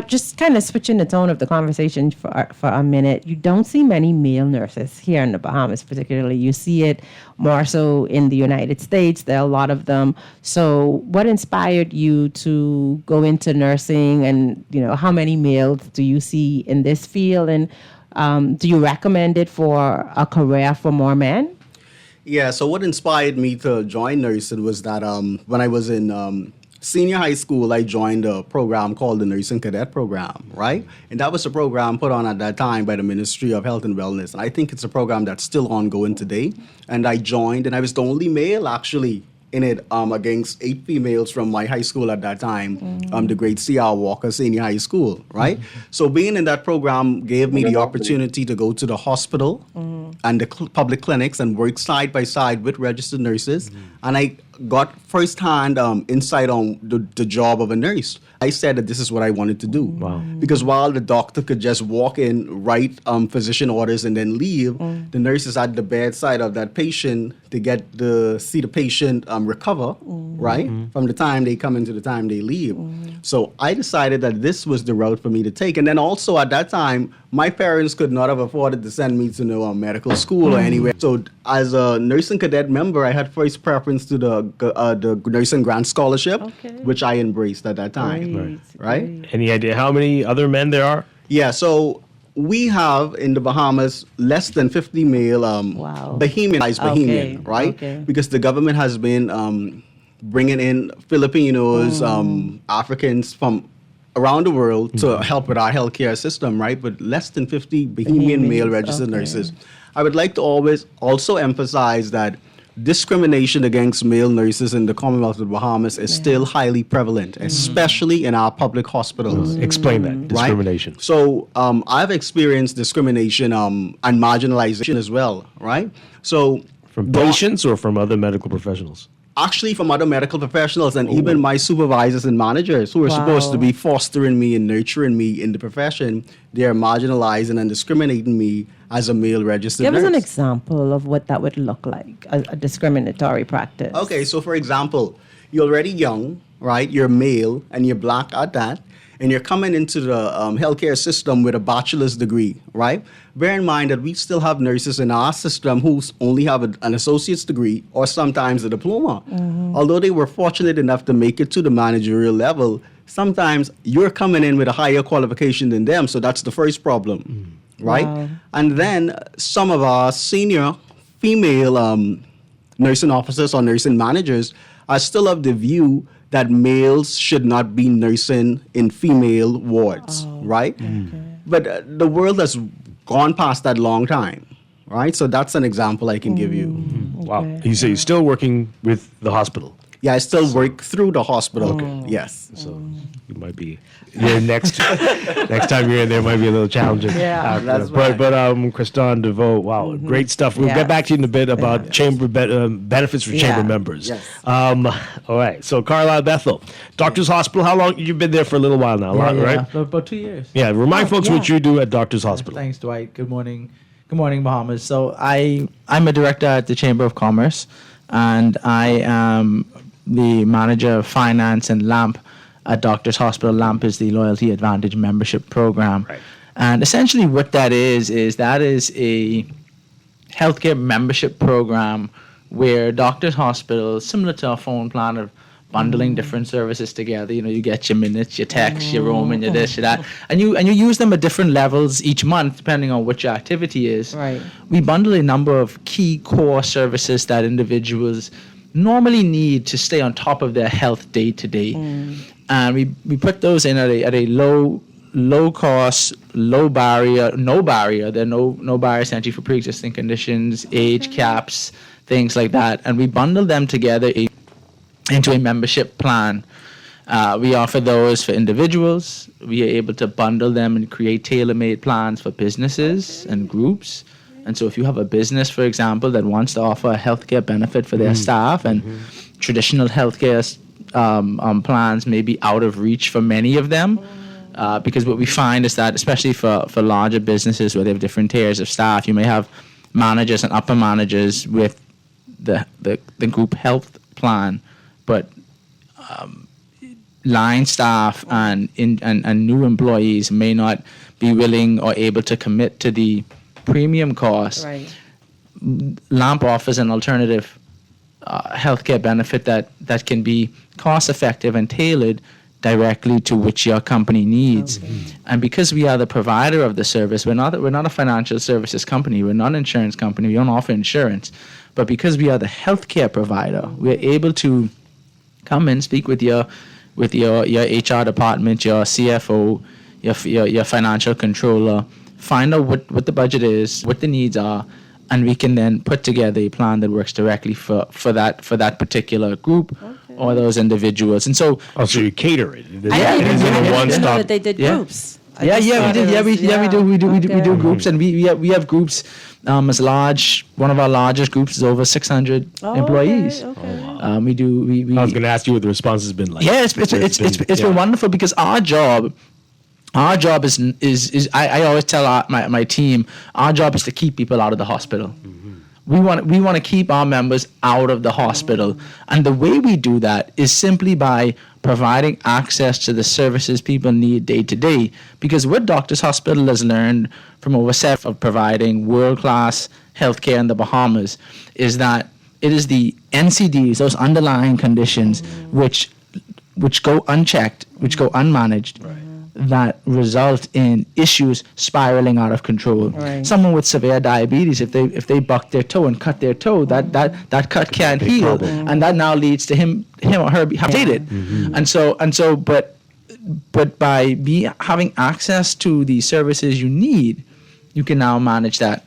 Just kind of switching the tone of the conversation for a minute. You don't see many male nurses here in the Bahamas, particularly. You see it more so in the United States. There are a lot of them. So, what inspired you to go into nursing, and how many males do you see in this field, and do you recommend it for a career for more men? Yeah. So, what inspired me to join nursing was that when I was in senior high school, I joined a program called the Nursing Cadet Program, right? And that was a program put on at that time by the Ministry of Health and Wellness. And I think it's a program that's still ongoing today. And I joined, and I was the only male, actually, in it against 8 females from my high school at that time, the great C.R. Walker Senior High School, right? So being in that program gave me the opportunity to go to the hospital and the public clinics and work side by side with registered nurses. And I got firsthand insight on the job of a nurse. I said that this is what I wanted to do. Wow. Because while the doctor could just walk in, write physician orders, and then leave, the nurse is at the bedside of that patient to see the patient recover, right? From the time they come in to the time they leave. So I decided that this was the route for me to take. And then also at that time, my parents could not have afforded to send me to no medical school or anywhere. So as a nursing cadet member, I had first preference to the nursing grant scholarship, which I embraced at that time. Right? Any idea how many other men there are? Yeah, so we have in the Bahamas less than 50 male Bahamian, right? Okay. Because the government has been bringing in Filipinos, Africans from around the world to help with our healthcare system, right? But less than 50 Bahamian male registered nurses. I would like to always also emphasize that discrimination against male nurses in the Commonwealth of the Bahamas is still highly prevalent, especially in our public hospitals. Explain that, discrimination. Right? So I've experienced discrimination and marginalization as well, right? So from patients or from other medical professionals? Actually, from other medical professionals and even my supervisors and managers who are supposed to be fostering me and nurturing me in the profession, they are marginalizing and discriminating me as a male registered nurse. Give us an example of what that would look like, a discriminatory practice. Okay, so for example, you're already young, right? You're male and you're black at that, and you're coming into the healthcare system with a bachelor's degree, right? Bear in mind that we still have nurses in our system who only have an associate's degree or sometimes a diploma. Although they were fortunate enough to make it to the managerial level, sometimes you're coming in with a higher qualification than them, so that's the first problem, right? Wow. And then some of our senior female nursing officers or nursing managers are still of the view that males should not be nursing in female wards, right? But the world has gone past that long time, right? So that's an example I can give you. Wow. You say you're still working with the hospital? Yeah, I still work through the hospital. Yes. So you might be next time you're in there might be a little challenging. Yeah, that's but Kristan DeVoe, wow, great stuff. We'll get back to you in a bit about chamber benefits for chamber members. Yes. All right. So Carlisle Bethel, Doctors Hospital. How long you've been there for a little while now, right? For about 2 years. Yeah. Remind folks what you do at Doctors Hospital. Thanks, Dwight. Good morning. Good morning, Bahamas. So I'm a director at the Chamber of Commerce, and I am the manager of finance and LAMP at Doctors Hospital. LAMP is the Loyalty Advantage Membership Program. Right. And essentially what that is a healthcare membership program where Doctors Hospital, similar to a phone plan of bundling different services together, you get your minutes, your text, your roaming, your this, your that, and you use them at different levels each month depending on what your activity is. Right. We bundle a number of key core services that individuals normally need to stay on top of their health day to day, and we put those in at a low cost, low barrier, no barrier. There are no barriers to entry for pre-existing conditions, age caps, things like that, and we bundle them together into a membership plan. We offer those for individuals. We are able to bundle them and create tailor-made plans for businesses and groups. And so if you have a business, for example, that wants to offer a healthcare benefit for their staff, and traditional healthcare plans may be out of reach for many of them, because what we find is that, especially for larger businesses where they have different tiers of staff, you may have managers and upper managers with the group health plan, but line staff and new employees may not be willing or able to commit to the premium cost. Right. LAMP offers an alternative healthcare benefit that can be cost effective and tailored directly to which your company needs. And because we are the provider of the service, we're not a financial services company, we're not an insurance company, we don't offer insurance, but because we are the healthcare provider, we're able to come in, speak with your HR department, your CFO, your financial controller, find out what the budget is, what the needs are, and we can then put together a plan that works directly for that particular group or those individuals. And so, so you cater it. I didn't even know that they did groups. We do groups, and we have groups as large. One of our largest groups is over 600 employees. I was going to ask you what the response has been like. Yeah, it's been wonderful, because our job is I always tell my team, our job is to keep people out of the hospital. We want to keep our members out of the hospital, and the way we do that is simply by providing access to the services people need day to day. Because what Doctors Hospital has learned from over 7 of providing world-class healthcare in the Bahamas is that it is the NCDs, those underlying conditions, which go unchecked, which go unmanaged, that result in issues spiraling out of control. Right. Someone with severe diabetes, if they buck their toe and cut their toe, that cut can't heal, and that now leads to him or her being dated. And so, but by having access to the services you need, you can now manage that.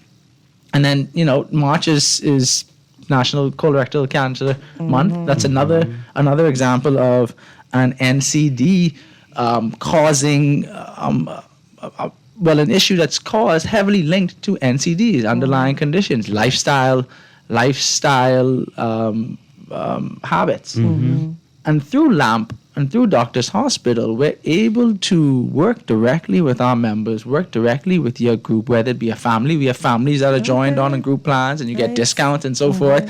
And then March is National Colorectal Cancer Month. That's another example of an NCD causing an issue that's caused heavily linked to NCDs, underlying conditions, lifestyle habits. And through LAMP and through Doctors Hospital, we're able to work directly with our members, work directly with your group, whether it be a family. We have families that are joined on in group plans, and you get discounts and so forth.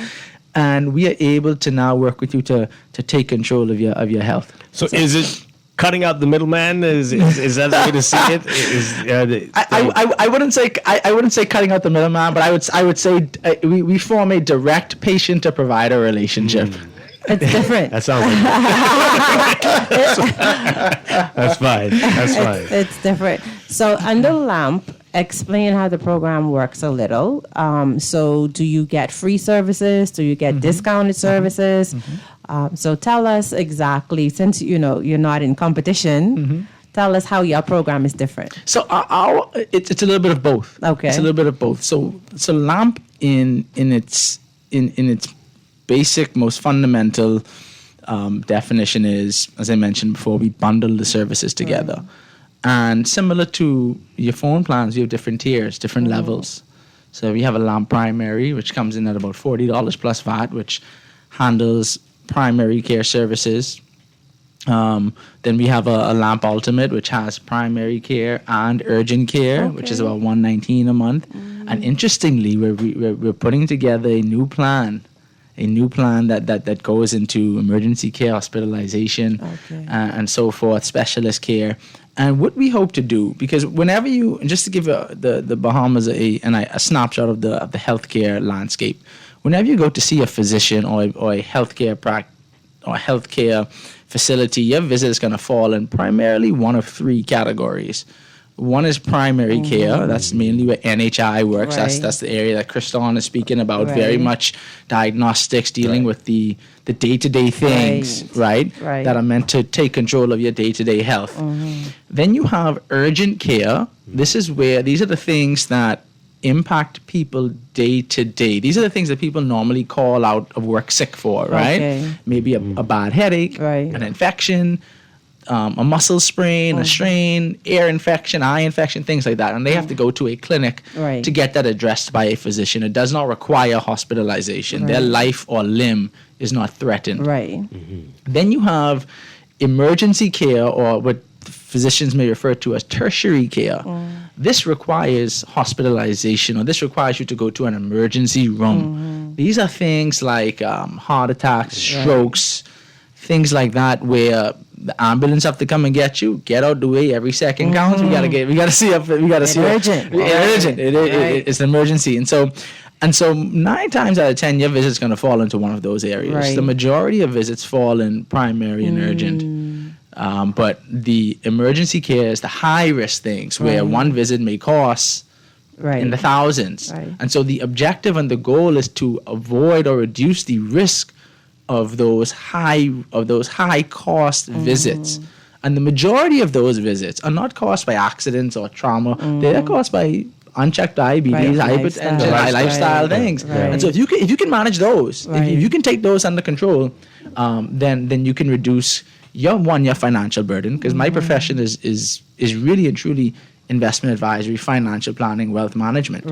And we are able to now work with you to take control of your health. So is it cutting out the middleman? Is that the way to see it? I wouldn't say cutting out the middleman, but I would say we form a direct patient to provider relationship. It's different. That sounds like That's fine. It's different. So under LAMP, explain how the program works a little. So do you get free services? Do you get discounted services? So tell us exactly, since you're not in competition, tell us how your program is different. So it's a little bit of both. Okay. It's a little bit of both. So LAMP in its basic, most fundamental definition is, as I mentioned before, we bundle the services together. And similar to your phone plans, we have different tiers, different levels. So we have a LAMP Primary, which comes in at about $40 plus VAT, which handles primary care services. Then we have a LAMP Ultimate, which has primary care and urgent care, which is about $119 a month. And interestingly, we're putting together a new plan that goes into emergency care, hospitalization, and so forth, specialist care. And what we hope to do, because whenever just to give the Bahamas a snapshot of the healthcare landscape, whenever you go to see a physician or a healthcare facility, your visit is going to fall in primarily one of 3 categories. One is primary care. That's mainly where NHI works. That's the area that Kriston is speaking about. Very much diagnostics, dealing with the day-to-day things, that are meant to take control of your day-to-day health. Then you have urgent care. These are the things that impact people day to day. These are the things that people normally call out of work sick for, right? Maybe a bad headache, an infection, a muscle sprain, a strain, ear infection, eye infection, things like that. And they have to go to a clinic to get that addressed by a physician. It does not require hospitalization. Their life or limb is not threatened. Right. Then you have emergency care, or what physicians may refer to as tertiary care. This requires hospitalization, or this requires you to go to an emergency room. These are things like heart attacks, strokes, things like that, where the ambulance have to come and get you. Get out the way. Every second counts. We gotta see up. We gotta see urgent. Urgent. It's an emergency, and so 9 times out of 10, your visit's going to fall into one of those areas. Right. The majority of visits fall in primary and urgent. But the emergency care is the high risk things where one visit may cost in the thousands. And so the objective and the goal is to avoid or reduce the risk of those high cost visits. And the majority of those visits are not caused by accidents or trauma. They're caused by unchecked diabetes, hypertension, lifestyle things. And so if you can manage those, if you can take those under control, then you can reduce your financial burden, because my profession is really and truly investment advisory, financial planning, wealth management.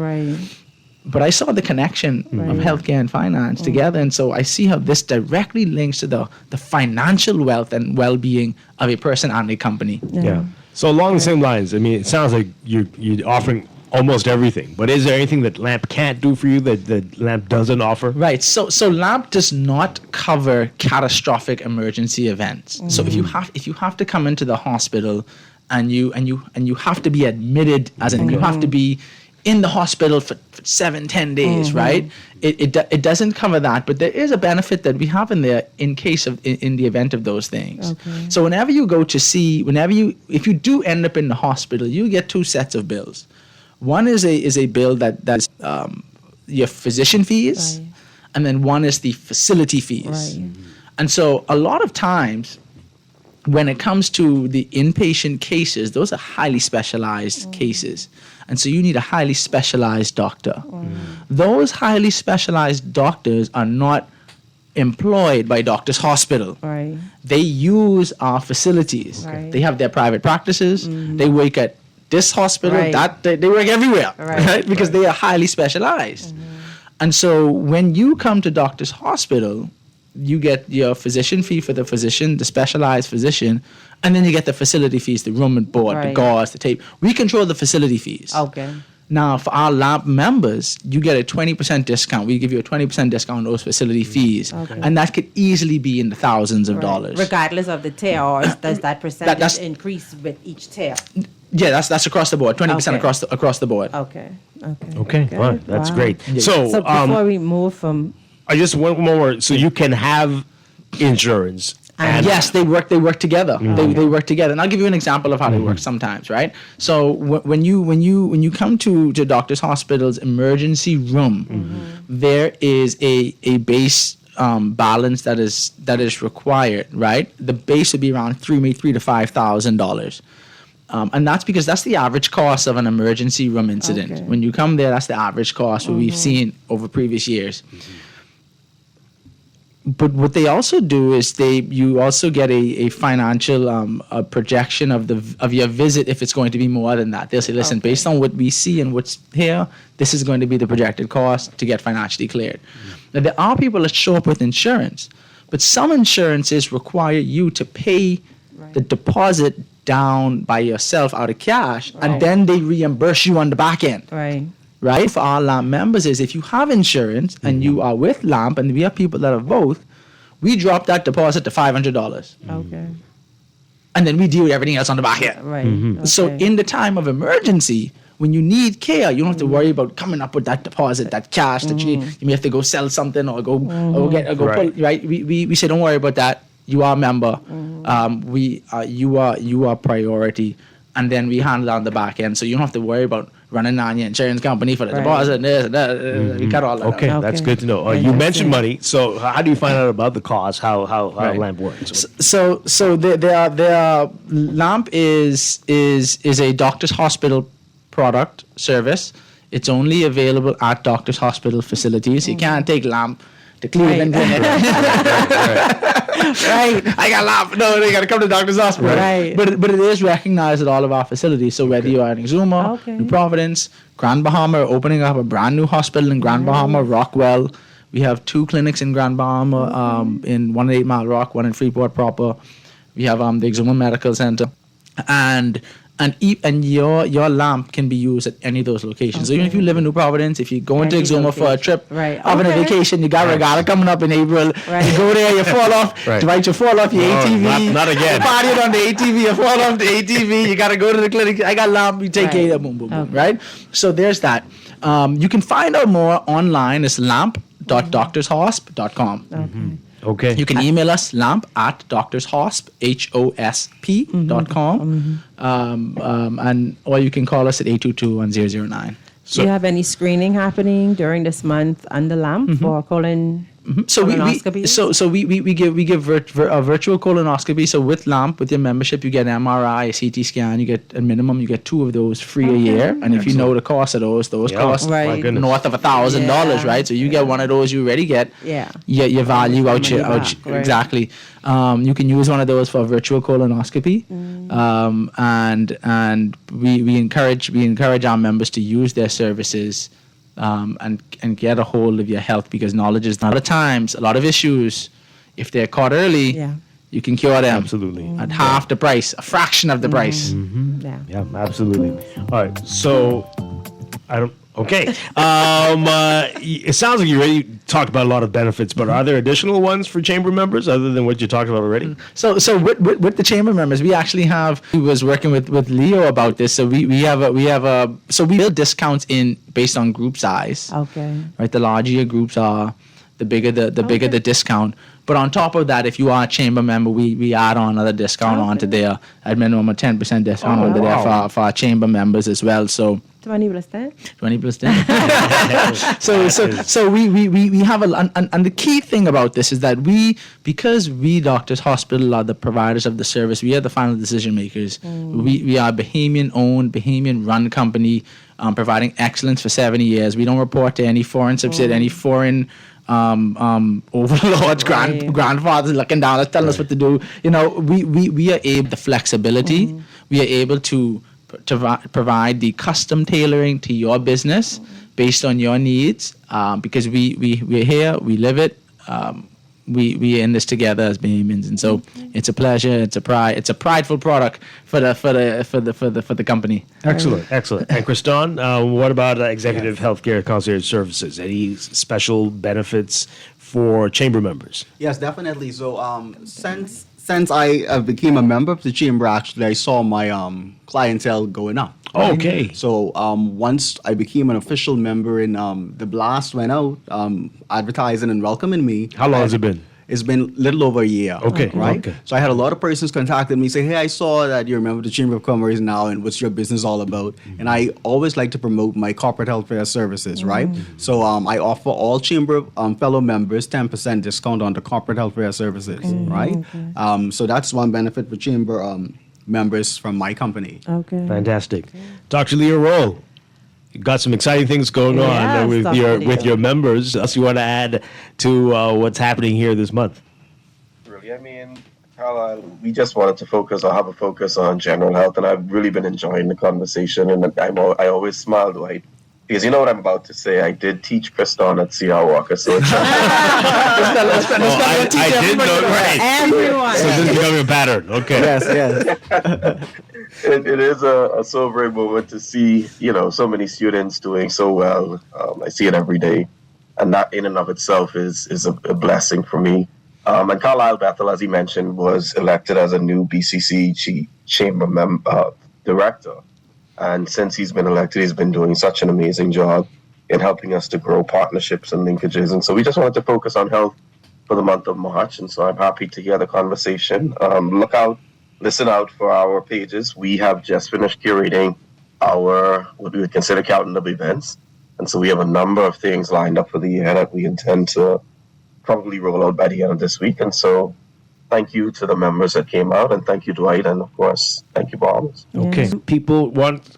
But I saw the connection of healthcare and finance together, and so I see how this directly links to the financial wealth and well-being of a person and a company. So along the same lines, I mean, it sounds like you're offering almost everything, but is there anything that LAMP can't do for you that LAMP doesn't offer? Right. So LAMP does not cover catastrophic emergency events. So if you have to come into the hospital and you have to be admitted, as in you have to be in the hospital for 7-10 days, right? It doesn't cover that, but there is a benefit that we have in there in the event of those things. So whenever you go to see, if you do end up in the hospital, you get 2 sets of bills. One is a bill that's your physician fees, and then one is the facility fees. And so a lot of times, when it comes to the inpatient cases, those are highly specialized cases. And so you need a highly specialized doctor. Those highly specialized doctors are not employed by Doctors Hospital. They use our facilities. They have their private practices. They work at this hospital, they work everywhere, right? Because they are highly specialized. And so when you come to Doctors Hospital, you get your physician fee for the physician, the specialized physician, and then you get the facility fees, the room and board, the gauze, the tape. We control the facility fees. Now, for our LAMP members, you get a 20% discount. We give you a 20% discount on those facility fees. And that could easily be in the thousands of dollars. Regardless of the tier, or does that percentage increase with each tier? Yeah, that's across the board, 20% across the board. Okay. Wow, that's great. So before we move from... I just one more. So you can have insurance. And yes, they work together. They work together. And I'll give you an example of how they work sometimes, right? So when you come to Doctors Hospital's emergency room, there is a base balance that is required, right? The base would be around $3,000 to $5,000. And that's because that's the average cost of an emergency room incident. When you come there, that's the average cost what we've seen over previous years. But what they also do is you also get a financial a projection of your visit if it's going to be more than that. They'll say, listen, based on what we see and what's here, this is going to be the projected cost to get financially cleared. Now, there are people that show up with insurance, but some insurances require you to pay the deposit down by yourself out of cash, and then they reimburse you on the back end. Right? For our LAMP members is if you have insurance and you are with LAMP, and we have people that have both, we drop that deposit to $500. And then we deal with everything else on the back end. So in the time of emergency, when you need care, you don't have to worry about coming up with that deposit, that cash that you may have to go sell something or go pull, right? We say don't worry about that. You are a member. You are priority. And then we handle it on the back end. So you don't have to worry about running on your insurance company for the deposit and this and that. We cut all that out. That's good to know. You mentioned money. So how do you find out about the cost, how LAMP works? So there are LAMP is a Doctors Hospital product service. It's only available at Doctors Hospital facilities. You can't take LAMP the Cleveland Clinic. Right. I got laugh. No, they got to come to Doctor's Hospital. Right. But it is recognized at all of our facilities. So whether you are in Exuma, New Providence, Grand Bahama, opening up a brand new hospital in Grand Bahama, Rockwell. We have 2 clinics in Grand Bahama, in one at 8 Mile Rock, one in Freeport proper. We have the Exuma Medical Center, and your lamp can be used at any of those locations. So even if you live in New Providence, if you go into Exuma for a trip, having a vacation, you got regatta coming up in April. You go there, you fall off. Dwight, you fall off your ATV. Not again. You party on the ATV, you fall off the ATV. You got to go to the clinic. I got lamp. You take care of boom, boom, boom. Right. So there's that. You can find out more online. It's lamp.doctorshosp.com. Okay. You can email us lamp@doctorshosp.com, and or you can call us at 822-1009. Do you have any screening happening during this month under LAMP for colon? So we give a virtual colonoscopy. So with LAMP, with your membership, you get an MRI, a CT scan. You get a minimum. You get 2 of those free a year. And if you know the cost of those cost north of $1,000, right? So you get one of those, you already get your value out. Exactly. You can use one of those for a virtual colonoscopy, and we encourage our members to use their services. And get a hold of your health, because knowledge is not a lot of times, a lot of issues, if they're caught early, you can cure them. Absolutely. At half the price, a fraction of the price. Yeah, absolutely. All right, so okay. It sounds like you already talked about a lot of benefits, but are there additional ones for chamber members other than what you talked about already? So with the chamber members, we actually we was working with Leo about this. So we build discounts based on group size. Okay. Right. The larger your groups are, the bigger the discount. But on top of that, if you are a chamber member, we add on another discount onto there, at minimum a 10% discount onto there for our chamber members as well. So 20 plus 10. 20 plus 10. So we have and the key thing about this is that because we Doctors Hospital are the providers of the service, we are the final decision makers. We are a Bahamian owned, Bahamian run company, providing excellence for 70 years. We don't report to any foreign subsidiary, any foreign overlords, grandfathers looking down us, telling us what to do. We are able the flexibility. We are able to provide the custom tailoring to your business based on your needs, because we're here, we live it, we in this together as Bahamians, and so it's a pleasure, it's a prideful product for the company. Excellent. And Kriston, what about executive healthcare concierge services? Any special benefits for chamber members? Yes, definitely. So since I became a member of the chamber, actually, I saw my clientele going up. Oh, okay. So once I became an official member, and the blast went out, advertising and welcoming me. How long has it been? It's been a little over a year. Okay. Right? Okay. So I had a lot of persons contacting me, say, hey, I saw that you're a member of the Chamber of Commerce now, and what's your business all about? And I always like to promote my corporate healthcare services, right? So I offer all Chamber fellow members 10% discount on the corporate healthcare services, right? So that's one benefit for Chamber members from my company. Okay. Fantastic. Dr. Leo Roll, you got some exciting things going on with your members. What else you want to add to what's happening here this month? Really, I mean, Carlisle, we just wanted to have a focus on general health, and I've really been enjoying the conversation, and I always smile, Dwight, because you know what I'm about to say. I did teach Kriston at C.R. Walker, so it's I did know, right? Everyone. So this is becoming a pattern. Okay. Yes. It is a sobering moment to see, so many students doing so well. I see it every day, and that in and of itself is a blessing for me. And Carlisle Bethel, as he mentioned, was elected as a new BCC chamber director. And since he's been elected, he's been doing such an amazing job in helping us to grow partnerships and linkages. And so we just wanted to focus on health for the month of March. And so I'm happy to hear the conversation. Listen out for our pages. We have just finished curating what we would consider counting of events. And so we have a number of things lined up for the year that we intend to probably roll out by the end of this week. And so thank you to the members that came out, and thank you, Dwight, and of course, thank you, Bob. Okay. People want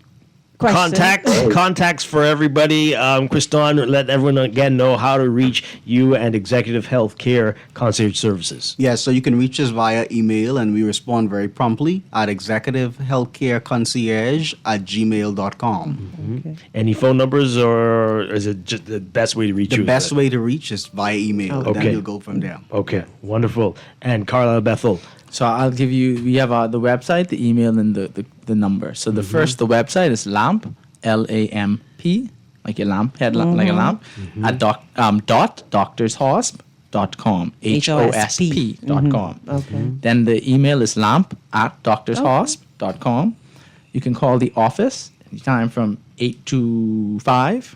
Contacts for everybody. Kriston, let everyone again know how to reach you and Executive Healthcare Concierge Services. Yes, so you can reach us via email, and we respond very promptly at executivehealthcareconcierge@gmail.com. Okay. Any phone numbers, or is it just the best way to reach you? The best way to reach is via email. Okay. Then you'll go from there. Okay, wonderful. And Carla Bethel. So I'll give you, we have the website, the email, and the number. So the website is LAMP, LAMP, like a lamp, like a lamp, at doctorshosp.com, HOSP.com. Okay. Then the email is lamp@doctorshosp.com. You can call the office anytime from 8 to 5.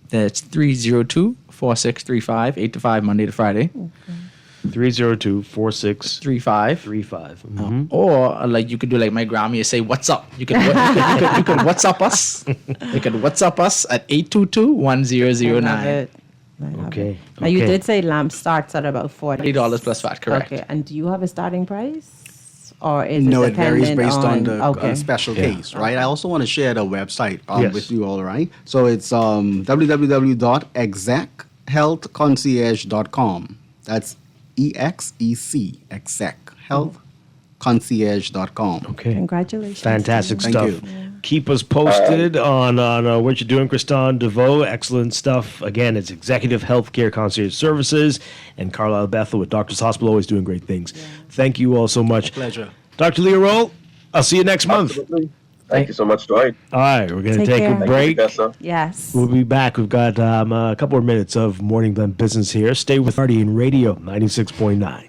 That's 302-4635, 8 to 5, Monday to Friday. 302-4635. Or like you could do like my Grammy, say what's up. You can WhatsApp us. You can WhatsApp us at 822-1009. Okay. Now you did say lamp starts at about $40 plus VAT, correct? Okay, and do you have a starting price, or is No, it it varies dependent based on the okay. special case, right? I also want to share the website Yes. with you all, right? So it's www.execconcierge.com. That's execconcierge.com. Okay. Congratulations. Fantastic Thank stuff. you. Keep us posted on what you're doing, Kriston DeVoe. Excellent stuff. Again, it's Executive Healthcare Concierge Services, and Carlisle Bethel with Doctors Hospital, always doing great things. Thank you all so much. Pleasure. Dr. Leah Roll, I'll see you next month. Absolutely. Thank you so much, Dwight. All right, we're going to Take take care. a break. Thank you, Tessa. Yes. We'll be back. We've got a couple of minutes of Morning Blend business here. Stay with Guardian Radio 96.9.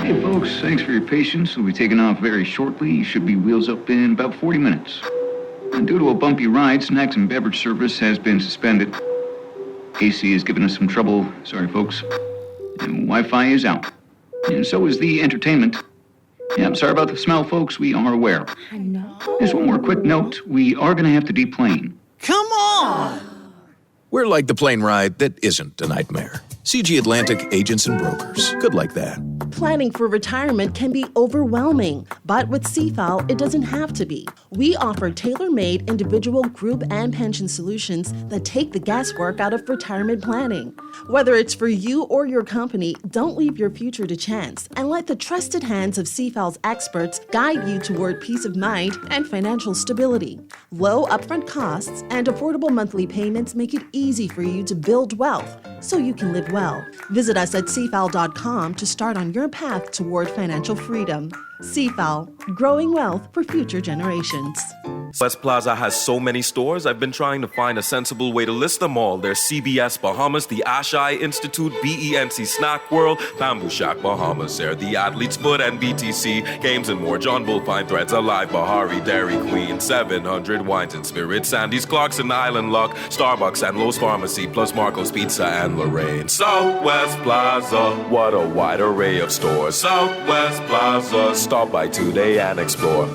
Hey folks, thanks for your patience. We'll be taking off very shortly. You should be wheels up in about 40 minutes. And due to a bumpy ride, snacks and beverage service has been suspended. AC is giving us some trouble. Sorry folks. And Wi-Fi is out. And so is the entertainment. Yeah, I'm sorry about the smell, folks. We are aware. I know. Just one more quick note. We are going to have to deplane. Come on! We're like the plane ride that isn't a nightmare. CG Atlantic Agents and Brokers. Good like that. Planning for retirement can be overwhelming, but with CFAL, it doesn't have to be. We offer tailor-made individual, group, and pension solutions that take the guesswork out of retirement planning. Whether it's for you or your company, don't leave your future to chance and let the trusted hands of CFAL's experts guide you toward peace of mind and financial stability. Low upfront costs and affordable monthly payments make it easy for you to build wealth so you can live well. Visit us at cfal.com to start on your path toward financial freedom. CFAL, growing wealth for future generations. West Plaza has so many stores, I've been trying to find a sensible way to list them all. There's CBS Bahamas, the Ashai Institute, BENC Snack World, Bamboo Shack Bahamas, there the Athlete's Foot and BTC, Games and More, John Bull, Fine Threads, Alive, Bahari, Dairy Queen, 700 Wines and Spirits, Sandy's, Clarkson, Island Luck, Starbucks and Lowe's Pharmacy, plus Marco's Pizza and Lorraine. Southwest Plaza, what a wide array of stores. Southwest Plaza, stop by today and explore.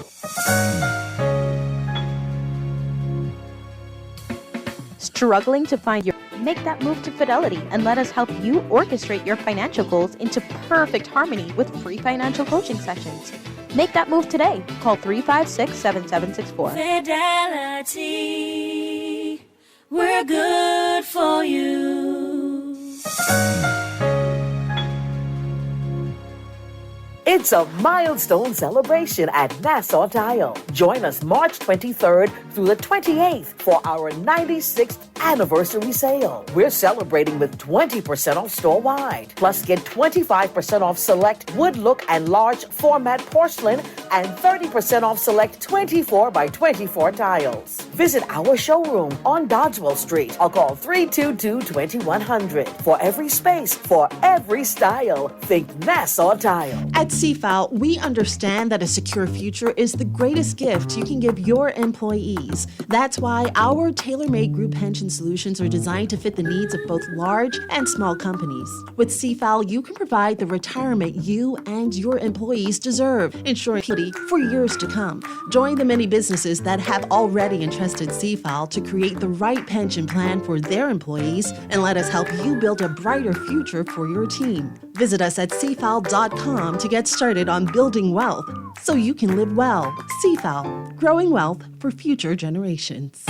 Struggling to find your... Make that move to Fidelity and let us help you orchestrate your financial goals into perfect harmony with free financial coaching sessions. Make that move today. Call 356-7764. Fidelity, we're good for you. It's a milestone celebration at Nassau Tile. Join us March 23rd through the 28th for our 96th anniversary sale. We're celebrating with 20% off store-wide. Plus, get 25% off select wood look and large format porcelain and 30% off select 24 by 24 tiles. Visit our showroom on Dodgewell Street or call 322-2100. For every space, for every style, think Nassau Tile. At CFAL, we understand that a secure future is the greatest gift you can give your employees. That's why our tailor-made group pension pension solutions are designed to fit the needs of both large and small companies. With CFAL, you can provide the retirement you and your employees deserve, ensuring security for years to come. Join the many businesses that have already entrusted CFAL to create the right pension plan for their employees, and let us help you build a brighter future for your team. Visit us at cfal.com to get started on building wealth so you can live well. CFAL, growing wealth for future generations.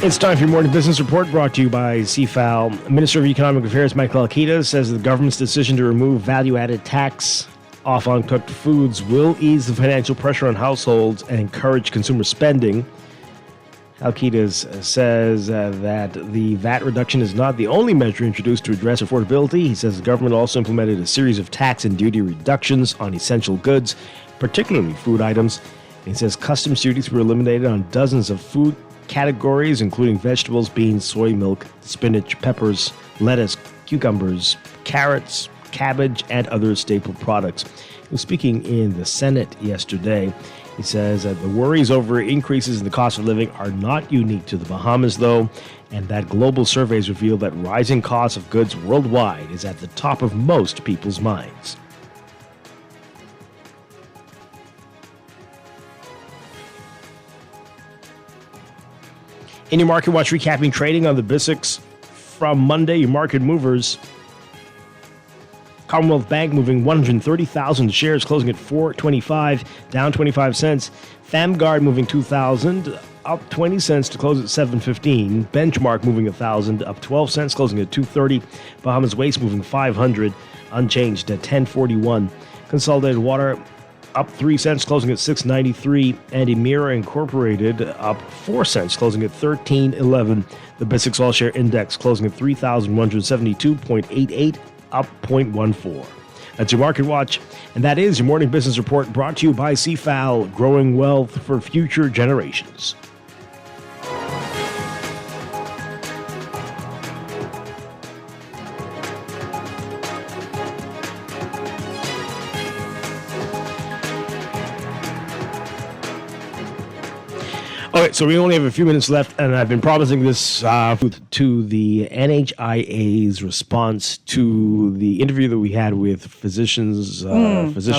It's time for your morning business report brought to you by CFAL. Minister of Economic Affairs Michael Alquita says the government's decision to remove value-added tax off uncooked foods will ease the financial pressure on households and encourage consumer spending. Alquita says that the VAT reduction is not the only measure introduced to address affordability. He says the government also implemented a series of tax and duty reductions on essential goods, particularly food items. He says customs duties were eliminated on dozens of food categories, including vegetables, beans, soy milk, spinach, peppers, lettuce, cucumbers, carrots, cabbage, and other staple products. He was speaking in the Senate yesterday. He says that the worries over increases in the cost of living are not unique to the Bahamas, though, and that global surveys reveal that rising costs of goods worldwide is at the top of most people's minds. In your Market Watch, recapping trading on the BISX from Monday, your market movers. Commonwealth Bank moving 130,000 shares, closing at $4.25, down 25 cents. FamGuard moving 2,000, up 20 cents to close at $7.15. Benchmark moving 1,000, up 12 cents, closing at $2.30. Bahamas Waste moving 500, unchanged at $10.41. Consolidated Water up 3 cents, closing at $6.93, and Emira Incorporated up 4 cents, closing at $13.11. The BISX All Share Index closing at 3,172.88, up 0.14. That's your Market Watch, and that is your morning business report brought to you by CFAL, growing wealth for future generations. Okay, so we only have a few minutes left, and I've been promising this to the NHIA's response to the interview that we had with physician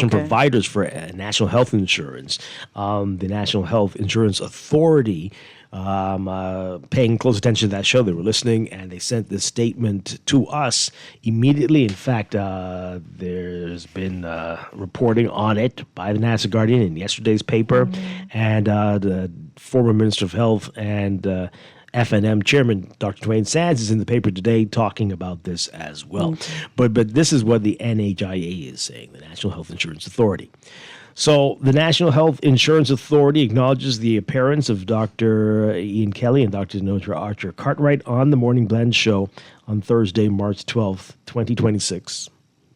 providers for national health insurance. The National Health Insurance Authority paying close attention to that show. They were listening, and they sent this statement to us immediately. In fact, there's been reporting on it by the Nassau Guardian in yesterday's paper, and the former Minister of Health and FNM Chairman Dr. Dwayne Sands is in the paper today talking about this as well. But this is what the NHIA is saying, the National Health Insurance Authority. So the National Health Insurance Authority acknowledges the appearance of Dr. Ian Kelly and Dr. Notra Archer Cartwright on the Morning Blend show on Thursday, March 12th, 2026.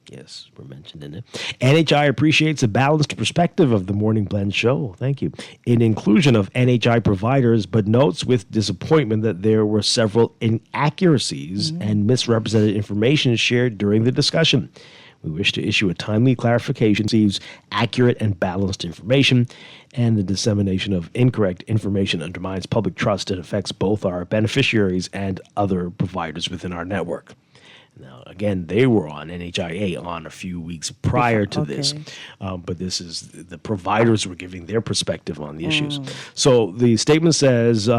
Yes, we're mentioned in it. NHI appreciates a balanced perspective of the Morning Blend show. Thank you. In inclusion of NHI providers, but notes with disappointment that there were several inaccuracies and misrepresented information shared during the discussion. We wish to issue a timely clarification, receives accurate and balanced information, and the dissemination of incorrect information undermines public trust and affects both our beneficiaries and other providers within our network. Now, again, they were on NHIA on a few weeks prior to this, but this is the providers were giving their perspective on the issues. So the statement says the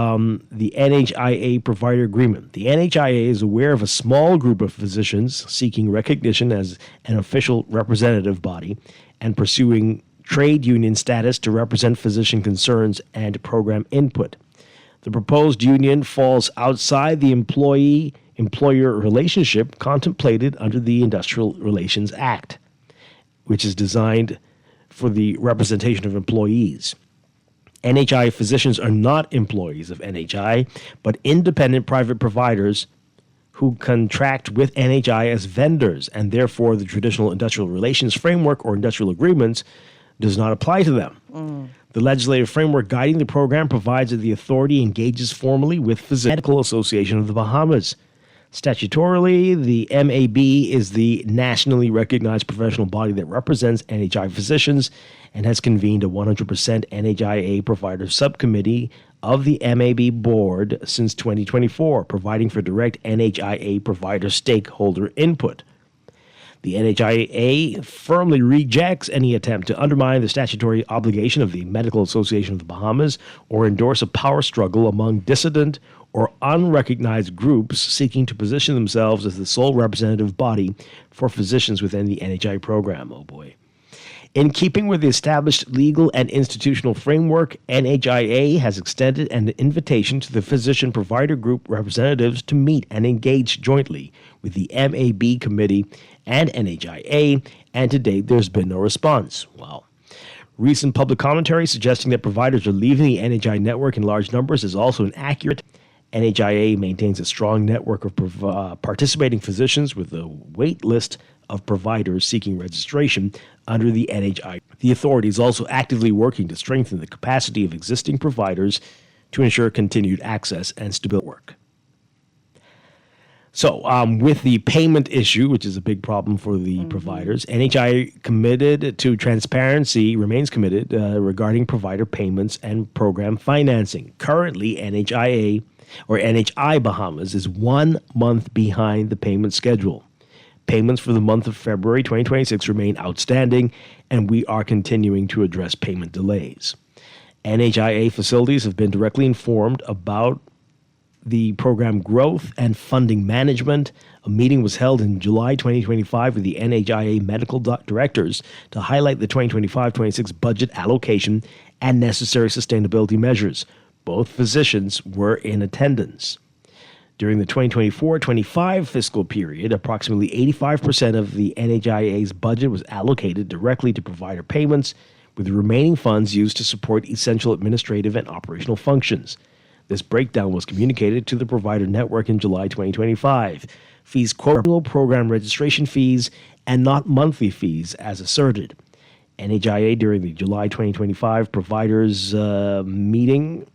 NHIA provider agreement. The NHIA is aware of a small group of physicians seeking recognition as an official representative body and pursuing trade union status to represent physician concerns and program input. The proposed union falls outside the employee-employer relationship contemplated under the Industrial Relations Act, which is designed for the representation of employees. NHI physicians are not employees of NHI, but independent private providers who contract with NHI as vendors, and therefore the traditional industrial relations framework or industrial agreements does not apply to them. The legislative framework guiding the program provides that the authority engages formally with the Medical Association of the Bahamas. Statutorily, the MAB is the nationally recognized professional body that represents NHI physicians and has convened a 100% NHIA provider subcommittee of the MAB board since 2024, providing for direct NHIA provider stakeholder input. The NHIA firmly rejects any attempt to undermine the statutory obligation of the Medical Association of the Bahamas or endorse a power struggle among dissident or unrecognized groups seeking to position themselves as the sole representative body for physicians within the NHI program. Oh boy. In keeping with the established legal and institutional framework, NHIA has extended an invitation to the physician provider group representatives to meet and engage jointly with the MAB committee and NHIA, and to date there's been no response. Wow. Recent public commentary suggesting that providers are leaving the NHI network in large numbers is also inaccurate. NHIA maintains a strong network of participating physicians with a wait list of providers seeking registration under the NHI. The authority is also actively working to strengthen the capacity of existing providers to ensure continued access and stability work. So, with the payment issue, which is a big problem for the providers, NHI committed to transparency, remains committed regarding provider payments and program financing. Currently, NHIA or NHI Bahamas is 1 month behind the payment schedule. Payments for the month of February 2026 remain outstanding, and we are continuing to address payment delays. NHIA facilities have been directly informed about the program growth and funding management. A meeting was held in July 2025 with the NHIA medical directors to highlight the 2025-26 budget allocation and necessary sustainability measures. Both physicians were in attendance. During the 2024-25 fiscal period, approximately 85% of the NHIA's budget was allocated directly to provider payments, with the remaining funds used to support essential administrative and operational functions. This breakdown was communicated to the provider network in July 2025. Fees quote annual program registration fees and not monthly fees as asserted. NHIA during the July 2025 providers meeting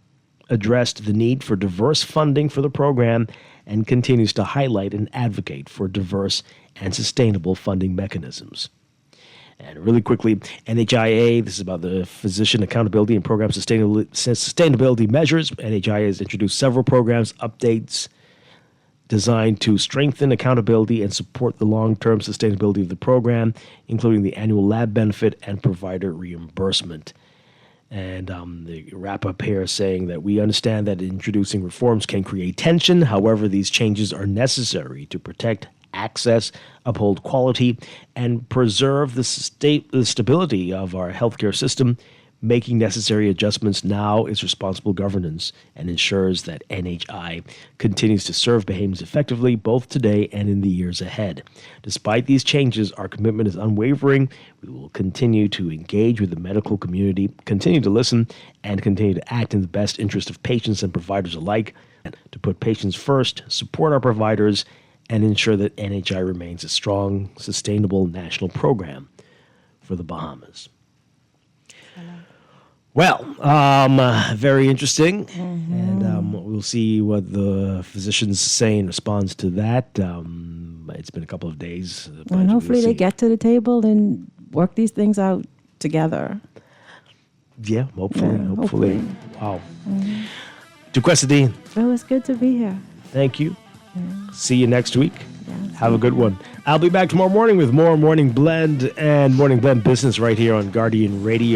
addressed the need for diverse funding for the program and continues to highlight and advocate for diverse and sustainable funding mechanisms. And really quickly, NHIA, this is about the physician accountability and program sustainability measures. NHIA has introduced several programs, updates designed to strengthen accountability and support the long-term sustainability of the program, including the annual lab benefit and provider reimbursement. And the wrap-up here saying that we understand that introducing reforms can create tension. However, these changes are necessary to protect access, uphold quality, and preserve the stability of our healthcare system. Making necessary adjustments now is responsible governance and ensures that NHI continues to serve Bahamians effectively both today and in the years ahead. Despite these changes, our commitment is unwavering. We will continue to engage with the medical community, continue to listen, and continue to act in the best interest of patients and providers alike, to put patients first, support our providers, and ensure that NHI remains a strong, sustainable national program for the Bahamas. Well, very interesting, and we'll see what the physicians say in response to that. It's been a couple of days. And hopefully they get to the table and work these things out together. Yeah, hopefully. Wow. Duquesa Dean. It was good to be here. Thank you. See you next week. Yes. Have a good one. I'll be back tomorrow morning with more Morning Blend and Morning Blend Business right here on Guardian Radio.